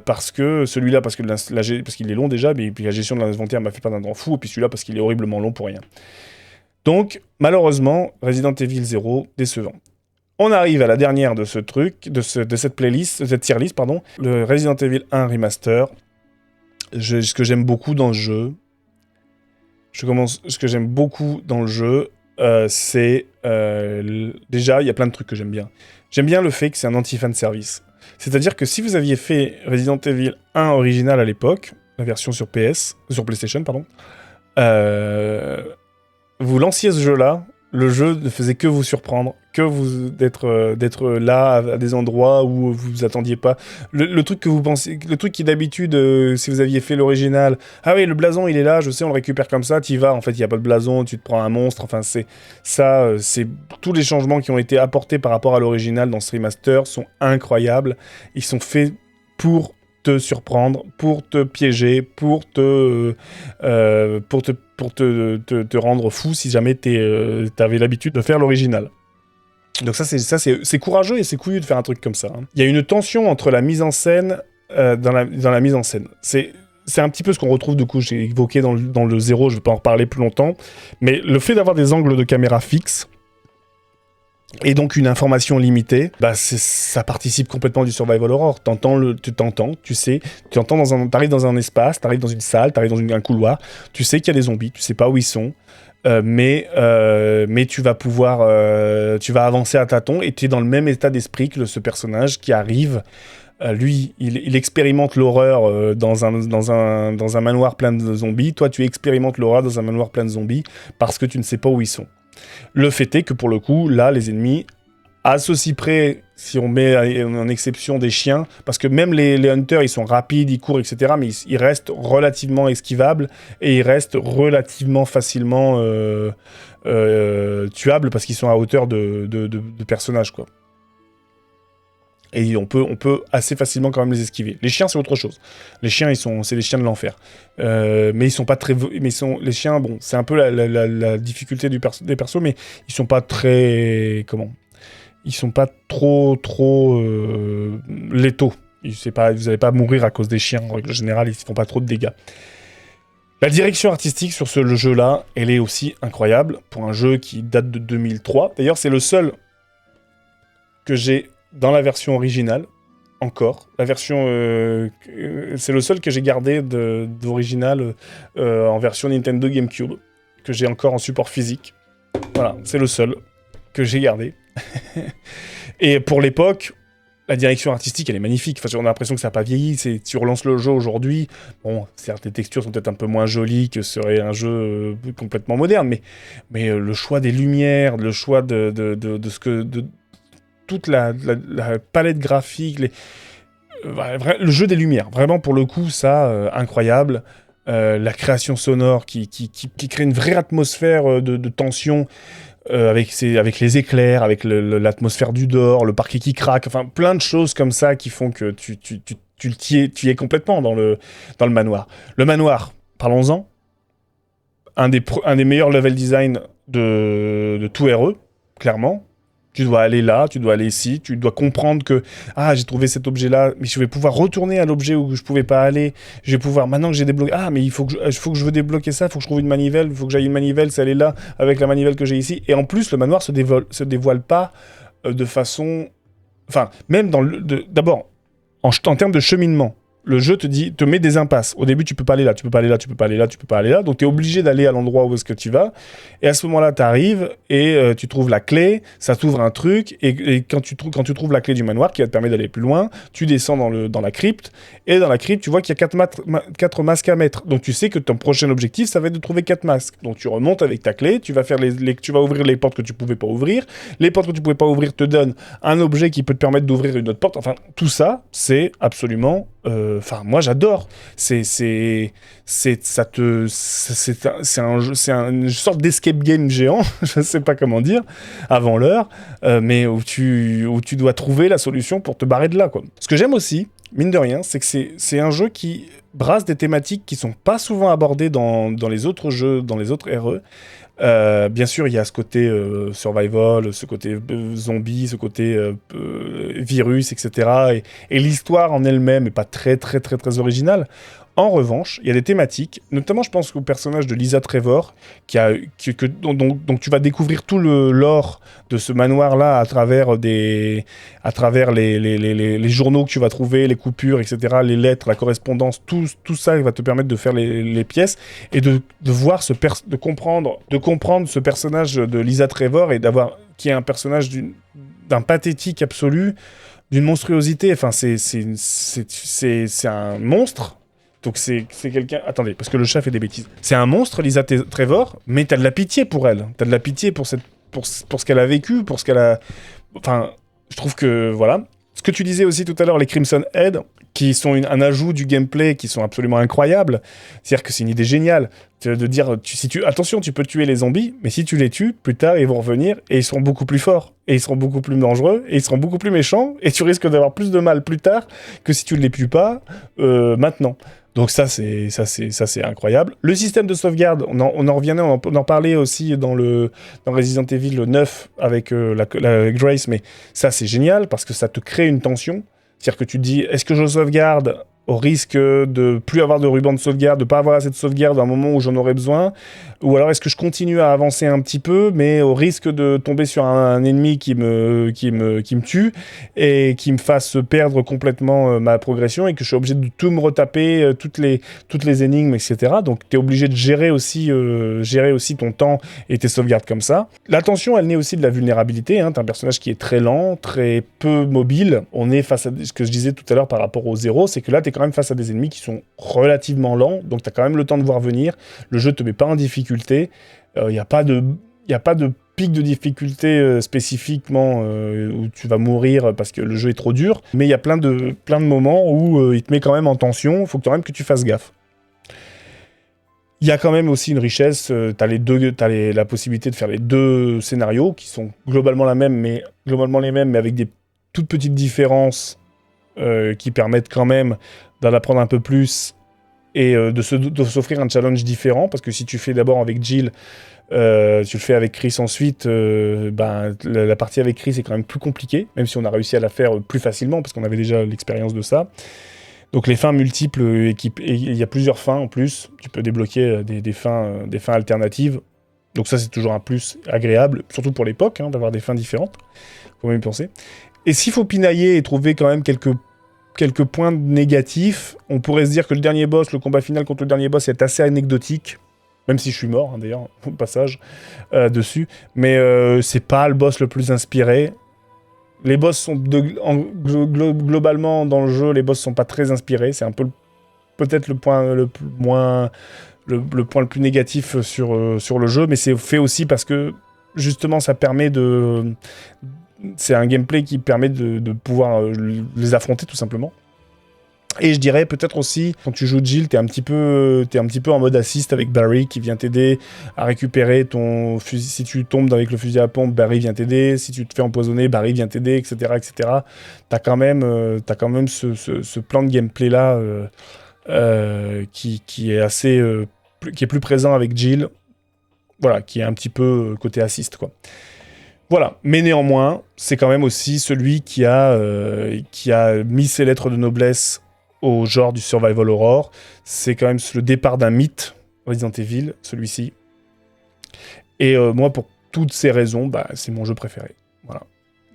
A: parce que celui-là, parce qu'il est long déjà, mais puis la gestion de l'inventaire m'a fait pas d'un grand fou, et puis celui-là, parce qu'il est horriblement long pour rien. Donc, malheureusement, Resident Evil 0, décevant. On arrive à la dernière de ce truc, de cette playlist, de cette tier list, pardon, le Resident Evil 1 Remaster. Ce que j'aime beaucoup dans le jeu, ce que j'aime beaucoup dans le jeu, c'est... déjà, il y a plein de trucs que j'aime bien. J'aime bien le fait que c'est un anti-fan service. C'est-à-dire que si vous aviez fait Resident Evil 1 original à l'époque, la version sur PlayStation, pardon, vous lanciez ce jeu-là, le jeu ne faisait que vous surprendre, d'être là à des endroits où vous vous attendiez pas. Le truc que vous pensez, le truc qui d'habitude, si vous aviez fait l'original, ah oui, le blason il est là, je sais, on le récupère comme ça, t'y vas, en fait il y a pas de blason, tu te prends un monstre, enfin c'est ça, c'est tous les changements qui ont été apportés par rapport à l'original dans ce remaster sont incroyables, ils sont faits pour te surprendre, pour te piéger, pour te rendre fou si jamais t'avais l'habitude de faire l'original. Donc ça c'est courageux et c'est couillu de faire un truc comme ça. Il y a une tension entre la mise en scène dans la mise en scène. C'est un petit peu ce qu'on retrouve, du coup, j'ai évoqué dans le 0, je ne vais pas en reparler plus longtemps, mais le fait d'avoir des angles de caméra fixes, et donc une information limitée, bah ça participe complètement du survival horror. T'arrives dans un espace, t'arrives dans une salle, t'arrives dans un couloir, tu sais qu'il y a des zombies, tu sais pas où ils sont, mais tu vas pouvoir, tu vas avancer à tâtons et tu es dans le même état d'esprit que ce personnage qui arrive. Lui, il expérimente l'horreur dans un manoir plein de zombies. Toi, tu expérimentes l'horreur dans un manoir plein de zombies parce que tu ne sais pas où ils sont. Le fait est que pour le coup, là, les ennemis, à ceci près, si on met en exception des chiens, parce que même les hunters, ils sont rapides, ils courent, etc., mais ils restent relativement esquivables et ils restent relativement facilement tuables parce qu'ils sont à hauteur de personnages, quoi. Et on peut assez facilement quand même les esquiver. Les chiens, c'est autre chose. Les chiens, c'est les chiens de l'enfer. Mais ils sont pas très... les chiens, bon, c'est un peu la difficulté des persos, mais ils sont pas très... Ils sont pas trop létaux. Vous allez pas mourir à cause des chiens. En règle générale, ils font pas trop de dégâts. La direction artistique sur le jeu-là, elle est aussi incroyable. Pour un jeu qui date de 2003. D'ailleurs, c'est le seul que j'ai... dans la version originale, encore. La version... c'est le seul que j'ai gardé d'original en version Nintendo GameCube, que j'ai encore en support physique. Voilà, c'est le seul que j'ai gardé. Et pour l'époque, la direction artistique, elle est magnifique. Enfin, on a l'impression que ça n'a pas vieilli. Tu relances le jeu aujourd'hui, bon, certes, les textures sont peut-être un peu moins jolies que serait un jeu complètement moderne, mais le choix des lumières, le choix de ce que... toute la palette graphique, le jeu des lumières, vraiment pour le coup, ça, incroyable. La création sonore qui crée une vraie atmosphère de tension avec les éclairs, avec l'atmosphère du dehors, le parquet qui craque, enfin plein de choses comme ça qui font que tu y es complètement dans le manoir. Le manoir, parlons-en, un des meilleurs level design de tout RE, clairement. Tu dois aller là, tu dois aller ici, tu dois comprendre que « Ah, j'ai trouvé cet objet-là, mais je vais pouvoir retourner à l'objet où je pouvais pas aller. Je vais pouvoir, maintenant que j'ai débloqué... Ah, mais il faut que je veux débloquer ça, il faut que je trouve une manivelle, il faut que j'aille une manivelle, c'est aller là, avec la manivelle que j'ai ici. » Et en plus, le manoir se dévoile pas de façon... Enfin, même dans d'abord, en termes de cheminement, le jeu te met des impasses. Au début, tu peux pas aller là, tu peux pas aller là, tu peux pas aller là, tu peux pas aller là. Donc, tu es obligé d'aller à l'endroit où est-ce que tu vas. Et à ce moment-là, tu arrives et tu trouves la clé, ça t'ouvre un truc. Et quand tu trouves la clé du manoir qui va te permettre d'aller plus loin, tu descends dans la crypte. Et dans la crypte, tu vois qu'il y a 4 masques à mettre. Donc, tu sais que ton prochain objectif, ça va être de trouver 4 masques. Donc, tu remontes avec ta clé, tu vas ouvrir les portes que tu pouvais pas ouvrir. Les portes que tu pouvais pas ouvrir te donnent un objet qui peut te permettre d'ouvrir une autre porte. Enfin, tout ça, c'est absolument... Enfin, moi j'adore. C'est une sorte d'escape game géant, je sais pas comment dire, avant l'heure, mais où tu dois trouver la solution pour te barrer de là, quoi. Ce que j'aime aussi, mine de rien, c'est que c'est un jeu qui brasse des thématiques qui sont pas souvent abordées dans les autres jeux, dans les autres RE. Bien sûr, il y a ce côté survival, ce côté zombie, ce côté virus, etc. Et l'histoire en elle-même est pas très, très, très, très originale. En revanche, il y a des thématiques, notamment je pense au personnage de Lisa Trevor, dont tu vas découvrir tout le lore de ce manoir-là à travers les journaux que tu vas trouver, les coupures, etc., les lettres, la correspondance, tout ça va te permettre de faire les pièces et de voir de comprendre ce personnage de Lisa Trevor et qui est un personnage d'un pathétique absolu, d'une monstruosité. Enfin, c'est un monstre. Donc c'est quelqu'un... Attendez, parce que le chat fait des bêtises. C'est un monstre, Lisa Trevor, mais t'as de la pitié pour elle. T'as de la pitié pour ce qu'elle a vécu, pour ce qu'elle a... Enfin, je trouve que, voilà. Ce que tu disais aussi tout à l'heure, les Crimson Head, qui sont un ajout du gameplay, qui sont absolument incroyables. C'est-à-dire que c'est une idée géniale de dire, attention, tu peux tuer les zombies, mais si tu les tues, plus tard, ils vont revenir, et ils seront beaucoup plus forts, et ils seront beaucoup plus dangereux, et ils seront beaucoup plus méchants, et tu risques d'avoir plus de mal plus tard que si tu ne les tues pas maintenant. Donc ça c'est incroyable. Le système de sauvegarde, on en revenait, on en parlait aussi dans Resident Evil 9 avec la Grace, mais ça c'est génial parce que ça te crée une tension. C'est-à-dire que tu te dis, est-ce que je sauvegarde au risque de plus avoir de ruban de sauvegarde, de pas avoir assez de sauvegarde à un moment où j'en aurais besoin, ou alors est-ce que je continue à avancer un petit peu, mais au risque de tomber sur un ennemi qui me tue et qui me fasse perdre complètement ma progression et que je suis obligé de tout me retaper, toutes les énigmes, etc. Donc tu es obligé de gérer aussi ton temps et tes sauvegardes comme ça. La tension, elle naît aussi de la vulnérabilité. T'as un personnage qui est très lent, très peu mobile. On est face à ce que je disais tout à l'heure par rapport au 0, c'est que là, tu es quand même face à des ennemis qui sont relativement lents, donc tu as quand même le temps de voir venir. Le jeu te met pas en difficulté. Il n'y a pas de pic de difficulté spécifiquement où tu vas mourir parce que le jeu est trop dur, mais il y a plein de moments où il te met quand même en tension. Il faut quand même que tu fasses gaffe. Il y a quand même aussi une richesse. T'as la possibilité de faire les deux scénarios qui sont globalement les mêmes, mais avec des toutes petites différences qui permettent quand même d'en apprendre un peu plus et de s'offrir un challenge différent, parce que si tu fais d'abord avec Jill, tu le fais avec Chris ensuite, la partie avec Chris est quand même plus compliquée, même si on a réussi à la faire plus facilement, parce qu'on avait déjà l'expérience de ça. Donc les fins multiples, il y a plusieurs fins en plus, tu peux débloquer des fins alternatives, donc ça c'est toujours un plus agréable, surtout pour l'époque, d'avoir des fins différentes, faut même y penser. Et s'il faut pinailler et trouver quand même quelques points négatifs, on pourrait se dire que le combat final contre le dernier boss est assez anecdotique, même si je suis mort, d'ailleurs, au passage, dessus. Mais c'est pas le boss le plus inspiré. Les boss sont globalement dans le jeu, les boss sont pas très inspirés. C'est un peu peut-être le point le point le plus négatif sur le jeu, mais c'est fait aussi parce que justement ça permet c'est un gameplay qui permet de pouvoir les affronter tout simplement. Et je dirais peut-être aussi, quand tu joues Jill, t'es un petit peu en mode assist avec Barry qui vient t'aider à récupérer ton fusil. Si tu tombes avec le fusil à pompe, Barry vient t'aider. Si tu te fais empoisonner, Barry vient t'aider, etc., etc. T'as quand même ce plan de gameplay là qui est assez, qui est plus présent avec Jill. Voilà, qui est un petit peu côté assist, quoi. Voilà, mais néanmoins, c'est quand même aussi celui qui a mis ses lettres de noblesse au genre du survival horror. C'est quand même le départ d'un mythe, Resident Evil, celui-ci. Et moi, pour toutes ces raisons, c'est mon jeu préféré. Voilà,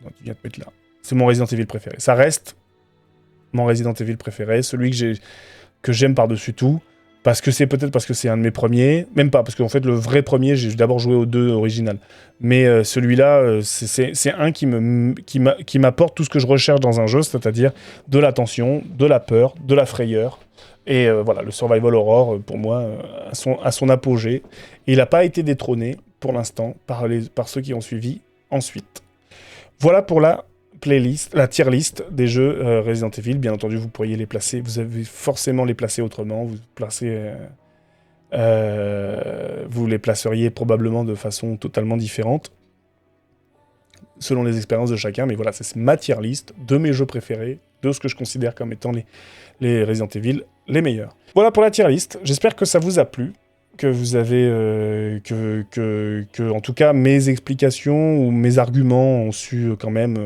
A: donc il vient de mettre là. C'est mon Resident Evil préféré. Ça reste mon Resident Evil préféré, celui que j'aime par-dessus tout. Parce que c'est un de mes premiers, même pas, parce qu'en fait le vrai premier, j'ai d'abord joué aux deux originales. Mais celui-là, c'est un qui m'apporte tout ce que je recherche dans un jeu, c'est-à-dire de la tension, de la peur, de la frayeur. Et voilà, le survival horror, pour moi, à son apogée. Et il n'a pas été détrôné, pour l'instant, par ceux qui ont suivi ensuite. Voilà pour la tier list des jeux Resident Evil. Bien entendu, vous pourriez les placer, vous avez forcément les placer autrement, vous les placeriez probablement de façon totalement différente, selon les expériences de chacun, mais voilà, c'est ma tier list de mes jeux préférés, de ce que je considère comme étant les Resident Evil les meilleurs. Voilà pour la tier list, j'espère que ça vous a plu, que vous avez que en tout cas mes explications ou mes arguments ont su quand même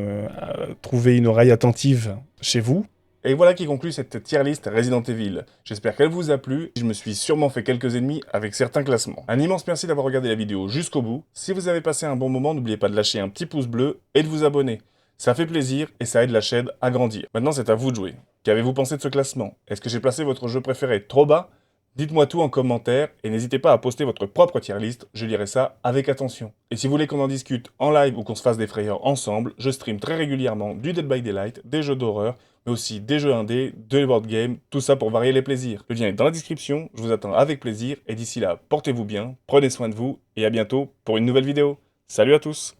A: trouver une oreille attentive chez vous. Et voilà qui conclut cette tier list Resident Evil. J'espère qu'elle vous a plu, je me suis sûrement fait quelques ennemis avec certains classements. Un immense merci d'avoir regardé la vidéo jusqu'au bout. Si vous avez passé un bon moment, n'oubliez pas de lâcher un petit pouce bleu et de vous abonner. Ça fait plaisir et ça aide la chaîne à grandir. Maintenant, c'est à vous de jouer. Qu'avez-vous pensé de ce classement? Est-ce que j'ai placé votre jeu préféré trop bas? Dites-moi tout en commentaire et n'hésitez pas à poster votre propre tier list, je lirai ça avec attention. Et si vous voulez qu'on en discute en live ou qu'on se fasse des frayeurs ensemble, je stream très régulièrement du Dead by Daylight, des jeux d'horreur, mais aussi des jeux indés, des board games, tout ça pour varier les plaisirs. Le lien est dans la description, je vous attends avec plaisir et d'ici là, portez-vous bien, prenez soin de vous et à bientôt pour une nouvelle vidéo. Salut à tous!